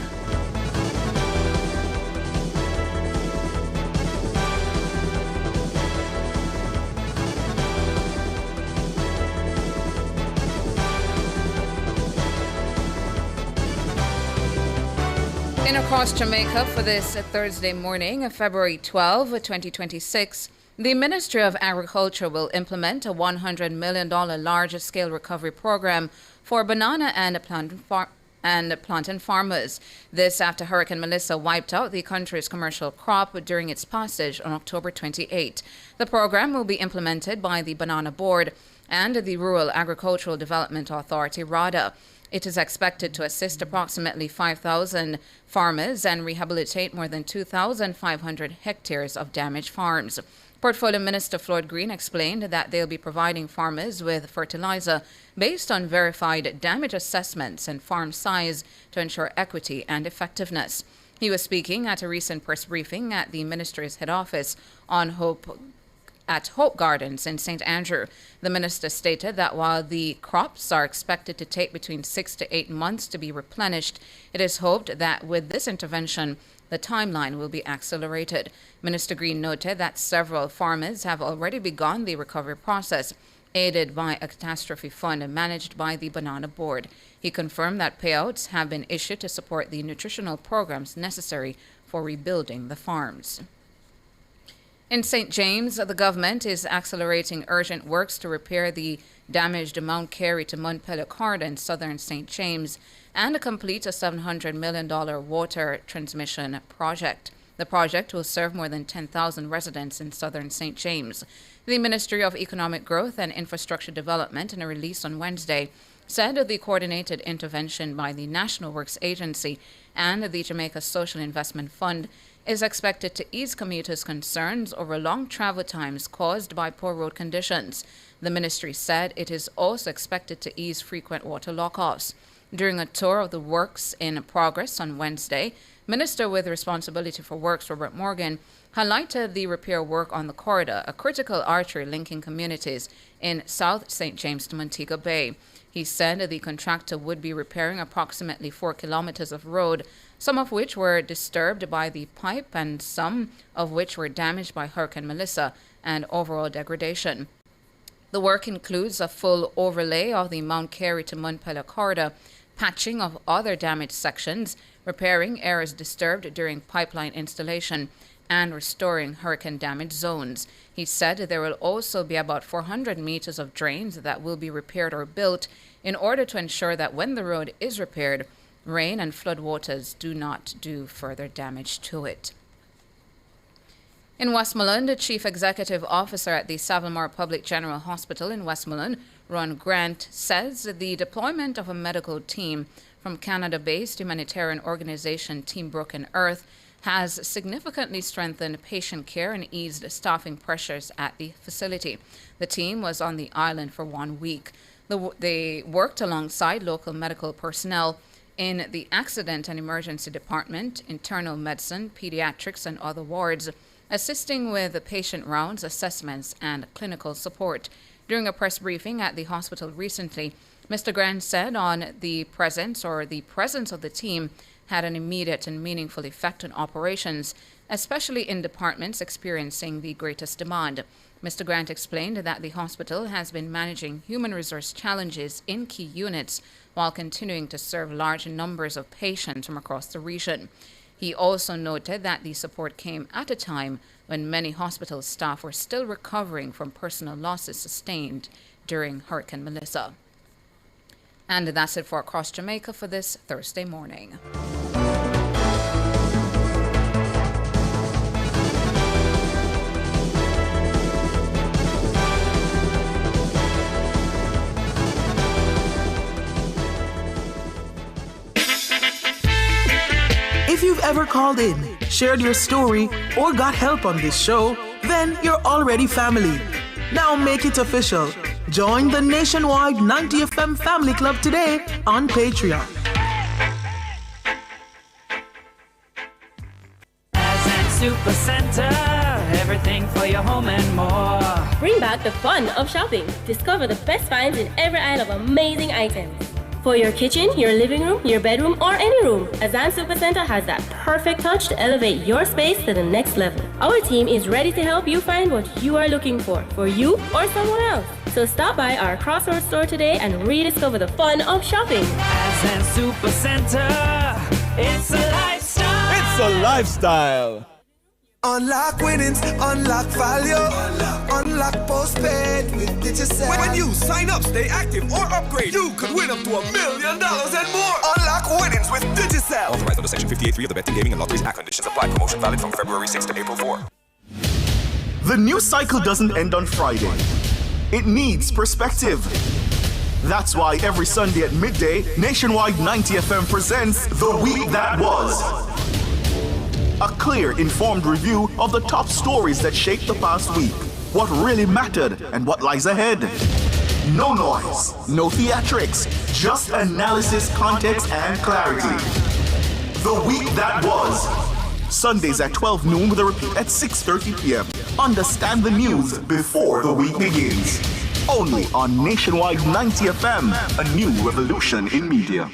In across Jamaica for this Thursday morning, February 12, 2026, the Ministry of Agriculture will implement a $100 million large-scale recovery program for banana and plantain farmers. This after Hurricane Melissa wiped out the country's commercial crop during its passage on October 28. The program will be implemented by the Banana Board and the Rural Agricultural Development Authority, RADA. It is expected to assist approximately 5,000 farmers and rehabilitate more than 2,500 hectares of damaged farms. Portfolio Minister Floyd Green explained that they'll be providing farmers with fertilizer based on verified damage assessments and farm size to ensure equity and effectiveness. He was speaking at a recent press briefing at the ministry's head office on Hope Gardens in St. Andrew. The minister stated that while the crops are expected to take between 6 to 8 months to be replenished, it is hoped that with this intervention, the timeline will be accelerated. Minister Green noted that several farmers have already begun the recovery process, aided by a catastrophe fund managed by the Banana Board. He confirmed that payouts have been issued to support the nutritional programs necessary for rebuilding the farms. In St. James, the government is accelerating urgent works to repair the damaged Mount Carey to Montpelier corridor in southern St. James and complete a $700 million water transmission project. The project will serve more than 10,000 residents in southern St. James. The Ministry of Economic Growth and Infrastructure Development, in a release on Wednesday, said the coordinated intervention by the National Works Agency and the Jamaica Social Investment Fund is expected to ease commuters' concerns over long travel times caused by poor road conditions. The ministry said it is also expected to ease frequent water lockoffs. During a tour of the works in progress on Wednesday, Minister with responsibility for works Robert Morgan highlighted the repair work on the corridor, a critical artery linking communities in South St. James to Montego Bay. He said the contractor would be repairing approximately 4 kilometers of road, some of which were disturbed by the pipe and some of which were damaged by Hurricane Melissa and overall degradation. The work includes a full overlay of the Mount Carey to Montpelier corridor, patching of other damaged sections, repairing areas disturbed during pipeline installation, and restoring hurricane-damaged zones. He said there will also be about 400 meters of drains that will be repaired or built in order to ensure that when the road is repaired, rain and flood waters do not do further damage to it. In Westmoreland, the Chief Executive Officer at the Savile Public General Hospital in Westmoreland, Ron Grant, says the deployment of a medical team from Canada-based humanitarian organization Team Broken Earth has significantly strengthened patient care and eased staffing pressures at the facility. The team was on the island for 1 week. They worked alongside local medical personnel in the Accident and Emergency Department, Internal Medicine, Pediatrics, and other wards, assisting with the patient rounds, assessments, and clinical support. During a press briefing at the hospital recently, Mr. Grant said on the presence of the team had an immediate and meaningful effect on operations, especially in departments experiencing the greatest demand. Mr. Grant explained that the hospital has been managing human resource challenges in key units while continuing to serve large numbers of patients from across the region. He also noted that the support came at a time when many hospital staff were still recovering from personal losses sustained during Hurricane Melissa. And that's it for Across Jamaica for this Thursday morning. If you've ever called in, shared your story, or got help on this show, then you're already family. Now make it official. Join the nationwide 90 FM Family Club today on Patreon. Super Center, everything for your home and more. Bring back the fun of shopping. Discover the best finds in every aisle of amazing items. For your kitchen, your living room, your bedroom, or any room, Azan Supercenter has that perfect touch to elevate your space to the next level. Our team is ready to help you find what you are looking for you or someone else. So stop by our Crossroads store today and rediscover the fun of shopping. Azan Supercenter, it's a lifestyle. It's a lifestyle. Unlock winnings, unlock value, unlock postpaid with Digicel. When you sign up, stay active, or upgrade, you could win up to $1 million and more. Unlock winnings with Digicel. Authorized under Section 58.3 of the Betting, Gaming and Lotteries Act. Conditions apply. Promotion valid from February 6 to April 4. The news cycle doesn't end on Friday. It needs perspective. That's why every Sunday at midday, Nationwide 90 FM presents The Week That Was. A clear, informed review of the top stories that shaped the past week, what really mattered and what lies ahead. No noise, no theatrics, just analysis, context, and clarity. The Week That Was. Sundays at 12 noon with a repeat at 6:30 p.m. Understand the news before the week begins. Only on Nationwide 90 FM, a new revolution in media.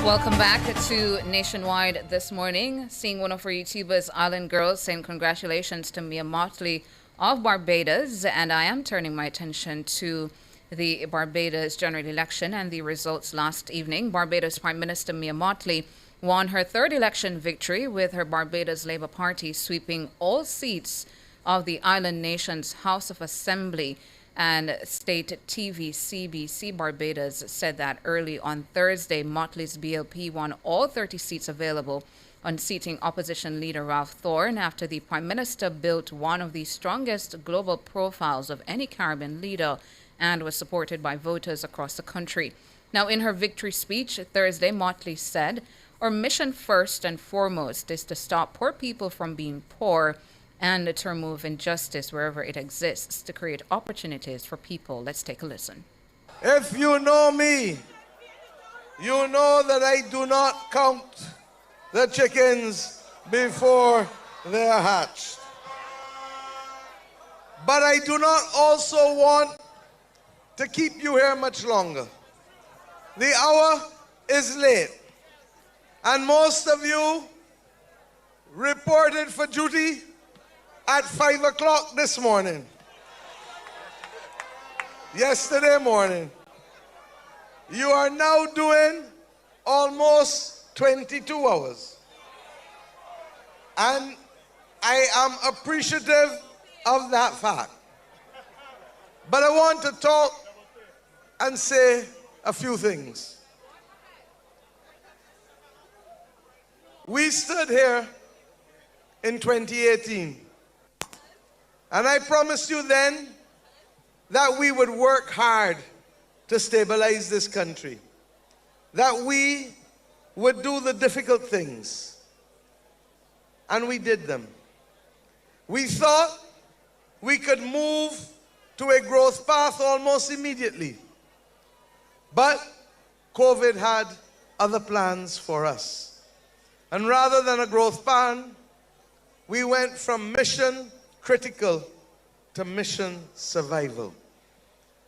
Welcome back to Nationwide this morning. Seeing one of our YouTubers, Island Girls, saying congratulations to Mia Motley of Barbados. And I am turning my attention to the Barbados general election and the results last evening. Barbados Prime Minister Mia Mottley won her third election victory, with her Barbados Labour Party sweeping all seats of the island nation's House of Assembly. And state TV CBC Barbados said that early on Thursday, Mottley's BLP won all 30 seats available, unseating opposition leader Ralph Thorne after the Prime Minister built one of the strongest global profiles of any Caribbean leader and was supported by voters across the country. Now, in her victory speech Thursday, Mottley said, "Our mission first and foremost is to stop poor people from being poor and to remove injustice wherever it exists, to create opportunities for people." Let's take a listen. If you know me, you know that I do not count the chickens before they are hatched. But I do not also want to keep you here much longer. The hour is late, and most of you reported for duty at 5 o'clock this morning. Yesterday morning. You are now doing almost 22 hours. And I am appreciative of that fact. But I want to talk and say a few things. We stood here in 2018. And I promised you then that we would work hard to stabilize this country, that we would do the difficult things, and we did them. We thought we could move to a growth path almost immediately, but COVID had other plans for us. And rather than a growth plan, we went from mission critical to mission survival.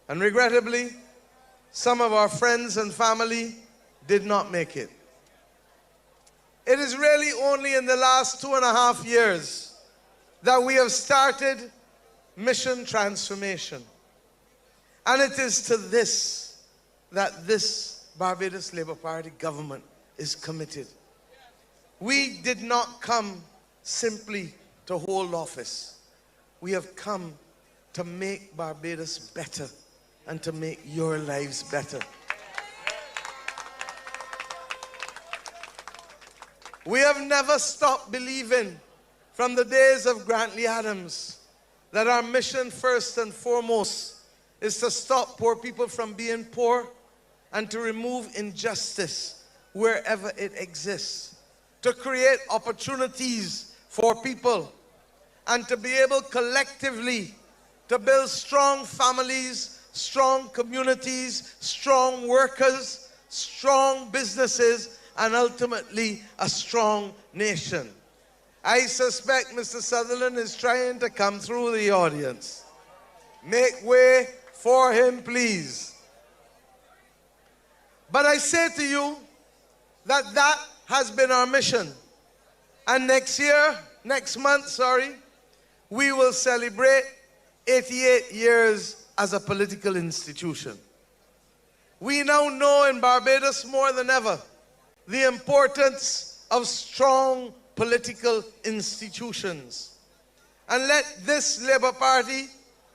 And regrettably, some of our friends and family did not make it. It is really only in the last 2.5 years that we have started mission transformation. And it is to this that this Barbados Labour Party government is committed. We did not come simply to hold office. We have come to make Barbados better and to make your lives better. We have never stopped believing from the days of Grantley Adams that our mission first and foremost is to stop poor people from being poor and to remove injustice wherever it exists, to create opportunities for people, and to be able collectively to build strong families, strong communities, strong workers, strong businesses, and ultimately a strong nation. I suspect Mr. Sutherland is trying to come through the audience. Make way for him, please. But I say to you that that has been our mission. And next month, we will celebrate 88 years as a political institution. We now know in Barbados more than ever the importance of strong political institutions. And let this Labour Party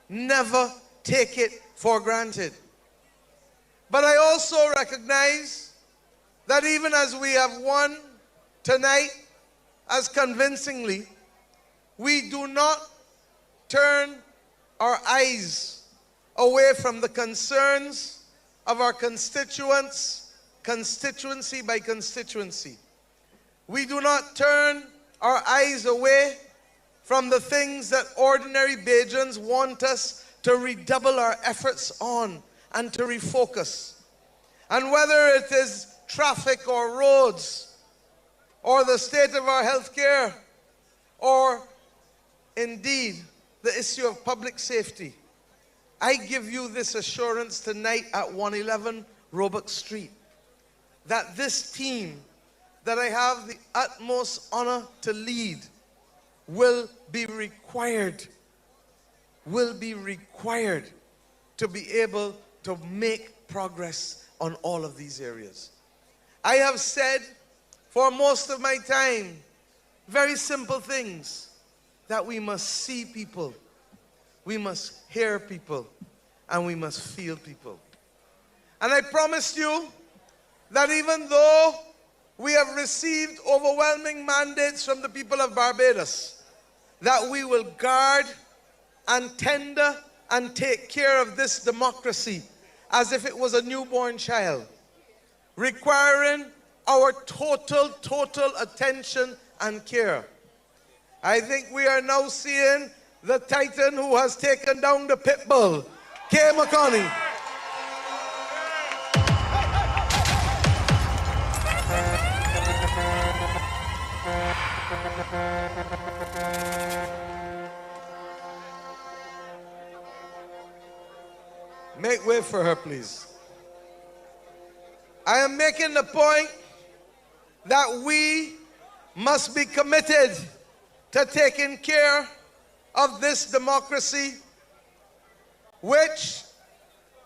never take it for granted. But I also recognize that even as we have won tonight as convincingly, we do not turn our eyes away from the concerns of our constituents, constituency by constituency. We do not turn our eyes away from the things that ordinary Bajans want us to redouble our efforts on and to refocus. And whether it is traffic or roads, or the state of our health care, or indeed the issue of public safety, I give you this assurance tonight at 111 Roebuck Street, that this team that I have the utmost honor to lead will be required to be able to make progress on all of these areas. I have said for most of my time very simple things, that we must see people, we must hear people, and we must feel people. And I promised you that even though we have received overwhelming mandates from the people of Barbados, that we will guard and tender and take care of this democracy as if it was a newborn child, requiring our total attention and care. I think we are now seeing the titan who has taken down the pit bull, Kay McConney. Make way for her, please. I am making the point that we must be committed to taking care of this democracy, which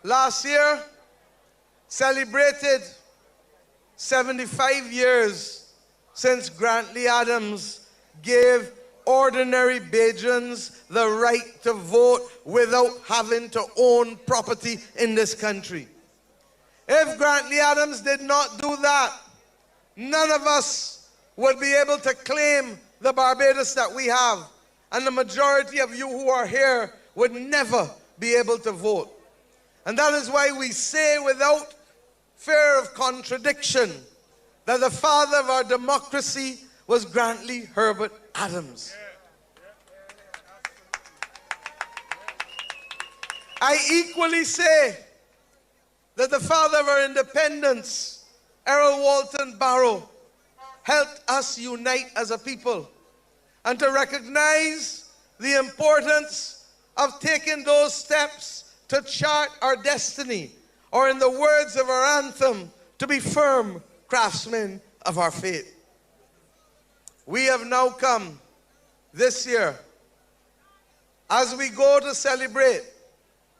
last year celebrated 75 years since Grantley Adams gave ordinary Bajans the right to vote without having to own property in this country. If Grantley Adams did not do that, none of us would be able to claim the Barbados that we have. And the majority of you who are here would never be able to vote. And that is why we say without fear of contradiction that the father of our democracy was Grantley Herbert Adams. I equally say that the father of our independence, Errol Walton Barrow, helped us unite as a people and to recognize the importance of taking those steps to chart our destiny, or in the words of our anthem, to be firm craftsmen of our fate. We have now come this year, as we go to celebrate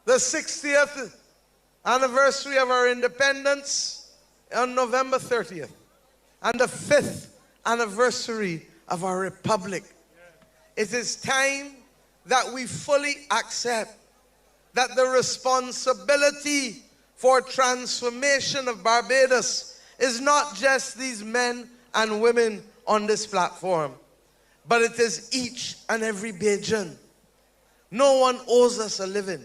the 60th anniversary of our independence on November 30th, and the 5th anniversary of our republic. It is time that we fully accept that the responsibility for transformation of Barbados is not just these men and women on this platform, but it is each and every Bajan. No one owes us a living.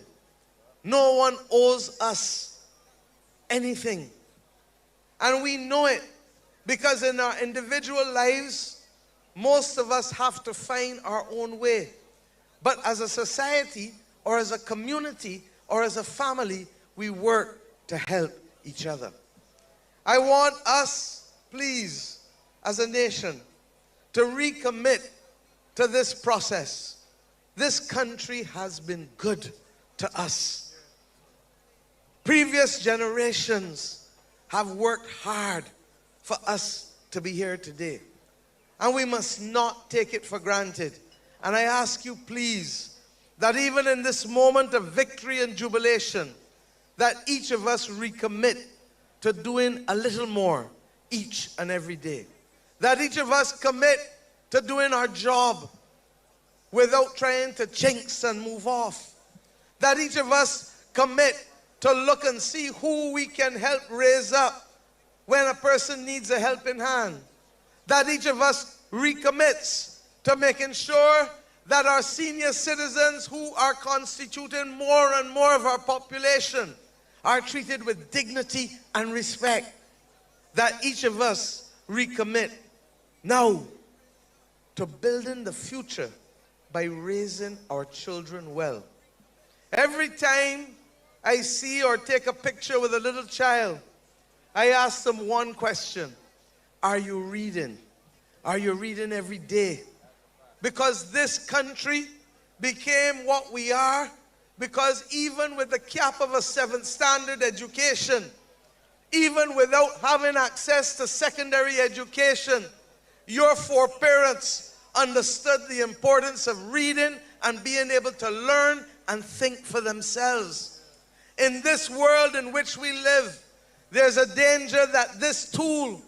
No one owes us anything. And we know it because in our individual lives, most of us have to find our own way. But as a society, or as a community, or as a family, we work to help each other. I want us, please, as a nation, to recommit to this process. This country has been good to us. Previous generations have worked hard for us to be here today. And we must not take it for granted. And I ask you, please, that even in this moment of victory and jubilation, that each of us recommit to doing a little more each and every day. That each of us commit to doing our job without trying to jinx and move off. That each of us commit to look and see who we can help raise up when a person needs a helping hand. That each of us recommits to making sure that our senior citizens, who are constituting more and more of our population, are treated with dignity and respect. That each of us recommit now to building the future by raising our children well. Every time I see or take a picture with a little child, I ask them one question: are you reading? Are you reading every day? Because this country became what we are because even with the cap of a 7th standard education, even without having access to secondary education, your foreparents understood the importance of reading and being able to learn and think for themselves. in this world in which we live, there's a danger that this tool,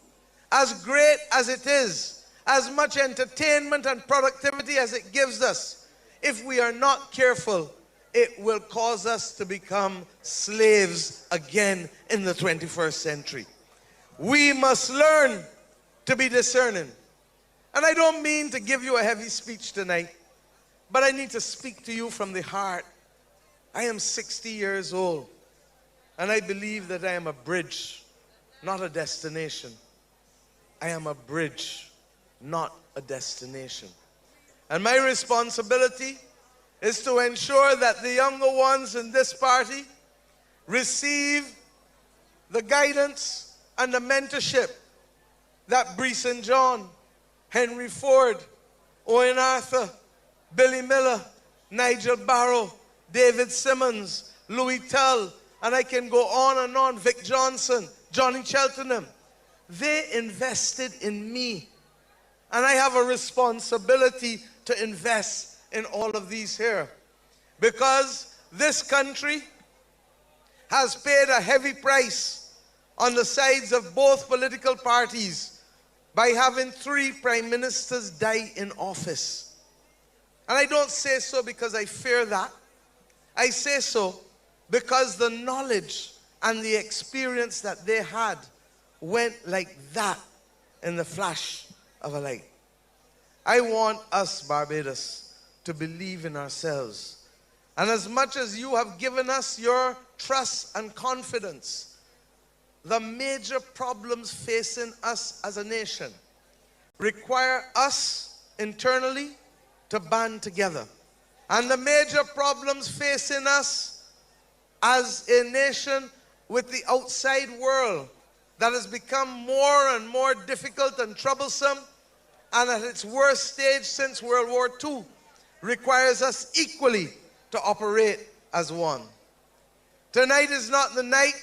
as great as it is, as much entertainment and productivity as it gives us, if we are not careful, it will cause us to become slaves again in the 21st century. We must learn to be discerning. And I don't mean to give you a heavy speech tonight, but I need to speak to you from the heart. I am 60 years old, and I believe that I am a bridge, not a destination. I am a bridge, not a destination. And my responsibility is to ensure that the younger ones in this party receive the guidance and the mentorship that Bree St. John, Henry Ford, Owen Arthur, Billy Miller, Nigel Barrow, David Simmons, Louis Tull, and I can go on, Vic Johnson, Johnny Cheltenham. They invested in me. And I have a responsibility to invest in all of these here. Because this country has paid a heavy price on the sides of both political parties by having 3 prime ministers die in office. And I don't say so because I fear that. I say so because the knowledge and the experience that they had went like that in the flash of a light. I want us, Barbados, to believe in ourselves. And as much as you have given us your trust and confidence, the major problems facing us as a nation require us internally to band together. And the major problems facing us as a nation with the outside world that has become more and more difficult and troublesome, and at its worst stage since World War II, requires us equally to operate as one. Tonight is not the night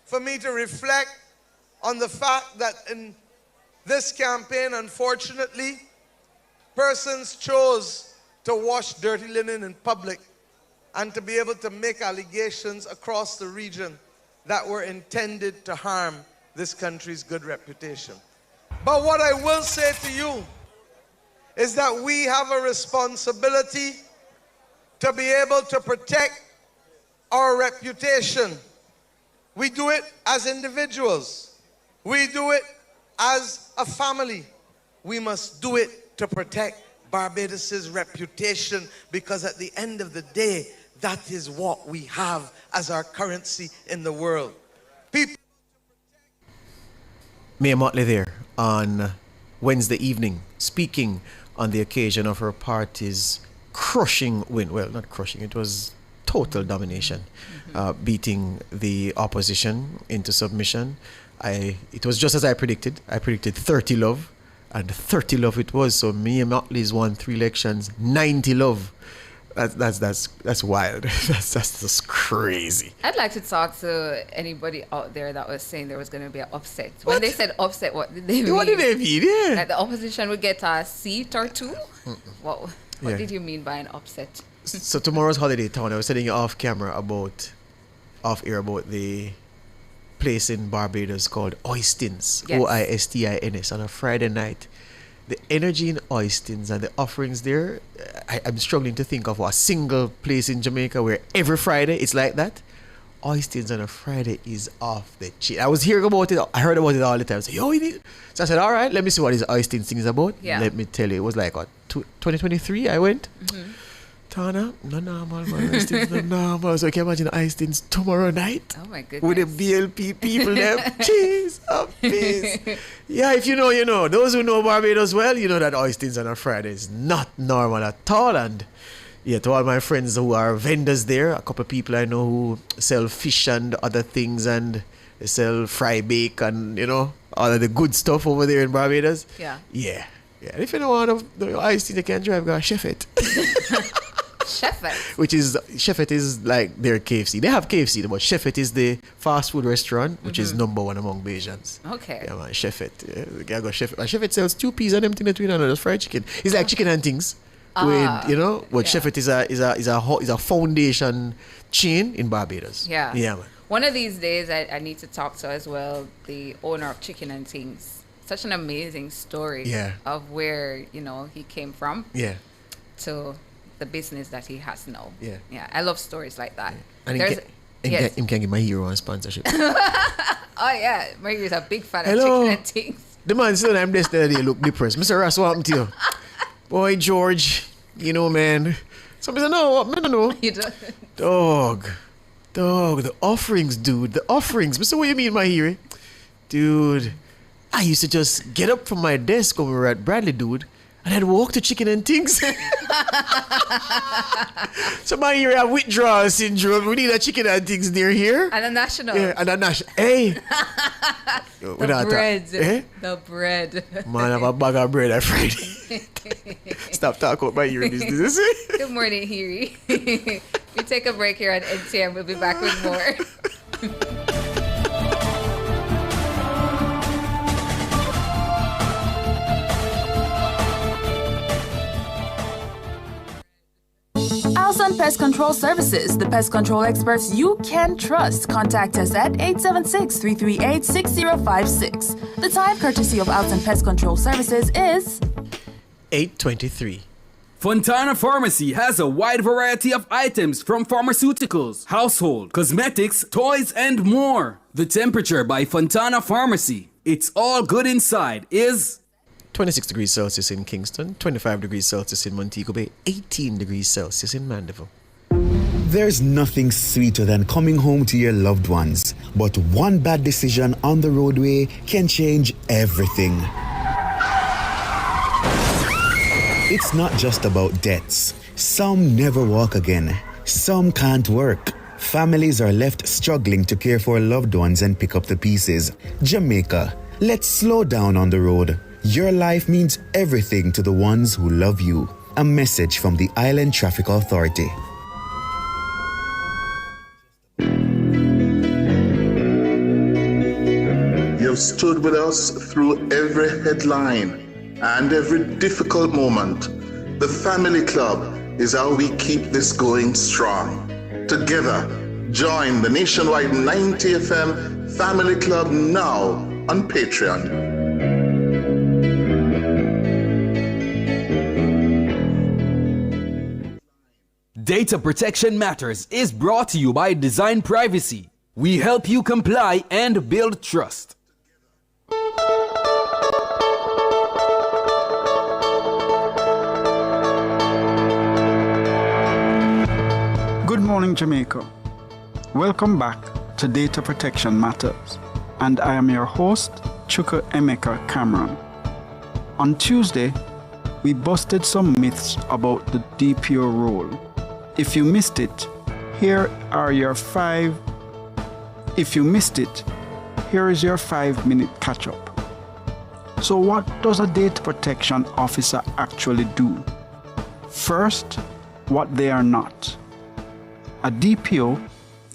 for me to reflect on the fact that in this campaign, unfortunately, persons chose to wash dirty linen in public and to be able to make allegations across the region that were intended to harm this country's good reputation. But what I will say to you is that we have a responsibility to be able to protect our reputation. We do it as individuals. We do it as a family. We must do it to protect Barbados's reputation, because at the end of the day, that is what we have as our currency in the world. Mayor Motley there on Wednesday evening, speaking on the occasion of her party's crushing win. Well, not crushing, it was total domination, beating the opposition into submission. It was just as I predicted. I predicted 30-love, and 30-love it was. So Mayor Motley's won 3 elections, 90-love. That's wild. That's just crazy. I'd like to talk to anybody out there that was saying there was going to be an upset. When they said upset, what did they mean? What did they mean? Yeah. That the opposition would get a seat or 2? What Yeah. did you mean by an upset? So tomorrow's holiday town. I was telling you off air about the place in Barbados called Oistins, Yes. Oistins, on a Friday night. The energy in Oistins and the offerings there, I'm struggling to think of a single place in Jamaica where every Friday it's like that. Oistins on a Friday is off the chain. I was hearing about it. I heard about it all the time. So I said, all right, let me see what this Oistins thing is about. Yeah. Let me tell you, it was like 2023 I went. Tana, no normal, man. Oistins, no normal. So I can imagine Oistins tomorrow night. Oh my goodness. With the BLP people there. Jeez, oh, please. Yeah, if you know, you know. Those who know Barbados well, you know that Oistins on a Friday is not normal at all. And yeah, to all my friends who are vendors there, a couple of people I know who sell fish and other things, and they sell fry bake and, you know, all of the good stuff over there in Barbados. Yeah. Yeah. And if you don't want the Oistins, you can drive, go Chef It. Chef It is like their KFC. They have KFC, but Chef It is the fast food restaurant, which is number 1 among Bajans. Okay. Yeah, man, Chef It. Yeah, I got Chef It. Chef It sells 2 peas and them things between and just fried chicken. It's like chicken and things. with, you know, but Chefette is a foundation chain in Barbados. Yeah. Yeah, man. One of these days, I need to talk to as well the owner of Chicken and Things. Such an amazing story of where, you know, he came from to the business that he has now. Yeah. Yeah. I love stories like that. And he can give my hero on sponsorship. Oh, yeah. Mario's a big fan of Chicken and Things. The man said I'm just there, they look depressed. Mr. Ross, what happened to you? Boy, George, you know, man. Somebody said, no, what? No. You don't. Dog, the offerings, dude. The offerings. Mr. What you mean, my hero? Dude, I used to just get up from my desk when we were at Bradley, dude, and I'd walk to Chicken and Things. So my hero have withdrawal syndrome. We need a Chicken and Things near here. And a national. Yeah, and a national. Hey. The bread. The bread. Man, have a bag of bread on Friday. Stop talking about my hero business. Good morning, Hiri. We take a break here on NTM. We'll be back with more. Alson Pest Control Services, the pest control experts you can trust. Contact us at 876-338-6056. The time courtesy of Alson Pest Control Services is 8:23. Fontana Pharmacy has a wide variety of items from pharmaceuticals, household, cosmetics, toys, and more. The temperature by Fontana Pharmacy, it's all good inside, is 26 degrees Celsius in Kingston, 25 degrees Celsius in Montego Bay, 18 degrees Celsius in Mandeville. There's nothing sweeter than coming home to your loved ones, but one bad decision on the roadway can change everything. It's not just about debts. Some never walk again. Some can't work. Families are left struggling to care for loved ones and pick up the pieces. Jamaica, let's slow down on the road. Your life means everything to the ones who love you. A message from the Island Traffic Authority. You've stood with us through every headline and every difficult moment. The Family Club is how we keep this going strong. Together, join the nationwide 90 FM Family Club now on Patreon. Data Protection Matters is brought to you by Design Privacy. We help you comply and build trust. Good morning, Jamaica. Welcome back to Data Protection Matters, and I am your host, Chuka Emeka Cameron. On Tuesday, we busted some myths about the DPO role. If you missed it, here is your 5-minute catch-up. So what does a data protection officer actually do? First, what they are not. A DPO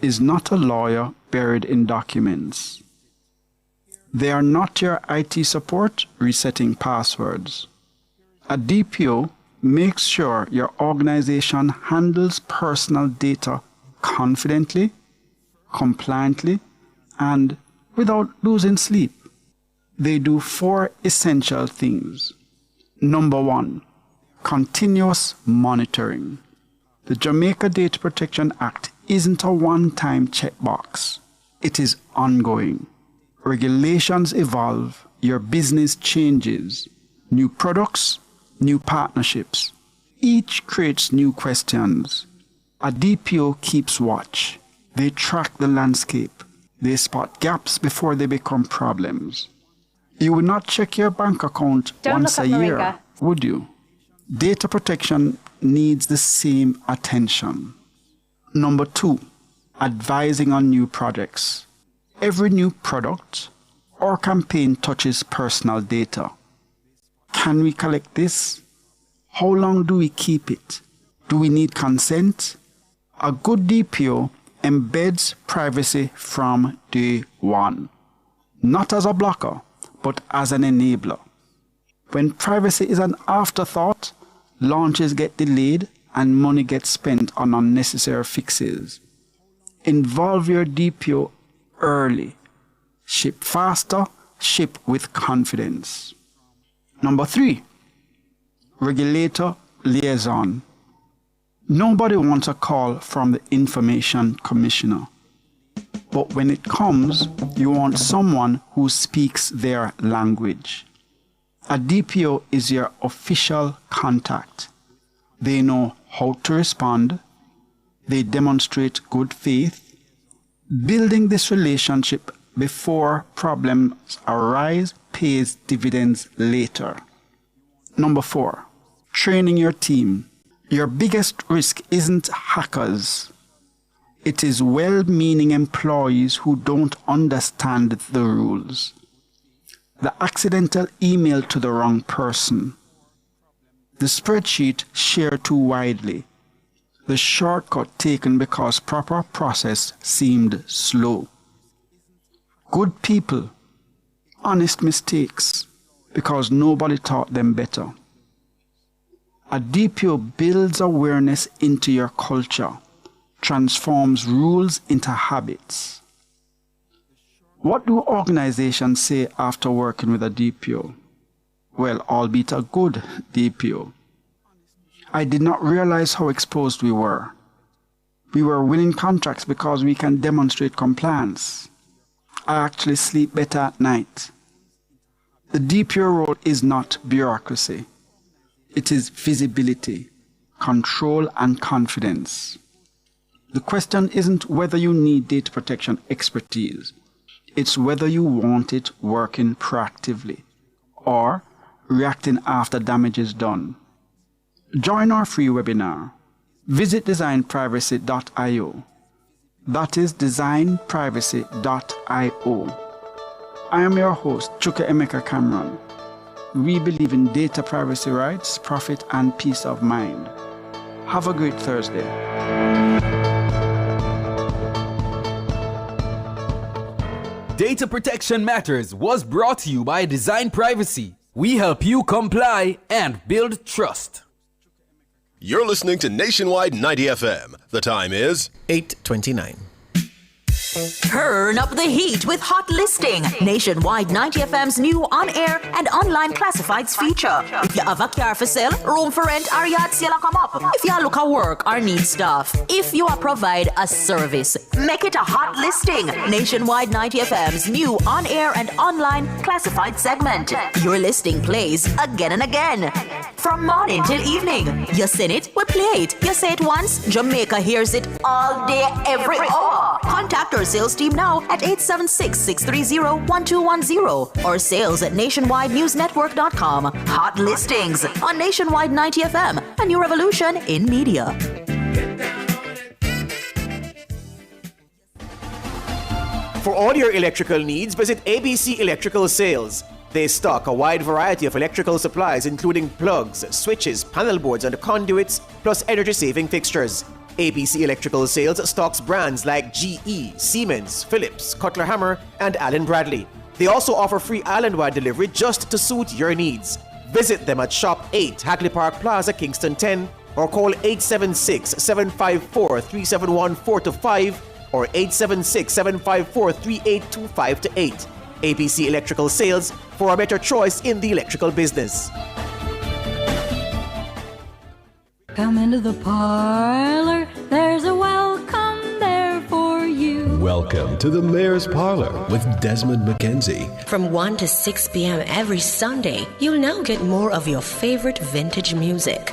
is not a lawyer buried in documents. They are not your IT support resetting passwords. A DPO makes sure your organization handles personal data confidently, compliantly, and without losing sleep. They do 4 essential things. Number 1, continuous monitoring. The Jamaica Data Protection Act isn't a one-time checkbox. It is ongoing. Regulations evolve, your business changes, new products, new partnerships. Each creates new questions. A DPO keeps watch. They track the landscape. They spot gaps before they become problems. You would not check your bank account once a year, would you? Data protection needs the same attention. Number 2, advising on new projects. Every new product or campaign touches personal data. Can we collect this? How long do we keep it? Do we need consent? A good DPO embeds privacy from day one, not as a blocker, but as an enabler. When privacy is an afterthought, Launches get delayed and money gets spent on unnecessary fixes. Involve your DPO early. Ship faster, ship with confidence. Number 3, regulator liaison. Nobody wants a call from the Information Commissioner. But when it comes, you want someone who speaks their language. A DPO is your official contact. They know how to respond. They demonstrate good faith. Building this relationship before problems arise pays dividends later. Number 4, training your team. Your biggest risk isn't hackers. It is well-meaning employees who don't understand the rules. The accidental email to the wrong person. The spreadsheet shared too widely. The shortcut taken because proper process seemed slow. Good people, honest mistakes, because nobody taught them better. A DPO builds awareness into your culture, transforms rules into habits. What do organizations say after working with a DPO? Well, albeit a good DPO. I did not realize how exposed we were. We were winning contracts because we can demonstrate compliance. I actually sleep better at night. The DPO role is not bureaucracy. It is visibility, control, and confidence. The question isn't whether you need data protection expertise. It's whether you want it working proactively or reacting after damage is done. Join our free webinar. Visit designprivacy.io. That is designprivacy.io. I am your host, Chuka Emeka Cameron. We believe in data privacy rights, profit, and peace of mind. Have a great Thursday. Data Protection Matters was brought to you by Design Privacy. We help you comply and build trust. You're listening to Nationwide 90 FM. The time is 8:29. Turn up the heat with Hot Listing, Nationwide 90 FM's new on-air and online classifieds feature. If you have a car for sale, room for rent, or yard sale come up. If you look at work or need stuff. If you provide a service, make it a Hot Listing, Nationwide 90 FM's new on-air and online classified segment. Your listing plays again and again. From morning till evening. You sing it, we play it. You say it once, Jamaica hears it all day, every hour. Contact our sales team now at 876-630-1210 or sales at nationwidenewsnetwork.com. Hot Listings on Nationwide 90 FM, a new revolution in media. For all your electrical needs, visit ABC Electrical Sales. They stock a wide variety of electrical supplies including plugs, switches, panel boards, and conduits, plus energy-saving fixtures. ABC Electrical Sales stocks brands like GE, Siemens, Philips, Cutler Hammer, and Allen Bradley. They also offer free island-wide delivery just to suit your needs. Visit them at Shop 8, Hagley Park Plaza, Kingston 10, or call 876-754-3714-5 or 876-754-3825-8. ABC Electrical Sales, for a better choice in the electrical business. Come into the parlor, there's a welcome there for you. Welcome to the Mayor's Parlor with Desmond McKenzie. From 1 to 6 p.m. every Sunday, you'll now get more of your favorite vintage music.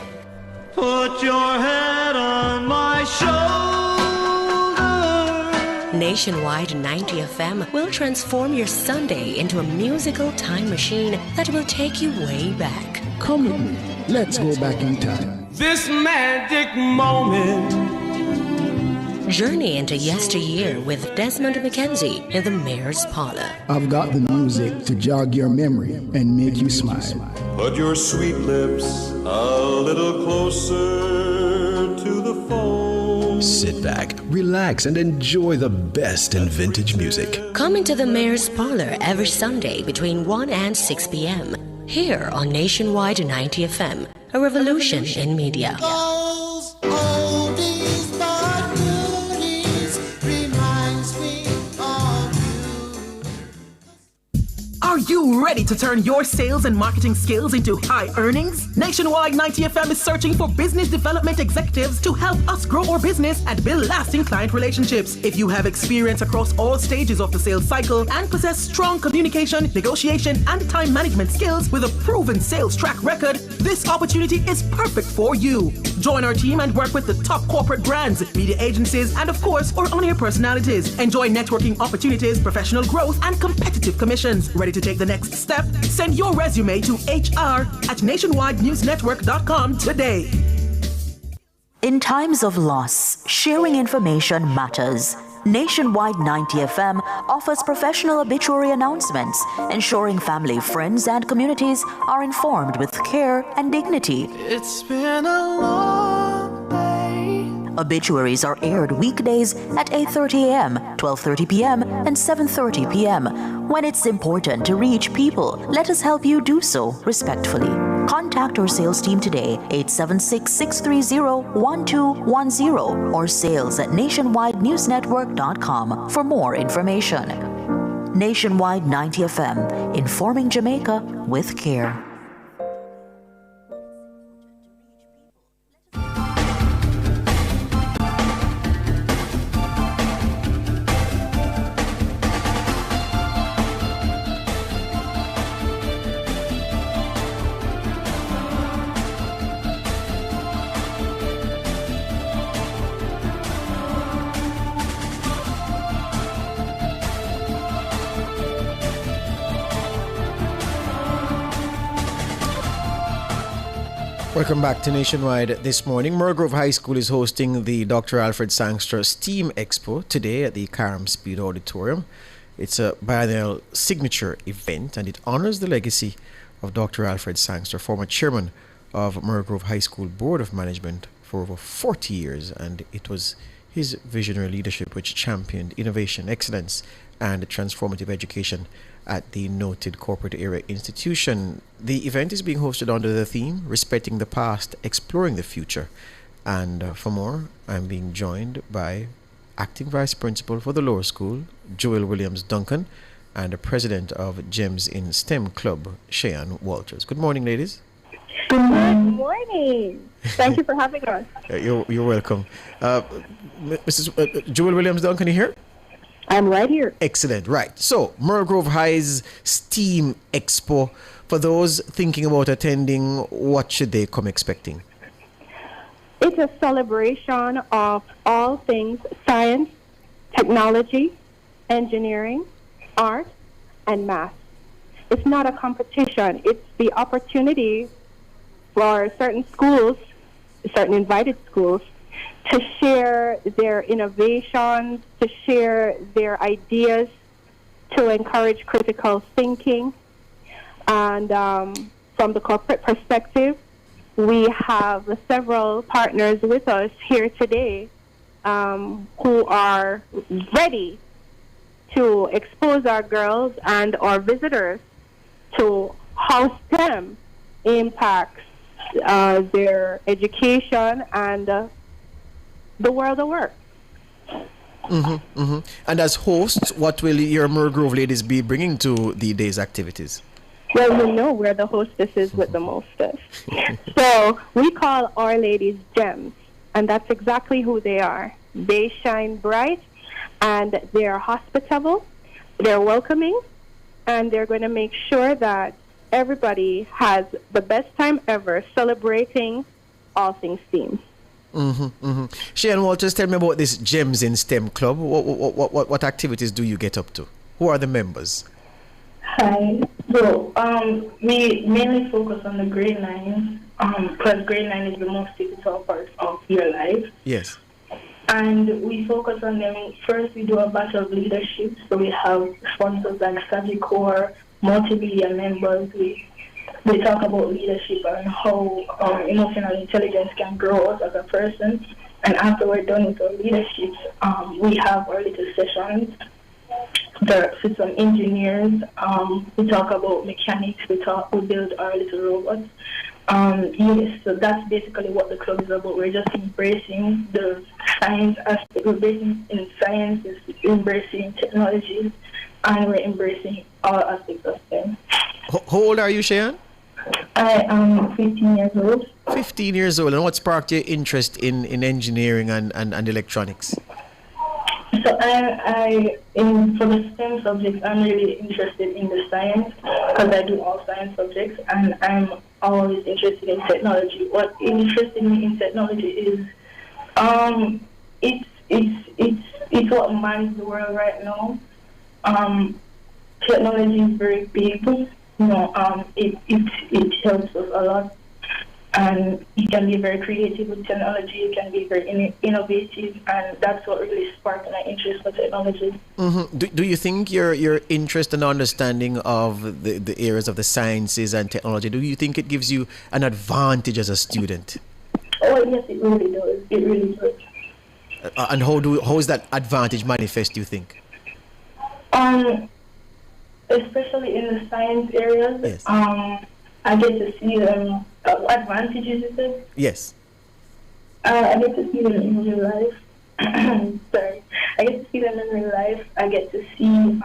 Put your head on my shoulder. Nationwide 90 FM will transform your Sunday into a musical time machine that will take you way back. Come with me. Let's go back in time. This magic moment. Journey into yesteryear with Desmond McKenzie in the Mayor's Parlor. I've got the music to jog your memory and make you smile. Put your sweet lips a little closer to the phone. Sit back, relax, and enjoy the best in vintage music. Come into the Mayor's Parlor every Sunday between 1 and 6 p.m. here on Nationwide 90 FM, a revolution in media. Are you ready to turn your sales and marketing skills into high earnings? Nationwide 90 FM is searching for business development executives to help us grow our business and build lasting client relationships. If you have experience across all stages of the sales cycle and possess strong communication, negotiation, and time management skills with a proven sales track record, this opportunity is perfect for you. Join our team and work with the top corporate brands, media agencies, and of course, our on-air personalities. Enjoy networking opportunities, professional growth, and competitive commissions. Ready to take the next step? Send your resume to hr@nationwidenewsnetwork.com today. In times of loss, sharing information matters. Nationwide 90 FM offers professional obituary announcements, ensuring family, friends, and communities are informed with care and dignity. It's been a long day. Obituaries are aired weekdays at 8:30 a.m., 12:30 p.m., and 7:30 p.m. When it's important to reach people, let us help you do so respectfully. Contact our sales team today, 876-630-1210, or sales@nationwidenewsnetwork.com for more information. Nationwide 90 FM, informing Jamaica with care. Welcome back to Nationwide this morning. Mergrove High School is hosting the Dr. Alfred Sangster STEAM Expo today at the Karam Speed Auditorium. It's a biennial signature event and it honors the legacy of Dr. Alfred Sangster, former chairman of Mergrove High School Board of Management for over 40 years, and it was his visionary leadership which championed innovation, excellence, and transformative education at the noted corporate area institution. The event is being hosted under the theme, Respecting the Past, Exploring the Future. And for more, I'm being joined by Acting Vice Principal for the Lower School, Joel Williams Duncan, and the President of Gems in STEM Club, Cheyenne Walters. Good morning, ladies. Good morning. Thank you for having us. You're welcome. Mrs. Joel Williams Duncan, you here? I'm right here. Excellent. Right. So, Mergrove High's STEAM Expo. For those thinking about attending, what should they come expecting? It's a celebration of all things science, technology, engineering, art, and math. It's not a competition. It's the opportunity for certain schools, certain invited schools, to share their innovations, to share their ideas, to encourage critical thinking. And from the corporate perspective, we have several partners with us here today who are ready to expose our girls and our visitors to how STEM impacts their education and the world of work. And as hosts, what will your Mergrove ladies be bringing to the day's activities? Well, you know we're the hostesses with the mostest. So we call our ladies gems, and that's exactly who they are. They shine bright, and they're hospitable, they're welcoming, and they're going to make sure that everybody has the best time ever celebrating all things STEAM. Cheyenne Walters, tell me about this Gems in STEM Club. What activities do you get up to? Who are the members? Hi. So we mainly focus on the grade 9, because grade 9 is the most difficult part of your life. Yes. And we focus on them. First, we do a batch of leadership. So we have sponsors like Sagicor, multimedia members. We talk about leadership and how emotional intelligence can grow us as a person. And after we're done with our leadership, we have our little sessions for some engineers. We talk about mechanics. We build our little robots. Yes, so that's basically what the club is about. We're just embracing the science aspect. We're embracing in science, we're embracing technologies, and we're embracing all aspects of them. How old are you, Cheyenne? I am 15 years old. 15 years old. And what sparked your interest in engineering and electronics? So for the STEM subjects, I'm really interested in the science because I do all science subjects, and I'm always interested in technology. What interested me in technology is, it's what mans the world right now. Technology is very big. It helps us a lot. And you can be very creative with technology, you can be very innovative, and that's what really sparked my interest for technology. Mm-hmm. Do you think your interest and understanding of the areas of the sciences and technology, do you think it gives you an advantage as a student? Oh, yes, it really does. It really does. And how is that advantage manifest, do you think? Especially in the science areas, yes. I get to see them. Advantages, is it? Yes. I get to see them in real life. Sorry. I get to see them in real life. I get to see,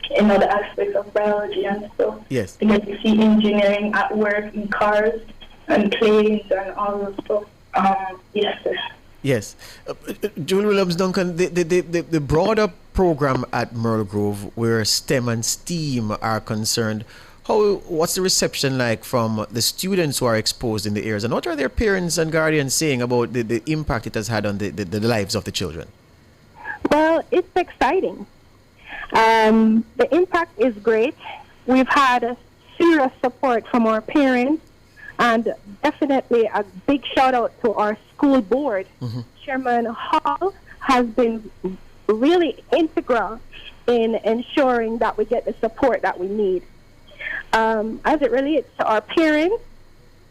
the aspects of biology and stuff. Yes. I get to see engineering at work in cars and planes and all that stuff. Yes, sir. Yes. June Williams Duncan, the broader program at Merle Grove where STEM and STEAM are concerned, what's the reception like from the students who are exposed in the areas, and what are their parents and guardians saying about the impact it has had on the lives of the children? Well, it's exciting. The impact is great. We've had serious support from our parents, and definitely a big shout out to our school board. Mm-hmm. Chairman Hall has been really integral in ensuring that we get the support that we need. As it relates to our parents,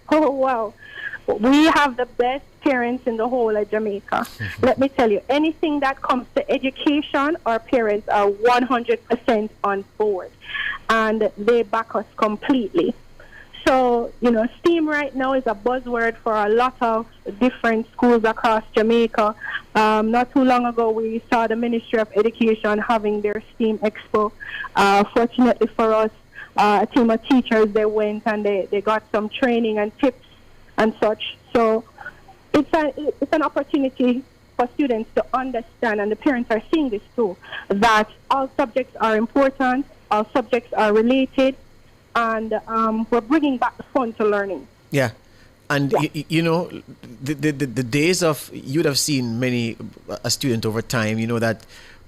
oh wow, we have the best parents in the whole of Jamaica. Let me tell you, anything that comes to education, our parents are 100% on board, and they back us completely. So, STEAM right now is a buzzword for a lot of different schools across Jamaica. Not too long ago, we saw the Ministry of Education having their STEAM Expo. Fortunately for us, a team of teachers, they went and they got some training and tips and such. So it's an opportunity for students to understand, and the parents are seeing this too, that all subjects are important, all subjects are related, and we're bringing back the fun to learning. Yeah. And, the days of, you'd have seen a student over time, that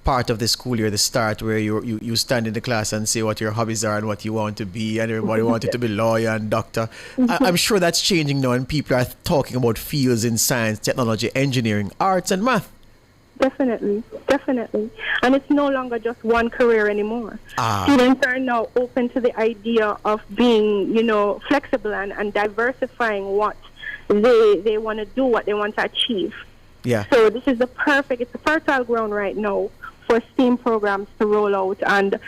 part of the school year, the start where you stand in the class and say what your hobbies are and what you want to be, and everybody wanted to be lawyer and doctor. Mm-hmm. I'm sure that's changing now, and people are talking about fields in science, technology, engineering, arts, and math. Definitely. And it's no longer just one career anymore. Students are now open to the idea of being, flexible and diversifying what they want to do, what they want to achieve. Yeah. So this is it's a fertile ground right now for STEAM programs to roll out, and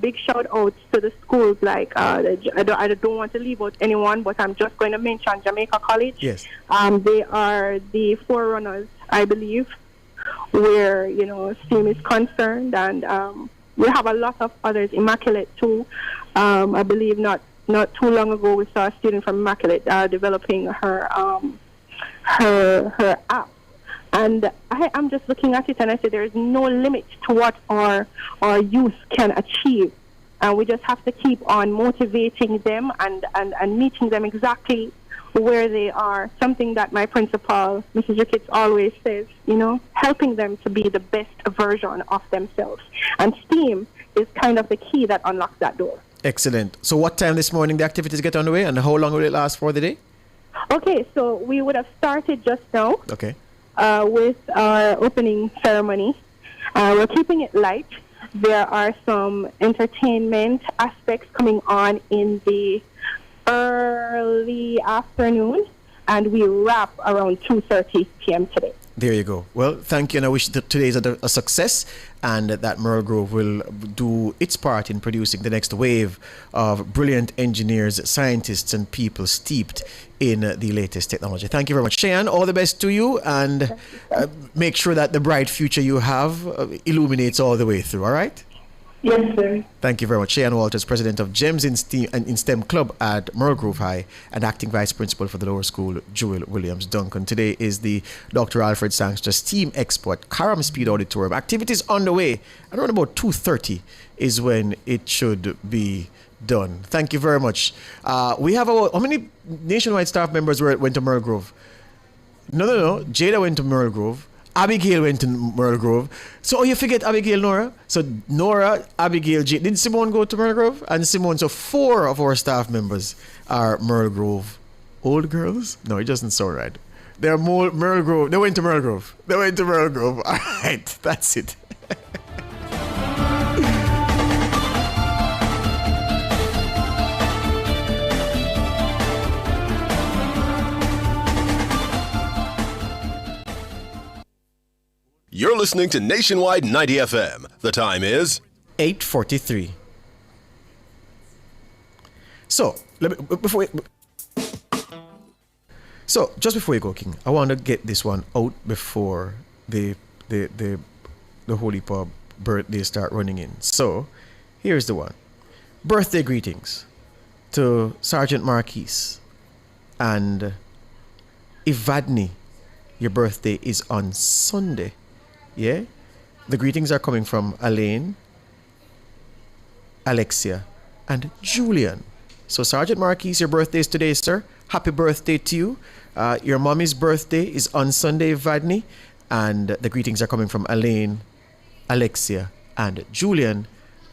big shout outs to the schools like I don't want to leave out anyone, but I'm just going to mention Jamaica College. Yes. They are the forerunners, I believe, where STEAM is concerned, and we have a lot of others. Immaculate too. I believe not too long ago we saw a student from Immaculate developing her app. And I'm just looking at it and I say there is no limit to what our youth can achieve. And we just have to keep on motivating them and meeting them exactly where they are. Something that my principal, Mrs. Ricketts, always says, helping them to be the best version of themselves. And STEAM is kind of the key that unlocks that door. Excellent. So what time this morning the activities get underway, and how long will it last for the day? Okay, so we would have started just now. Okay. With our opening ceremony. We're keeping it light. There are some entertainment aspects coming on in the early afternoon, and we wrap around 2:30 p.m. today. There you go. Well, thank you, and I wish that today is a success, and that Merle Grove will do its part in producing the next wave of brilliant engineers, scientists, and people steeped in the latest technology. Thank you very much, Cheyenne. All the best to you, and make sure that the bright future you have illuminates all the way through. All right? Yes, sir. Thank you very much. Cheyenne Walters, president of GEMS in STEM Club at Merle Grove High and acting vice principal for the lower school, Jewel Williams Duncan. Today is the Dr. Alfred Sangster STEAM Expo at Karam Speed Auditorium. Activities on the way. Around about 2:30 is when it should be done. Thank you very much. We have how many nationwide staff members went to Merle Grove? No. Jada went to Merle Grove. Abigail went to Merle Grove. So you forget Abigail, Nora. So Nora, Abigail, did Simone go to Merle Grove? And Simone, so 4 of our staff members are Merle Grove old girls. No, it doesn't sound right. They're more Merle Grove. They went to Merle Grove. All right, that's it. You're listening to Nationwide 90 FM. The time is 8:43. So, just before you go, King, I want to get this one out before the Holy Pub birthday start running in. So, here's the one. Birthday greetings to Sergeant Marquise and Ivadni. Your birthday is on Sunday. Yeah? The greetings are coming from Elaine, Alexia, and Julian. So, Sergeant Marquis, your birthday is today, sir. Happy birthday to you. Your mommy's birthday is on Sunday, Vadney. And the greetings are coming from Elaine, Alexia, and Julian.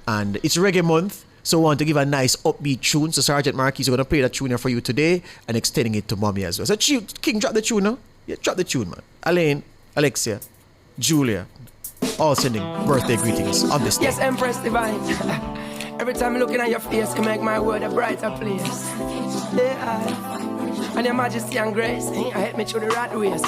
And it's reggae month, so we want to give a nice upbeat tune. So, Sergeant Marquis is going to play that tune here for you today and extending it to mommy as well. So, King, drop the tune now. Yeah, drop the tune, man. Elaine, Alexia, Julia, all sending birthday greetings on this day. Yes, Empress Divine. Every time I'm looking at your face, can make my world a brighter place. Yeah, and your majesty and grace, I hit me through the right ways.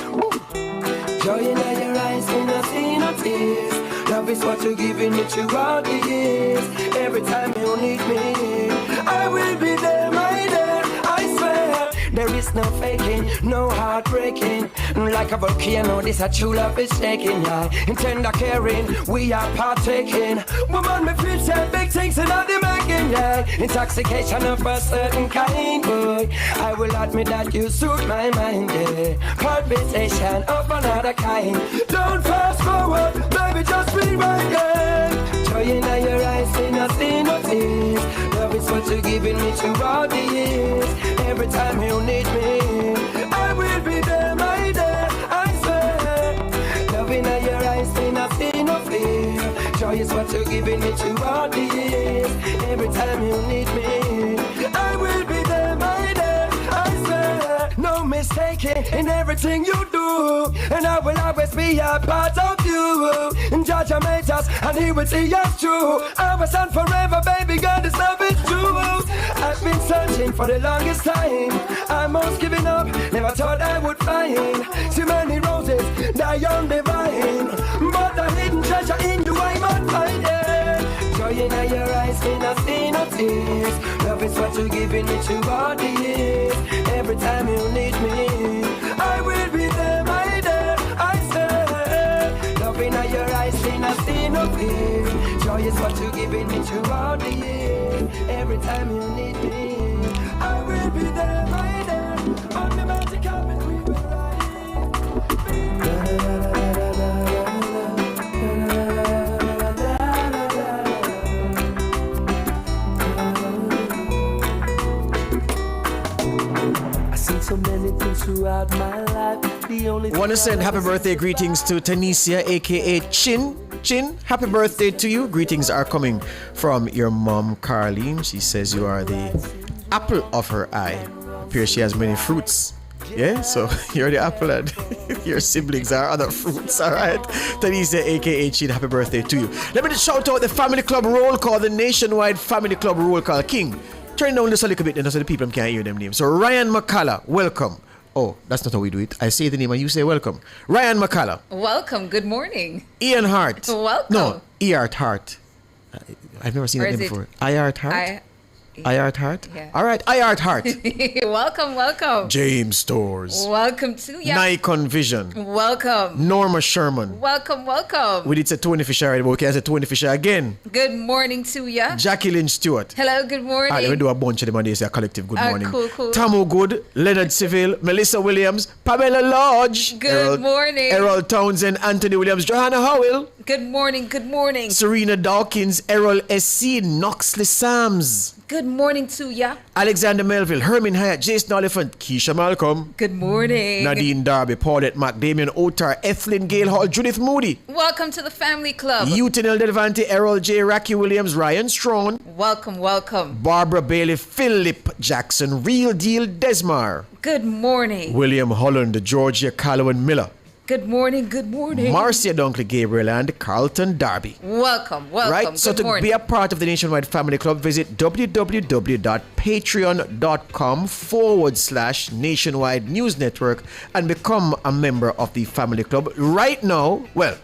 Joy in your eyes, when I see no tears. Love is what you're giving me throughout the years. Every time you need me, I will be there, my dear. I swear. There is no faking, no heartbreaking. Like a volcano, this a true love is shaking, yeah. In tender caring, we are partaking. Woman, me feel say big things in all the making, yeah. Intoxication of a certain kind, boy. I will admit that you suit my mind, yeah. Palpitation of another kind. Don't fast forward, baby, just rewind, yeah. Joy in your eyes, see nothing, no tears. Love is what you're giving me throughout the years. Every time you need me, I will be there, my dear, I swear. Love in your eyes, see nothing, no fear. Joy is what you're giving me throughout the years. Every time you need me, I will be there, my dear, I swear. No mistaking in everything you do, and I will always be a part of you. And Judge made us, and He will see us through. Our son forever, baby girl, this love is true. I've been searching for the longest time. I'm almost giving up, never thought I would find. Too many roses die on the vine, but the hidden treasure in you I might find it. Joy in your eyes, may not see no tears. Love is what you're giving me throughout the years. Every time you need me, I will be there, my dear, I swear. Love in your eyes, may not see no fear. Joy is what you're giving me throughout the years. Every time you need me, I will be there, my dear. On the magic carpet we will ride. I see so many things throughout my life. The only Want to send happy birthday greetings to Tanisha, aka Chin. Chin, happy birthday to you. Greetings are coming from your mom, Carlene. She says you are the apple of her eye. Appears she has many fruits. Yeah, so you're the apple and your siblings are other fruits, all right? Tanisha, aka Chin, happy birthday to you. Let me just shout out the Family Club roll call, the Nationwide Family Club roll call. King, turn down this a little bit so the people can't hear them names. So Ryan McCullough, welcome. Oh, that's not how we do it. I say the name and you say welcome. Ryan McCullough. Welcome. Good morning. Ian Hart. Welcome. No, E.R. Hart. I've never seen that name before. I.R. Hart? I.R. Hart? Yeah. All right, I.R. Hart. Welcome. James Stores. Welcome to you. Nikon Vision. Welcome. Norma Sherman. Welcome. We did say Tony Fisher already, but we can say Tony Fisher again. Good morning to you. Jackie Lynch Stewart. Hello, good morning. Let me do a bunch of them and they say a collective good morning. Cool. Tamu Good, Leonard Civil, Melissa Williams, Pamela Lodge. Good morning. Errol Townsend, Anthony Williams, Johanna Howell. Good morning. Serena Dawkins, Errol SC, Knoxley Sams. Good morning to ya. Alexander Melville, Herman Hyatt, Jason Oliphant, Keisha Malcolm. Good morning. Nadine Darby, Paulette Mac, Damien Otar, Ethelyn Gale Hall, Judith Moody. Welcome to the family club. Utinel Delvante, Errol J. Racky Williams, Ryan Strawn. Welcome. Barbara Bailey, Philip Jackson, Real Deal Desmar. Good morning. William Holland, Georgia Callowan Miller. Good morning. Marcia Dunkley Gabriel and Carlton Darby. Welcome. Right? So to be a part of the Nationwide Family Club, visit www.patreon.com/Nationwide News Network and become a member of the family club. Right now, well,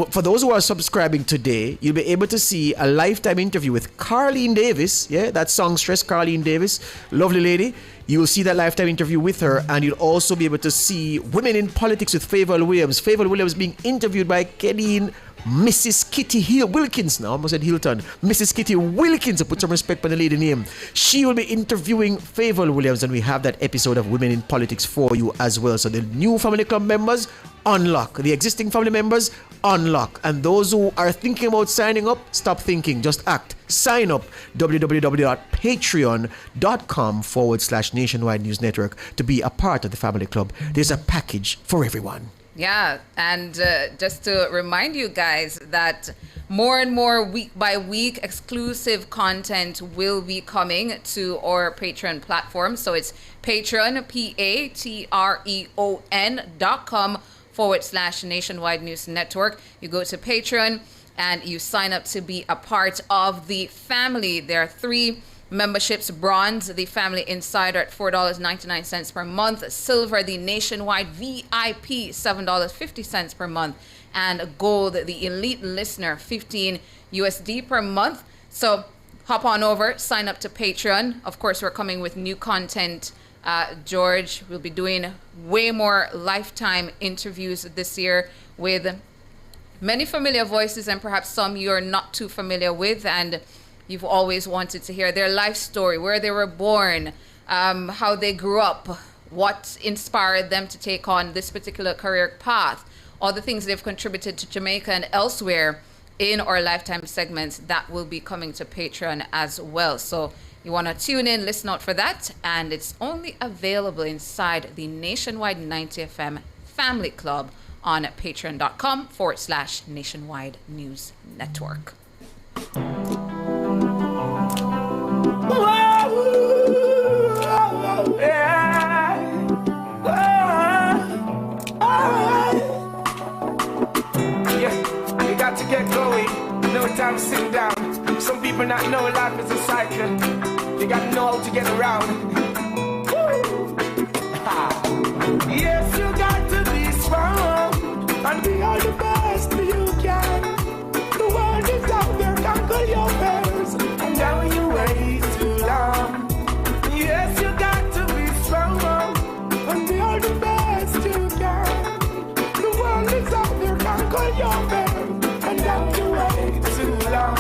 for those who are subscribing today, you'll be able to see a lifetime interview with Carleen Davis. Yeah, that songstress Carleen Davis, lovely lady. You will see that lifetime interview with her, and you'll also be able to see Women in Politics with Favour Williams. Favour Williams being interviewed by Mrs. Kitty Wilkins. Now I almost said Hilton. Mrs. Kitty Wilkins, to put some respect on the lady name. She will be interviewing Favour Williams, and we have that episode of Women in Politics for you as well. So the new family club members, unlock. The existing family members, unlock. And those who are thinking about signing up, stop thinking, just act. Sign up www.patreon.com/Nationwide News Network to be a part of the family club. There's a package for everyone. Yeah, and just to remind you guys that more and more week by week exclusive content will be coming to our Patreon platform. So it's Patreon, patreon.com/Nationwide News Network. You go to Patreon and you sign up to be a part of the family. There are 3 memberships: bronze, the family insider at $4.99 per month; silver, the nationwide VIP, $7.50 per month; and gold, the elite listener, $15 per month. So hop on over, sign up to Patreon. Of course, we're coming with new content. George will be doing way more lifetime interviews this year with many familiar voices and perhaps some you're not too familiar with, and you've always wanted to hear their life story, where they were born, how they grew up, what inspired them to take on this particular career path, all the things they've contributed to Jamaica and elsewhere in our lifetime segments. That will be coming to Patreon as well. So you want to tune in, listen out for that, and it's only available inside the Nationwide 90 FM Family Club on patreon.com/Nationwide News Network. You got to get going, no time to sit down. Some people not know life is a cycle. You got to know how to get around. Yes, you got to be strong and be all the best you can. The world is out there, conquer your fears, and now you wait too long. Yes, you got to be strong and be all the best you can. The world is out there, conquer your fears, and now you wait too long.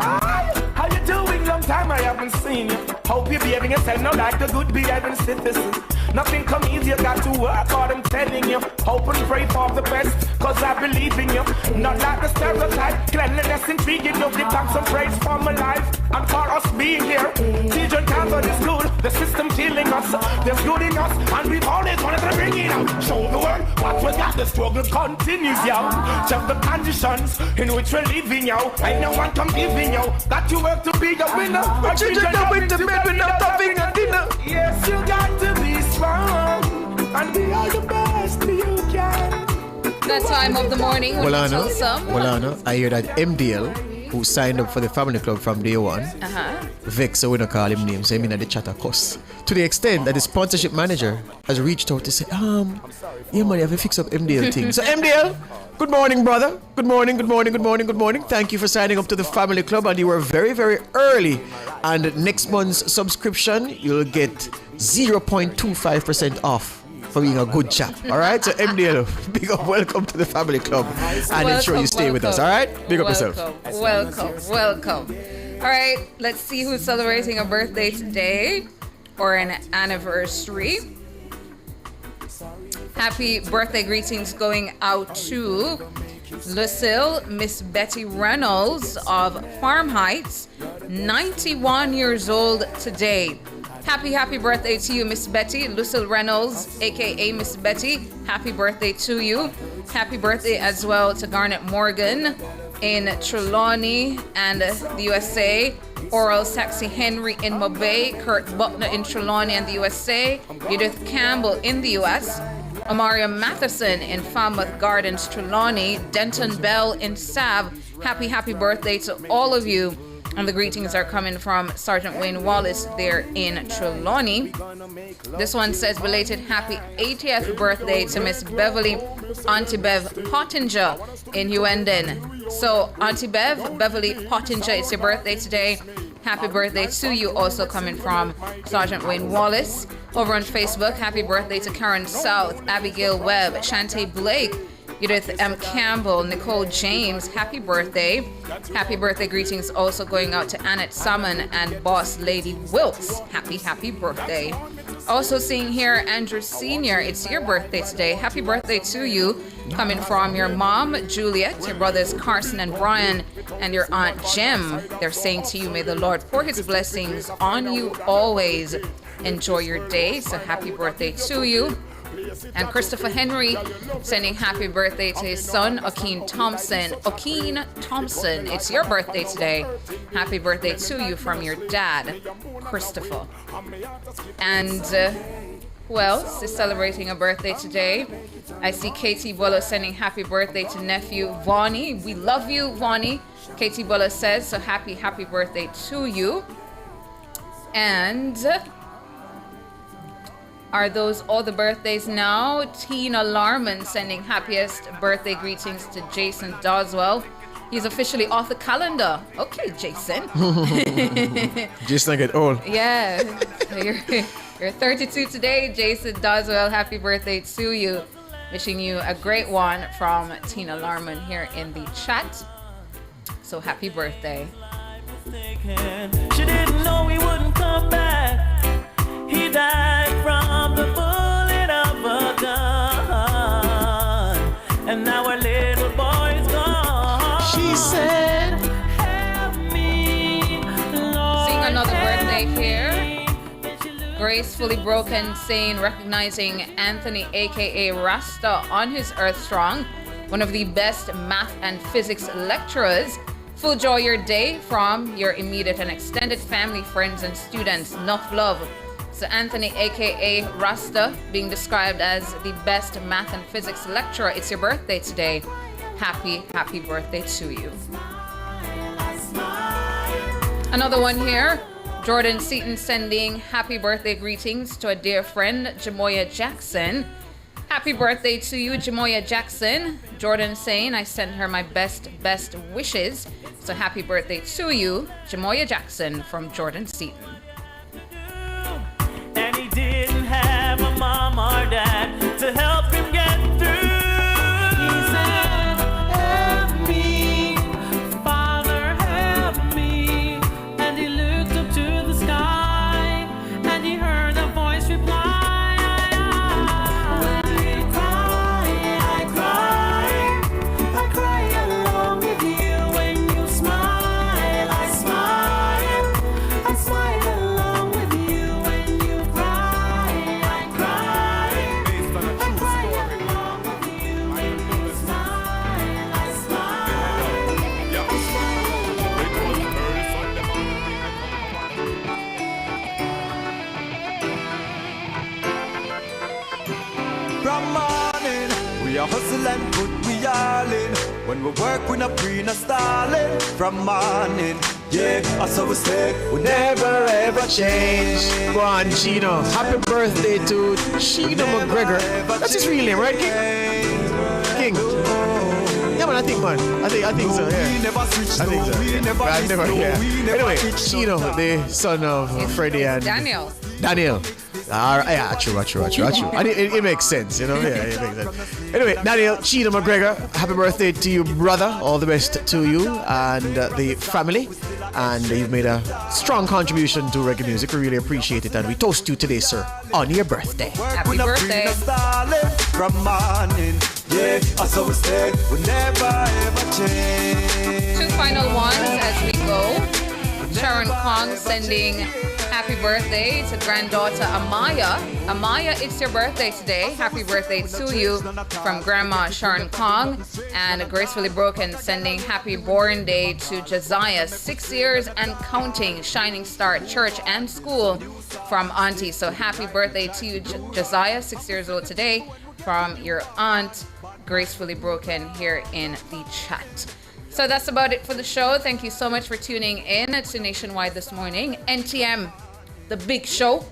Hi, how you doing? Long time I haven't seen you. Hope you're behaving yourself now like a good behaving citizen. Nothing come easy, you got to work hard, I'm telling you. Hope and pray for the best, cause I believe in you. Not like the stereotype, cleanliness intriguing you. Give back some praise for my life and for us being here. Children can't go to school, the system killing us. There's good in us, and we've always wanted to bring it out. Show the world what we got, the struggle continues, yo. Just the conditions in which we're living, yo. Ain't no one come giving, yo. Got to work to be a winner. Our children go into bed without having a dinner. Yes, you got to be strong and be all the best you can. That time of the morning when I hear that MDL who signed up for the family club from day one. Vex, so we don't call him names, I mean at the chat of course. To the extent that the sponsorship manager has reached out to say, yeah man, you have to fix up MDL thing. So MDL, good morning, brother. Good morning. Thank you for signing up to the family club, and you were very, very early. And next month's subscription, you'll get 0.25% off for being a good chap. All right, so MDL, big up, welcome to the family club, and ensure you stay with us. All right, big up yourself. Welcome. All right, let's see who's celebrating a birthday today or an anniversary. Happy birthday greetings going out to Lucille, Miss Betty Reynolds of Farm Heights, 91 years old today. Happy birthday to you, Miss Betty. Lucille Reynolds, aka Miss Betty, happy birthday to you. Happy birthday as well to Garnet Morgan in Trelawney and the USA. Oral Saxy Henry in Mobay, Kurt Buckner in Trelawney and the USA, Edith Campbell in the US, Amaria Matheson in Falmouth Gardens, Trelawney, Denton Bell in Sav. Happy birthday to all of you. And the greetings are coming from Sergeant Wayne Wallace there in Trelawney. This one says belated happy 80th birthday to Miss Beverly Auntie Bev Pottinger in Huenden. So Auntie Beverly Pottinger, it's your birthday today. Happy birthday to you, also coming from Sergeant Wayne Wallace. Over on Facebook, happy birthday to Karen South, Abigail Webb, Shantae Blake, Edith M. Campbell, Nicole James, happy birthday. Happy birthday greetings also going out to Annette Salmon and Boss Lady Wilkes. Happy birthday. Also seeing here, Andrew Sr., it's your birthday today. Happy birthday to you. Coming from your mom, Juliet, your brothers Carson and Brian, and your aunt Jem. They're saying to you, may the Lord pour his blessings on you always. Enjoy your day. So happy birthday to you. And Christopher Henry sending happy birthday to his son, Okeen Thompson. Okeen Thompson, it's your birthday today. Happy birthday to you from your dad, Christopher. And who else is celebrating a birthday today? I see Katie Bullough sending happy birthday to nephew Vonnie. We love you, Vonnie. Katie Bullough says, so happy birthday to you. And are those all the birthdays now? Tina Larman sending happiest birthday greetings to Jason Doswell. He's officially off the calendar. Okay, Jason. Jason, I get old. Yeah. You're 32 today, Jason Doswell. Happy birthday to you. Wishing you a great one from Tina Larman here in the chat. So happy birthday. She didn't know he wouldn't come back. He died from the bullet of a gun, and now our little boy's gone. She said, help me, Lord. Seeing another birthday here. Gracefully Broken saying, recognizing Anthony, aka Rasta, on his Earth Strong, one of the best math and physics lecturers. Full joy your day from your immediate and extended family, friends, and students. Enough love. So Anthony, aka Rasta, being described as the best math and physics lecturer. It's your birthday today. Happy birthday to you. Another one here. Jordan Seaton sending happy birthday greetings to a dear friend, Jamoya Jackson. Happy birthday to you, Jamoya Jackson. Jordan saying I send her my best wishes. So happy birthday to you, Jamoya Jackson from Jordan Seaton. And he didn't have a mom or dad to help him get through. He said, help me, Father, help me. And he looked up to the sky, and he heard a voice reply. When you cry, I cry. I cry along with you. When you smile, I smile. I smile along with you. When you cry, I cry. I cry along with you. When you smile, I smile. I From morning We are hustle and put we all in. When we work, we not pre, not stalling. From morning, yeah, that's how we say. We never ever change. Go on, Chino. Happy birthday to Chino McGregor. That's his real name, right, King? King. Yeah, man, I think so, yeah. I think so, yeah. I've never, yeah. Anyway, Chino, the son of Freddie and Daniel. Yeah, true. And it makes sense, you know? Yeah, it makes sense. Anyway, Daniel Chino McGregor, happy birthday to you, brother. All the best to you and the family. And you've made a strong contribution to reggae music. We really appreciate it. And we toast you today, sir, on your birthday. Happy birthday. From morning, yeah, that's how we say. We never ever change. 2 final ones as we go. Sharon Kong sending happy birthday to granddaughter Amaya. Amaya, it's your birthday today. Happy birthday to you from Grandma Sharon Kong. And Gracefully Broken sending happy born day to Josiah, 6 years and counting, Shining Star at church and school from Auntie. So happy birthday to you, Josiah, 6 years old today, from your aunt, Gracefully Broken, here in the chat. So that's about it for the show. Thank you so much for tuning in to Nationwide this morning. NTM, the big show.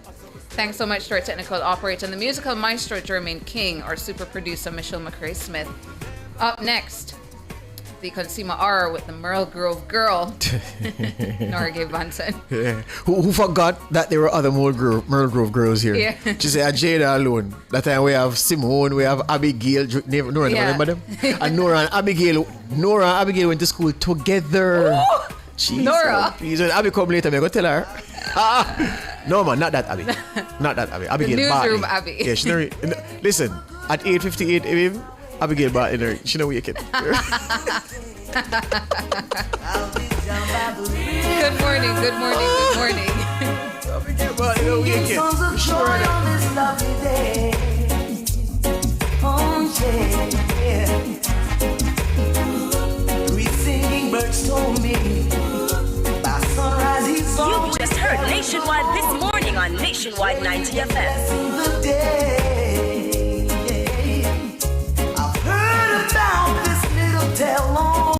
Thanks so much to our technical operator and the musical maestro, Jermaine King, our super producer, Michelle McCrae Smith. Up next, the Consumer Hour with the Merle Grove Girl, Nora Gay Vanson. Yeah. Who forgot that there were other Merle Grove girls here? Yeah. She said, Jada alone. That time we have Simone, we have Abigail. Nora, Yeah. remember them? And Nora and Abigail went to school together. Jesus. Nora. Please, when Abby come later, I'm going to tell her. No, man, not that Abby. Not that Abby. Abigail newsroom Bartley. Abby. Yeah, she know, listen, at 8:58 a.m., Abigail Bartley, she know we can. Good morning. Songs of joy on this lovely day. Oh, yeah. Sweet singing birds told me by sunrise he saw. You just heard Nationwide this morning on Nationwide 90 FM. The day.